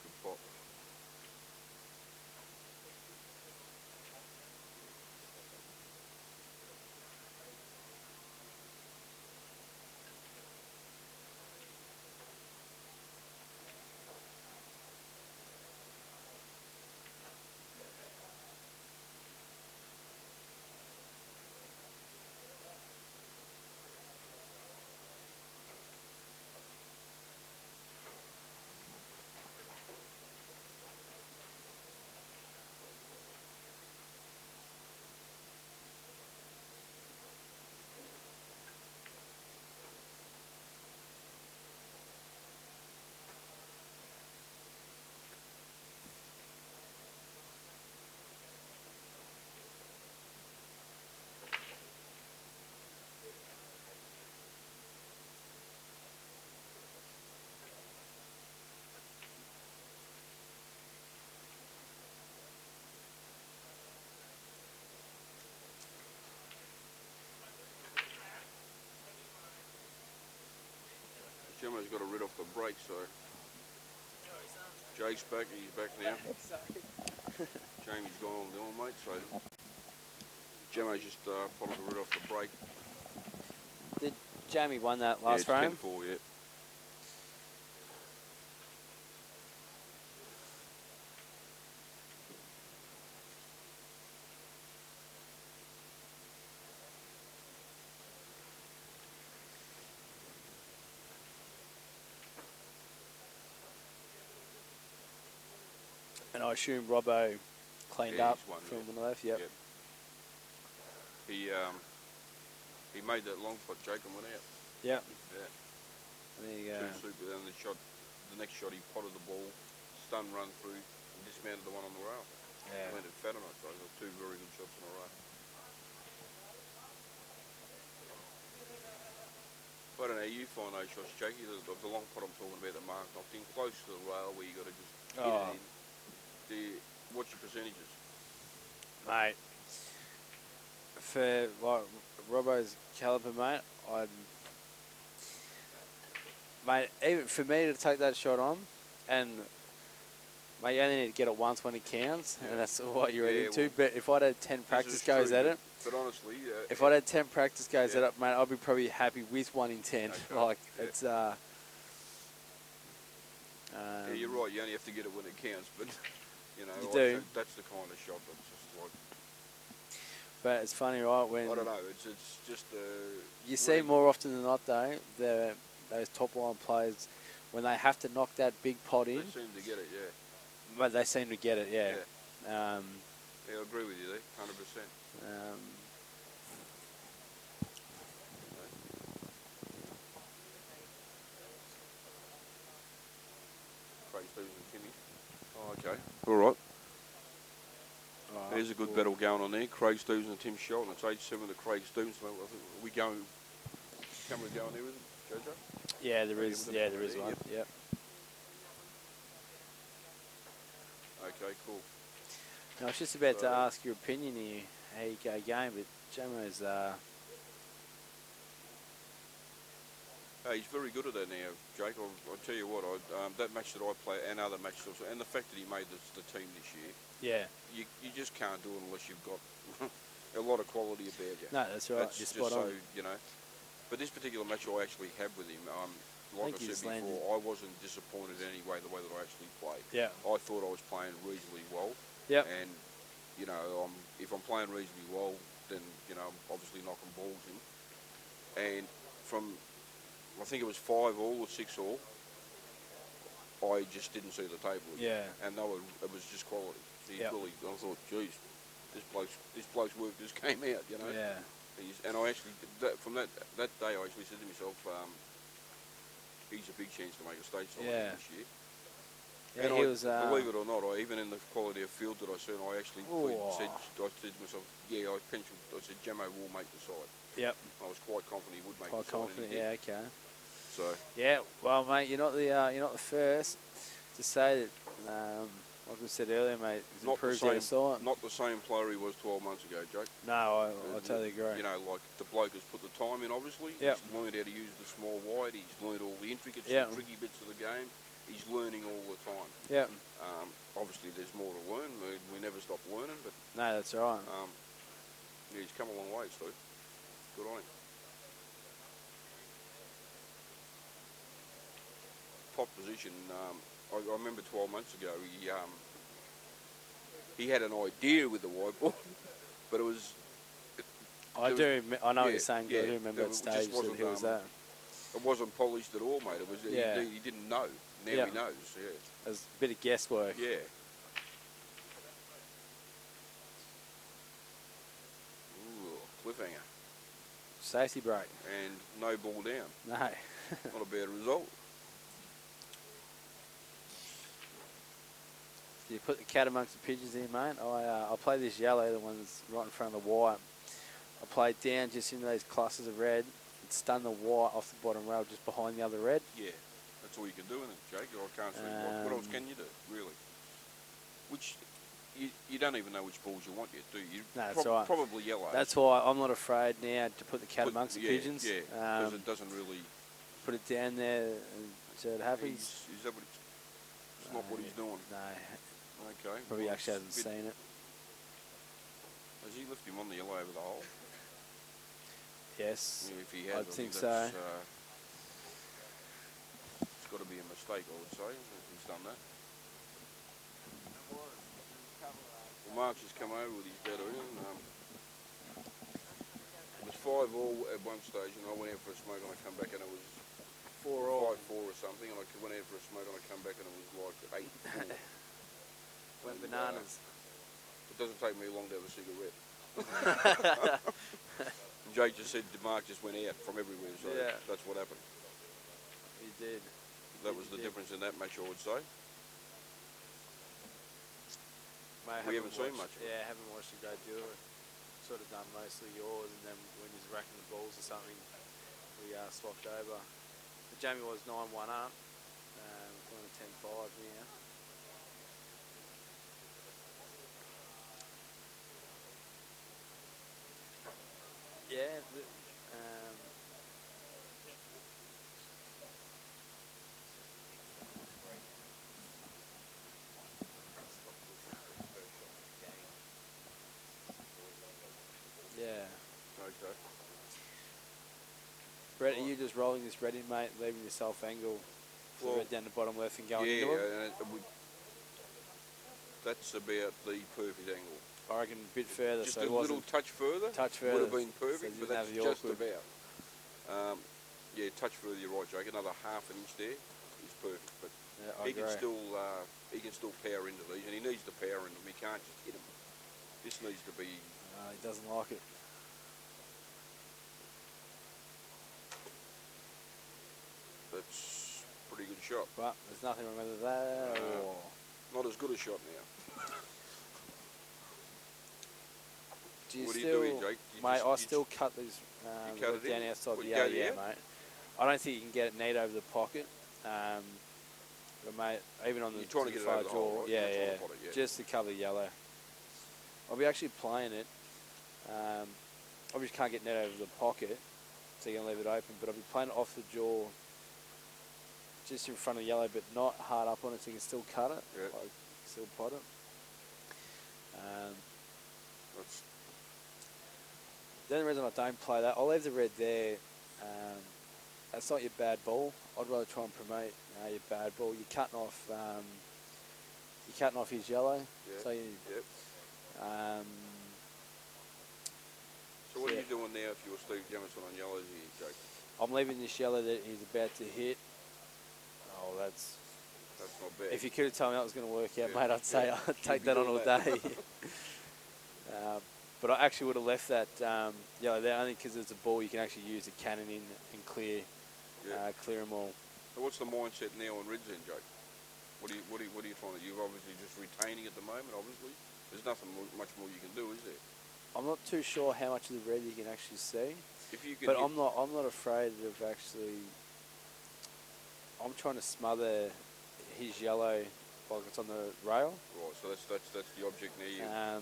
Good pop. Gemma's got a rid off the brake, so Jake's back, he's back now. Jamie's gone on the on, mate, so Gemma's just followed the rid off the brake. Did Jamie won that last frame? 10-4, yeah. And I assume Robbo cleaned up from the left. Yep. He made that long putt, Jake, and went out. Yep. Yeah. And there you go. Super. Then the next shot, he potted the ball, stun run through, and dismounted the one on the rail. Yeah. Landed fat on it. So got two very good shots in a row. I don't know how you find those shots, Jakey. The long putt I'm talking about, the Marc knocked in close to the rail where you got to just hit it in. What's your percentages? Mate, for like Robbo's caliber, mate, mate, even for me to take that shot on, and mate, you only need to get it once when it counts, and that's what you're into. Well, but if I'd had 10 practice goes at it, but honestly, if I'd had 10 practice goes at it, mate, I'd be probably happy with 1 in 10. Okay. Like it's yeah, you're right. You only have to get it when it counts, but you know, that's the kind of shot that's just like. But it's funny, right? When I don't know. It's just you see more often than not, though, those top line players when they have to knock that big pot in. They seem to get it, yeah. But they seem to get it, yeah. Yeah, I agree with you there, 100%. Craig Stevens and Timmy. Oh, okay. All right. There's a good battle going on there. Craig Stevens and Tim Shelton. It's 8-7 to Craig Stevens. I think we going. Camera going there with it, Jojo? Yeah, there is. Yeah, there is one. Yep. Okay, cool. No, I was just about to ask your opinion here, how you go game, but Jamo's. He's very good at that now, Jake. I'll tell you what, that match that I play and other matches also, and the fact that he made the team this year, yeah, you just can't do it unless you've got a lot of quality about you. No, that's right. That's You're spot on. you know. But this particular match I actually had with him, like I said before, I wasn't disappointed in any way the way that I actually played. Yeah. I thought I was playing reasonably well. Yeah. And, you know, if I'm playing reasonably well, then, you know, I'm obviously knocking balls in. And from, I think it was 5 all or 6 all, I just didn't see the table again. Yeah. And it was just quality. I thought, geez, this bloke's work just came out, you know. Yeah. And I actually, from that day, I actually said to myself, he's a big chance to make a state side this year. Yeah, and he was. Believe it or not, even in the quality of field that I said, I actually said to myself, I said, Jamo will make the side. Yep. I was quite confident he would make the side. Quite confident, yeah, okay. So. Yeah, well, mate, you're not the first to say that. Like we said earlier, mate, he's improved our side. Not the same player he was 12 months ago, Jake. No, I totally agree. You know, like the bloke has put the time in, obviously. Yep. He's learned how to use the small wide. He's learned all the intricacies, tricky bits of the game. He's learning all the time. Yeah. Obviously, there's more to learn. We never stop learning, but no, that's right. He's come a long way, Steve. Good on him. Top position. I remember 12 months ago he had an idea with the wide ball, but it was. I know what you're saying. I do remember that stage that he was that. It wasn't polished at all, mate. It was. He didn't know. Now he knows. Yeah. It was a bit of guesswork. Yeah. Ooh, cliffhanger. Safety break. And no ball down. No. Not a bad result. You put the cat amongst the pigeons here, mate. I play this yellow, the one that's right in front of the white. I play it down just into those clusters of red and stun the white off the bottom rail just behind the other red. Yeah, that's all you can do in it, Jake. I can't see what else can you do, really? Which you don't even know which balls you want yet, do you? No, that's right. Probably yellow. That's why I'm not afraid now to put the cat amongst the pigeons. Yeah, because it doesn't really. Put it down there and see what happens. Is that what it's not what he's doing? No. Okay. Probably actually hasn't seen it. Has he lifted him on the yellow over the hole? Yes. Yeah, if he has, I think so. It's got to be a mistake, I would say, if he's done that. Well, Marc just come over with his better in. It was 5 all at one stage, and I went out for a smoke, and I come back, and it was 4 all, 5-4 or something, and I went out for a smoke, and I come back, and it was like 8-4. Went bananas. It doesn't take me long to have a cigarette. Jake just said Marc just went out from everywhere, so that's what happened. He did. That was the difference in that match, I would say. Mate, we haven't seen much. Yeah, haven't watched you go do it. Sort of done mostly yours, and then when he's racking the balls or something, we swapped over. But Jamie was 9-1 up. Going to 10-5 now. Yeah. Yeah. Okay. Brett, are Right. you just rolling this red in, mate, leaving yourself angle for the Well, red down the bottom left and going yeah, into it? that's about the perfect angle. I reckon a bit further, Just so a it little wasn't touch further. touch Would further. have been So perfect, you but didn't that's have the just awkward. about. Yeah, touch further. You're right, Jake. Another half an inch there is perfect, but Yeah, I he agree. can still power into these, and he needs to power into them. He can't just hit them. This needs to be. He doesn't like it. That's a pretty good shot. But there's nothing wrong with that. Or Not as good a shot now. do you What are you still, doing, Jake? mate? I still cut these cut it down in? outside What, the you yellow, go yeah, there? mate. I don't think you can get it neat over the pocket. But mate, even on the You're trying to get it far over the hole, right? yeah, You're not trying yeah, to pot it, yeah. just to cover yellow. I'll be actually playing it. Obviously can't get net over the pocket, so you're gonna leave it open. But I'll be playing it off the jaw, just in front of yellow, but not hard up on it, so you can still cut it, Yeah. like still pot it. That's, The only reason I don't play that, I'll leave the red there. That's not your bad ball. I'd rather try and promote your bad ball. You're cutting off. You're cutting off his yellow. yeah. So you. Yep. So what yeah. are you doing now if you're Steve Jamieson on yellows here, Jake? I'm leaving this yellow that he's about to hit. Oh, that's. That's not bad. If you could have told me that was going to work out, Yeah. mate, I'd say Yeah. I'd take You'd be that on doing all that. day. But I actually would have left that yellow there only because it's a ball you can actually use a cannon in and clear them all. So what's the mindset now on reds then, Jake? What are you trying to? You're obviously just retaining at the moment. Obviously, there's nothing much more you can do, is there? I'm not too sure how much of the red you can actually see, If you can but hit, I'm not afraid of actually. I'm trying to smother his yellow like it's on the rail. right. So that's the object now.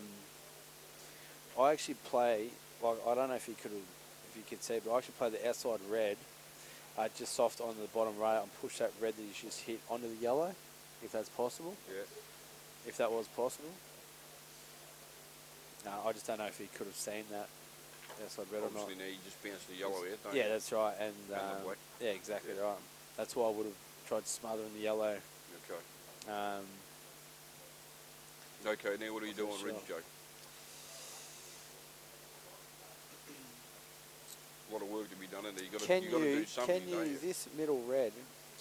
I actually play like I don't know if you could see, but I actually play the outside red, just soft on the bottom rail and push that red that you just hit onto the yellow, if that's possible. Yeah. If that was possible. No, I just don't know if he could have seen that outside red or not. Obviously now you just bounce the yellow out, don't you? Yeah, that's right, and the black. yeah, exactly Yeah. right. That's why I would have tried to smother in the yellow. Okay. Okay. Now what are you doing on reds, Jake? A lot of work to be done in there. You got to do something, don't you? this middle red,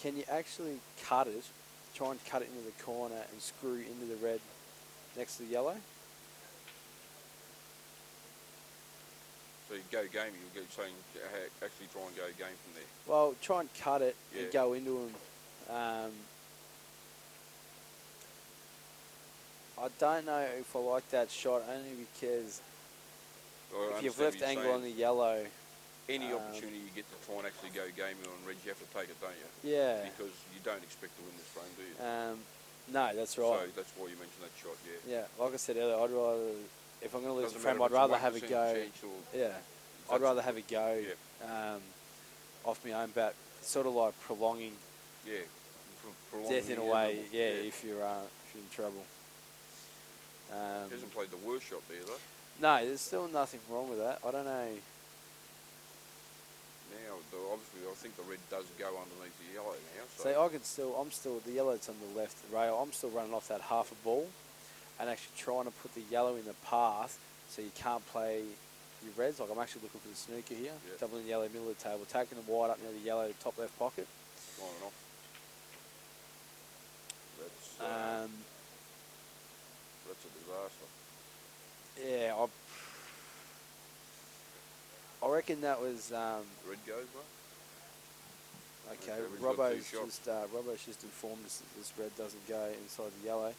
can you actually cut it, try and cut it into the corner and screw into the red next to the yellow? So you go game. You're saying actually try and go game from there. Well, try and cut it Yeah. and go into him. I don't know if I like that shot only because Well, I if you've understand left what you're angle on saying. the yellow, Any opportunity you get to try and actually go game on reds, you have to take it, don't you? yeah. Because you don't expect to win this frame, do you? No, that's right. So that's why you mentioned that shot, yeah. Yeah, like I said earlier, I'd rather, if I'm going to lose Doesn't the frame, matter I'd if rather it's have a 1% go. chance or Yeah, I'd That's- rather have a go Yeah. off my own bat, sort of like prolonging yeah. Prolonging death in a the way. end of it. Yeah, if you're in trouble. He hasn't played the worst shot there though. No, there's still nothing wrong with that. I don't know. Now, obviously, I think the red does go underneath the yellow now. So See, I'm still the yellow's on the left rail. I'm still running off that half a ball, and actually trying to put the yellow in the path so you can't play your reds. Like I'm actually looking for the snooker here, Yeah. doubling the yellow middle of the table, taking them wide up near the yellow top left pocket. lining off. That's a disaster. Yeah, I reckon that was Red goes, mate. okay. Okay, we've got two Robbo's just informed us that this red doesn't go inside the yellow.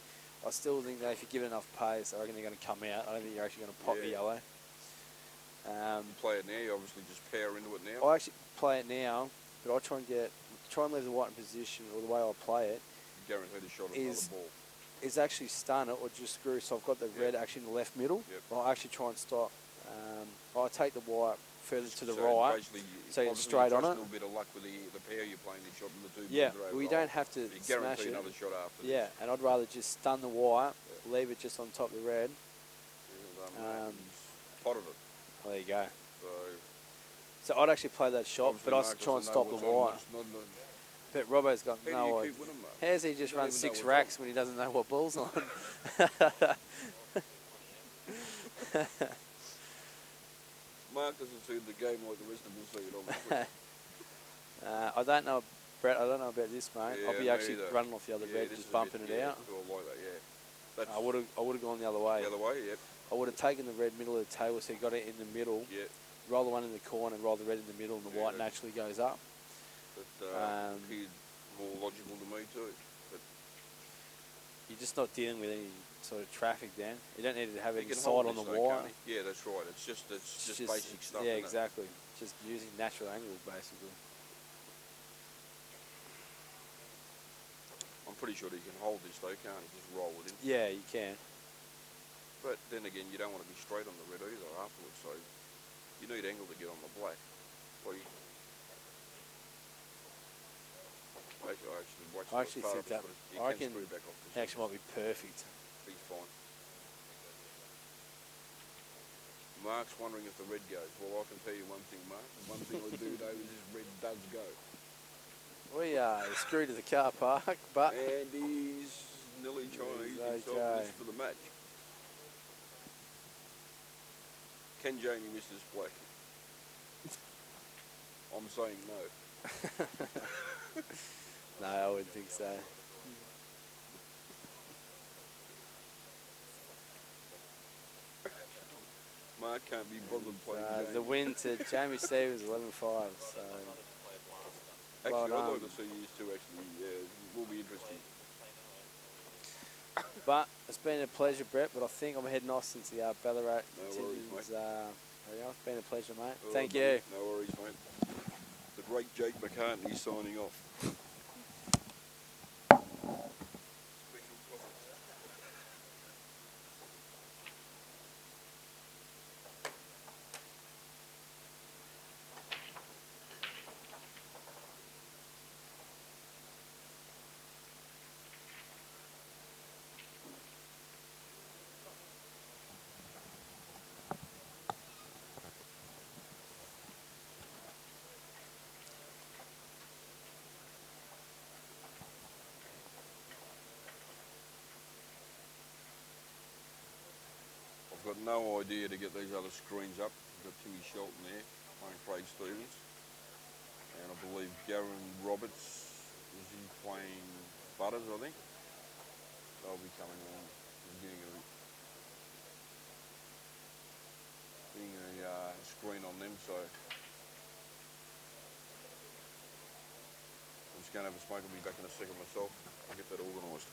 I still think that if you give it enough pace, I reckon they're going to come out. I don't think you're actually going to pop the Yeah. yellow. You play it now, you obviously just power into it now. I actually play it now, but I try and leave the white in position, or the way I play it Guarantee the shot of is- another ball. is actually stun it or just screw. So I've got the red actually in the left middle. Yep. I'll actually try and stop. I take the white further to the So right, basically, so you're obviously straight on trust it. a little bit of luck with the pair you're playing the shot and the two Yeah, boys are we over don't have to you smash guarantee it. another shot after Yeah, this. and I'd rather just stun the white, leave it just on top of the red. He's potted it. There you go. So So I'd actually play that shot, but I'd Marc try and doesn't know stop the what's on, white. what's not on. But Robbo's got How do no you idea. keep winning, Marc? How's he just You don't run even know 6 what's racks on. when he doesn't know what ball's on? Marc doesn't see the game like the rest of us see it, obviously. I don't know, Brett. I don't know about this, mate. Yeah, I'll be me actually either. running off the other red, this just is a bit- bumping it out. Sort of like that, yeah. That's I would have gone the other way. the other way, yep. I would have taken the red middle of the table, so you got it in the middle. Yeah. Roll the one in the corner, and roll the red in the middle, and the Yeah, white naturally goes up. That appeared more logical to me too. But You're just not dealing with any sort of traffic then. You don't need to have he any can side hold on this the though, wire. can't he? Yeah, that's right. It's just basic stuff. Yeah, isn't it? exactly. Just using natural angles, basically. I'm pretty sure he can hold this though, can't he? Just roll it in. Yeah, you can. But then again, you don't want to be straight on the red either afterwards, so you need angle to get on the black. Well, I actually watched I actually think that. you I can reckon screw back off this. actually might be perfect. He's fine. Marc's wondering if the red goes. Well, I can tell you one thing, Marc. One thing I do know is this red does go. We are screwed to the car park, but And he's nearly trying to use himself okay. this for the match. Can Jamie miss this black? I'm saying no. no, I wouldn't think so. Marc can't be bothered playing Jamie. The win to Jamie Stevens 11-5. So Actually, well I'd done. like to see you two actually. It will be interesting. But it's been a pleasure, Brett. But I think I'm heading off since the Ballarat No worries, continues. It's been a pleasure, mate. Oh, Thank mate, you. No worries, mate. The great Jake McCartney signing off. I've got no idea to get these other screens up. I've got Timmy Shelton there, playing Craig Stevens. And I believe Gavin Roberts, is he playing Butters, I think? They'll be coming on and getting a screen on them, so I'm just going to have a smoke. I'll be back in a second myself. I'll get that organised.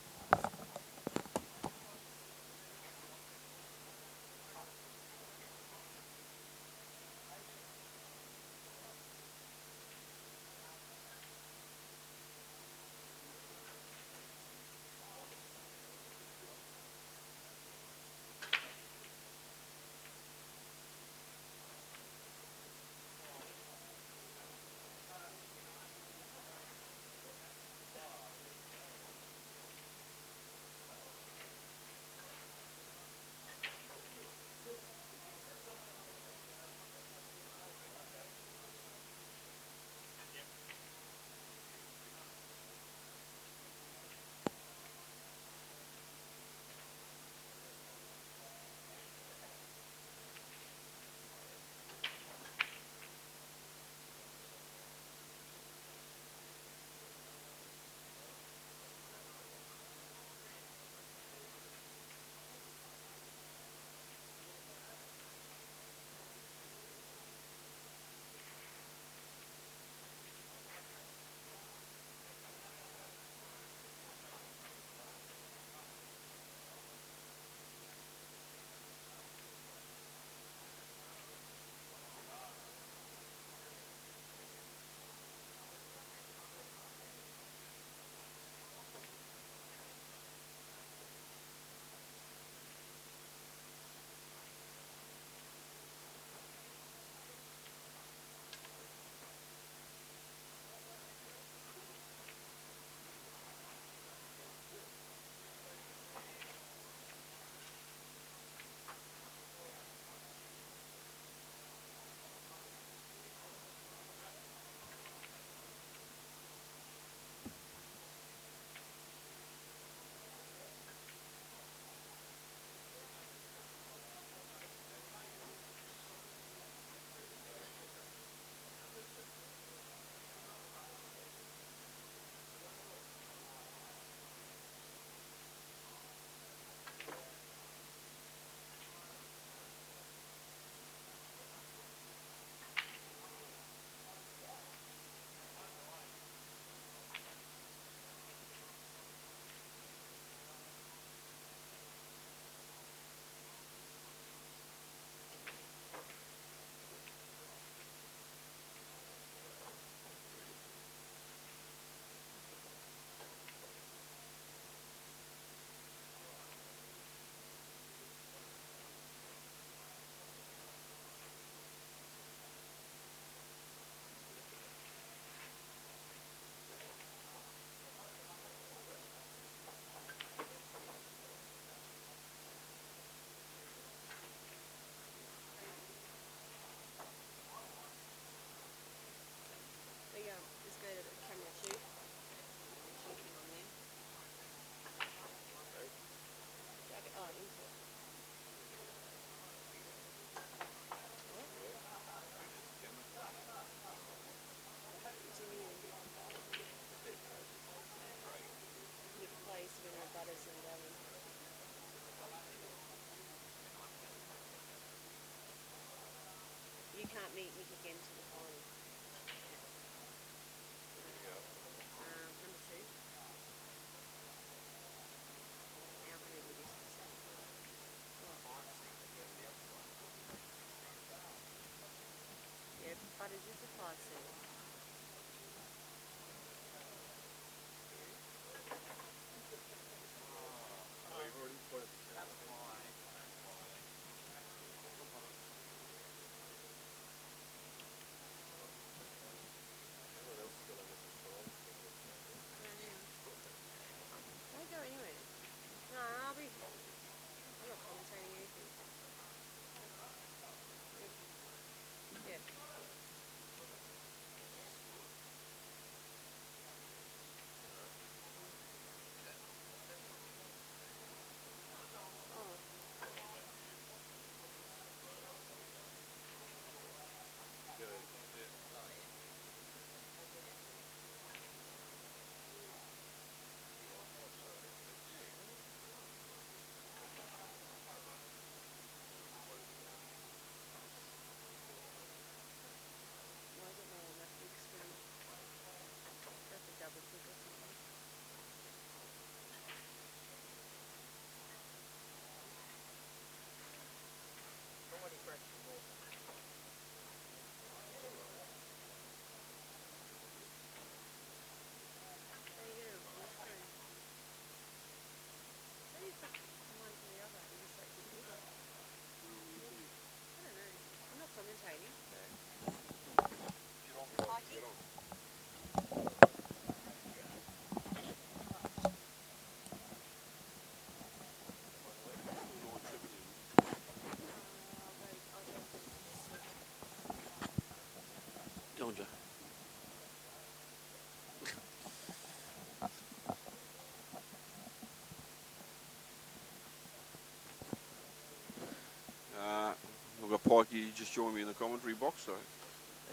Pike, you just joined me in the commentary box, so.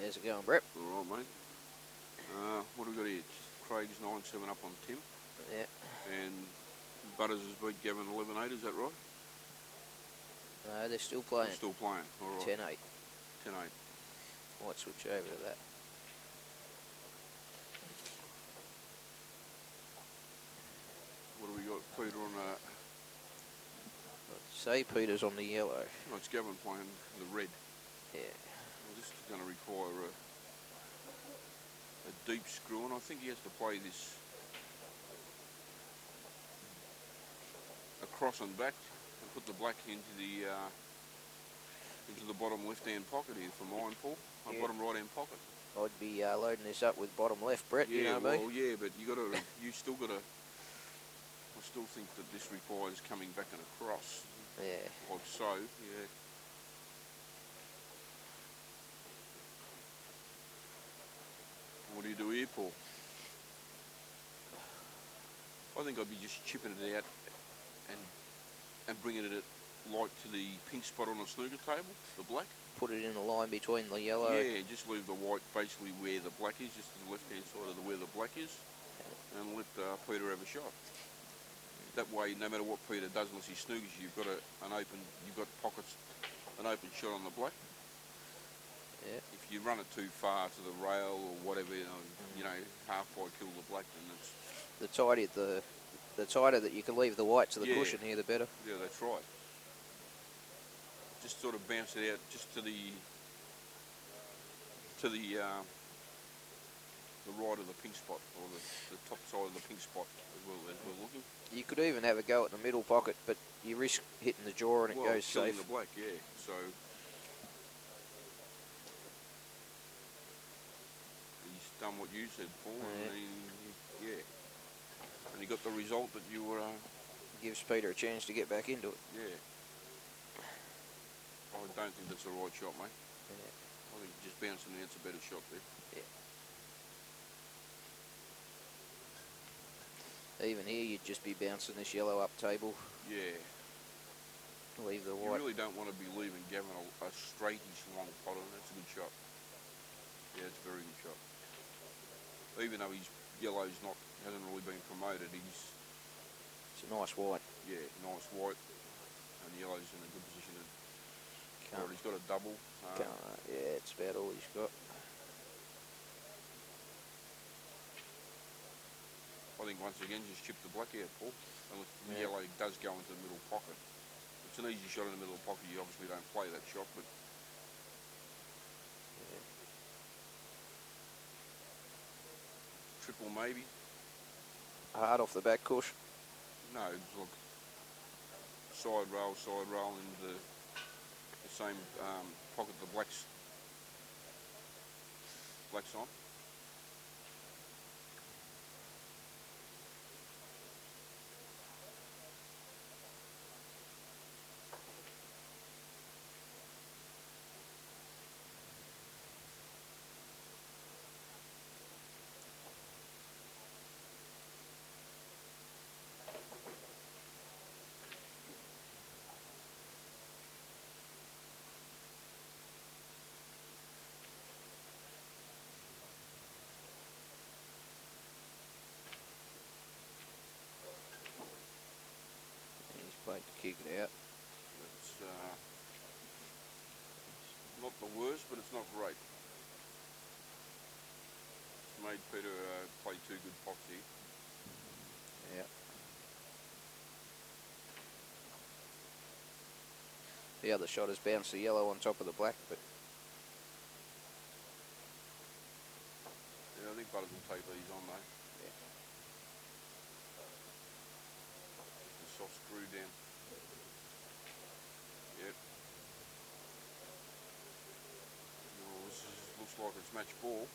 How's it going, Brett? All right, mate. What do we got here? Craig's 9-7 up on Tim. Yeah. And Butters has beat Gavin 11-8, is that right? No, they're still playing. They're still playing, all right. 10-8. 10-8. Might switch over to that. What do we got? Peter on Say Peter's on the yellow. no, it's Gavin playing the red. Yeah. Well, this is going to require a deep screw, and I think he has to play this across and back and put the black into the bottom left-hand pocket here for mine, Paul. Yeah. Bottom right-hand pocket. I'd be loading this up with bottom left, Brett. Yeah, you know well, me. yeah, but you still got to. I still think that this requires coming back and across. Yeah. Like so, yeah. What do you do here, Paul? I think I'd be just chipping it out and bringing it light to the pink spot on the snooker table, the black. Put it in the line between the yellow. Yeah, just leave the white basically where the black is, just to the left-hand side of where the black is, and let Peter have a shot. That way, no matter what Peter does, unless he snoogers, you've got pockets, an open shot on the black. Yeah. If you run it too far to the rail or whatever, you know, half by kill the black, then it's The tighter that you can leave the white to the cushion here, the better. yeah, that's right. Just sort of bounce it out just to the right of the pink spot, or the top side of the pink spot as we're looking. You could even have a go at the middle pocket, but you risk hitting the jaw and it goes killing safe. the black, yeah. So he's done what you said, Paul, Yeah. and and he got the result that you were. Gives Peter a chance to get back into it. Yeah. I don't think that's the right shot, mate. Yeah. I think just bouncing out's a better shot there. Even here, you'd just be bouncing this yellow up table. Yeah. Leave the You white. really don't want to be leaving Gavin a straightish long pot on. That's a good shot. Yeah, it's a very good shot. Even though his yellow's hasn't really been promoted, It's a nice white. yeah, nice white, and yellow's in a good position to. Can't- He's got a double. Yeah, it's about all he's got. I think once again just chip the black out, Paul. Unless the Yeah. yellow does go into the middle pocket. It's an easy shot in the middle pocket. You obviously don't play that shot, but Yeah. triple maybe. Hard off the back cush. No, look, side rail into the same pocket the black's on. He's played to kick it out. It's not the worst, but it's not great. It's made Peter play two good pots here. Yeah. The other shot has bounced the yellow on top of the black, but Yeah, I think Butters will take these on though. Yeah. The soft screw down. Yep. Well, looks like it's match ball.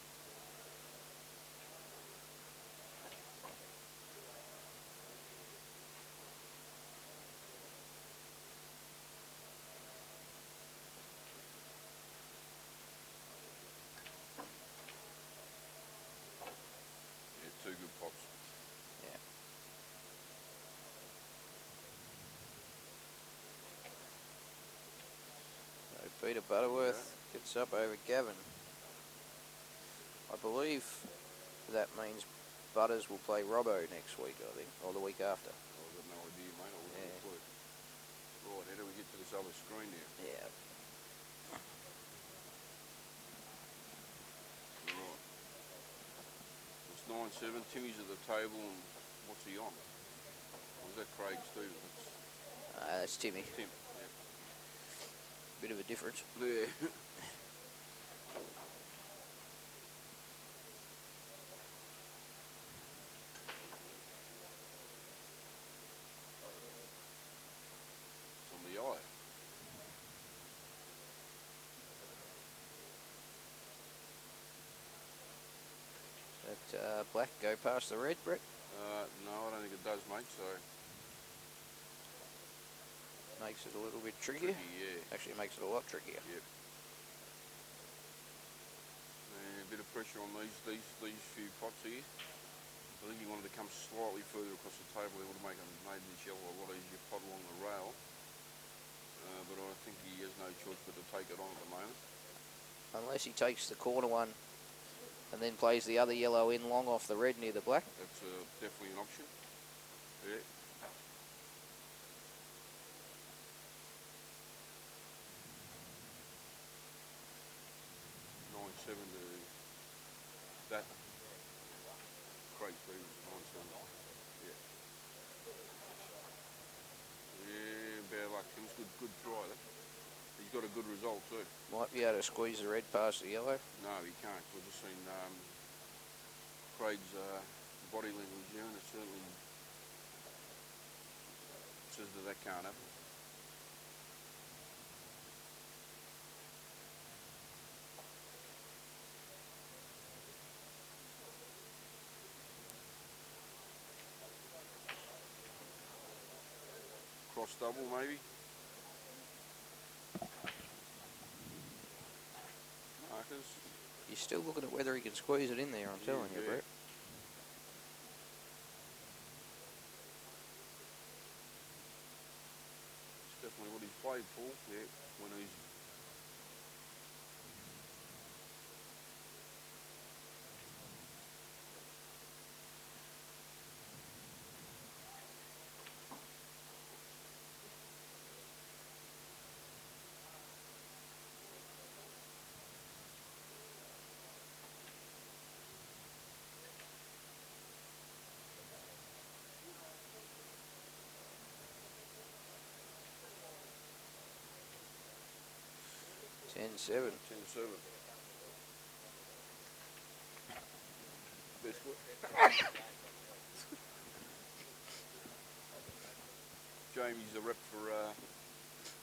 Yeah, two good pops. yeah. So Peter Butterworth gets up over Gavin. I believe that means Butters will play Robbo next week, I think, or the week after. I've got no idea, mate. I wouldn't have a clue. Right, how do we get to this other screen now? Yeah. Right. It's 9-7. Timmy's at the table, and what's he on? Or is that Craig Stevens? That's Timmy. Tim. Bit of a difference. Yeah. It's on the eye. That black go past the red, Brett? No, I don't think it does, mate, so... Makes it a little bit trickier. Tricky, yeah. Actually, makes it a lot trickier. Yep. And a bit of pressure on these few pots here. I think he wanted to come slightly further across the table. He would have made this yellow a lot easier pot along the rail. But I think he has no choice but to take it on at the moment. Unless he takes the corner one and then plays the other yellow in long off the red near the black. That's definitely an option. Yeah. Seven to that. Craig Stevens, 9-7. Yeah. Yeah, bad luck. Tim's good try. He's got a good result too. Might be able to squeeze the red past the yellow. No, he can't. We've just seen Craig's body language here, and it certainly says that can't happen. Cross double, maybe. Markers. You're still looking at whether he can squeeze it in there, I'm telling you, Brett. It's definitely what he's played for, yeah, when he's... Ten-7. 10-7. Best foot. Jamie's the rep for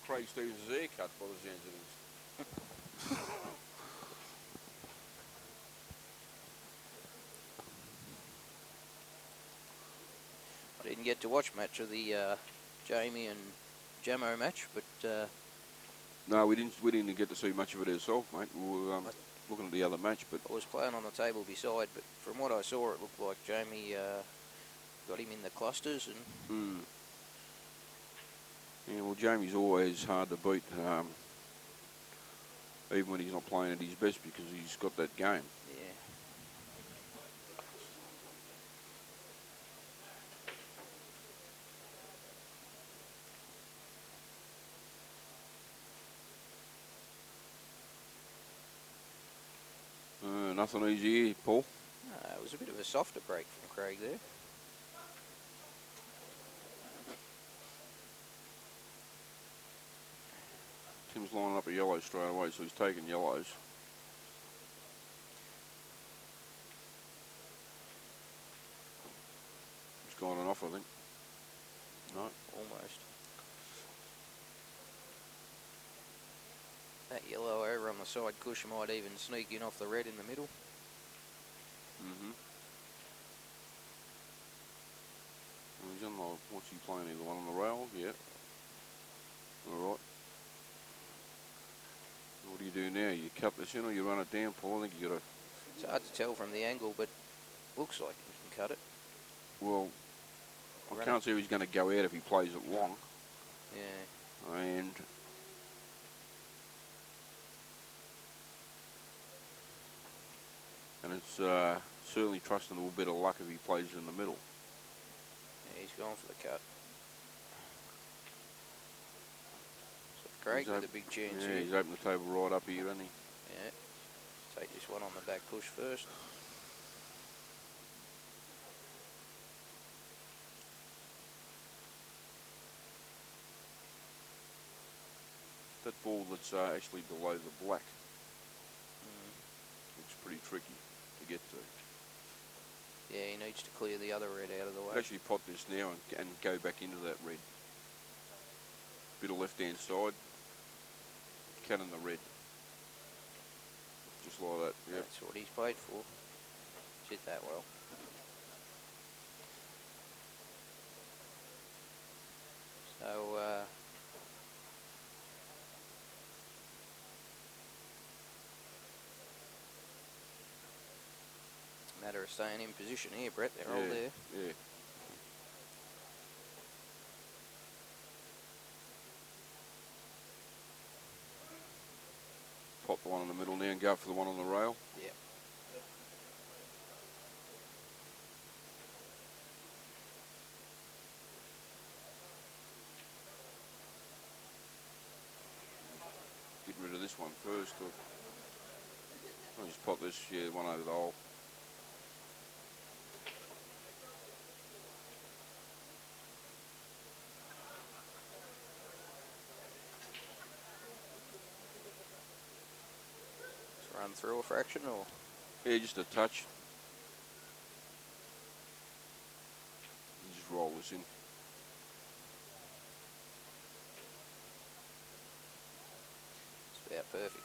Craig Stevens' haircut by the sounds of things. I didn't get to watch much of the Jamie and Jamo match, but No, we didn't get to see much of it ourselves, mate. We were looking at the other match, but I was playing on the table beside. But from what I saw, it looked like Jamie got him in the clusters and. Yeah, well, Jamie's always hard to beat, even when he's not playing at his best, because he's got that game. Yeah. Nothing easy here, Paul. It was a bit of a softer break from Craig there. Tim's lining up a yellow straight away, so he's taking yellows. He's gone and off, I think. No. Almost. That yellow over on the side cushion might even sneak in off the red in the middle. Mm-hmm. Well, he's on the, what's he playing here? The one on the rail? Yeah. All right. What do you do now? You cut this in or you run it down, Paul? I think you got to... It's hard to tell from the angle, but looks like you can cut it. Well, I can't see if he's going to go out if he plays it long. Yeah. And And it's certainly trusting a little bit of luck if he plays in the middle. Yeah, he's gone for the cut. So Craig with a big chance yeah, here. he's opened the table right up here, hasn't he? Yeah. Take this one on the back push first. That ball that's actually below the black. Looks pretty tricky to get to. Yeah, he needs to clear the other red out of the way. Actually pot this now and go back into that red. Bit of left hand side. Cut in the red. Just like that, yep. That's what he's played for. Hit that well. So, matter of staying in position here, Brett. They're all there. Yeah. Pop the one in the middle now and go for the one on the rail. Yeah. Get rid of this one first. I'll just pop this, yeah, one over the hole. Run through a fraction, or? Yeah, just a touch. And just roll this in. It's about perfect.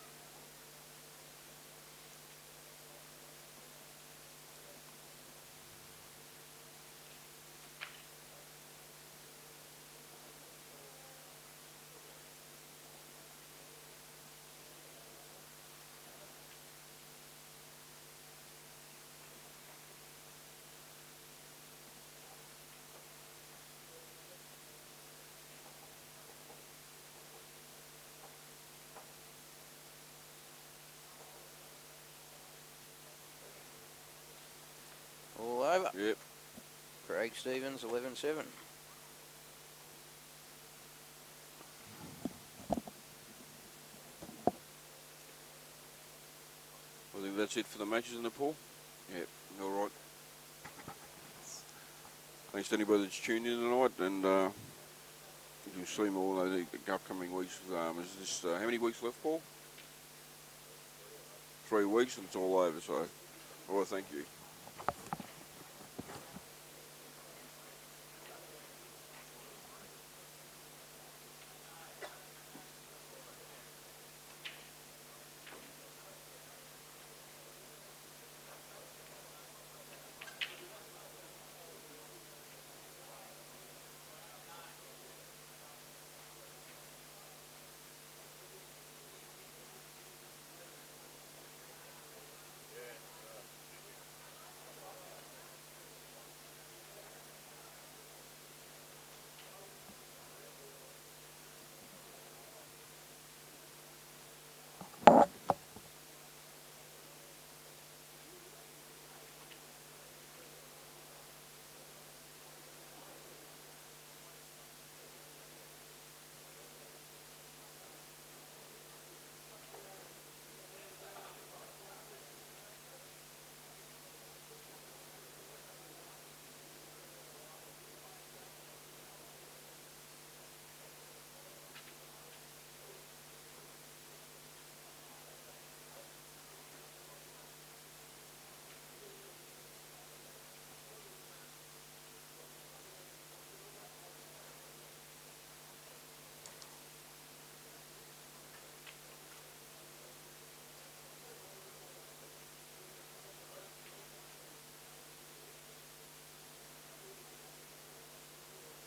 All over. Yep. Craig Stevens, 11-7. I think that's it for the matches in the pool. Yep, all right. Thanks to anybody that's tuned in tonight, and you'll see more over the upcoming weeks. Is this how many weeks left, Paul? 3 weeks and it's all over. So, all right, thank you.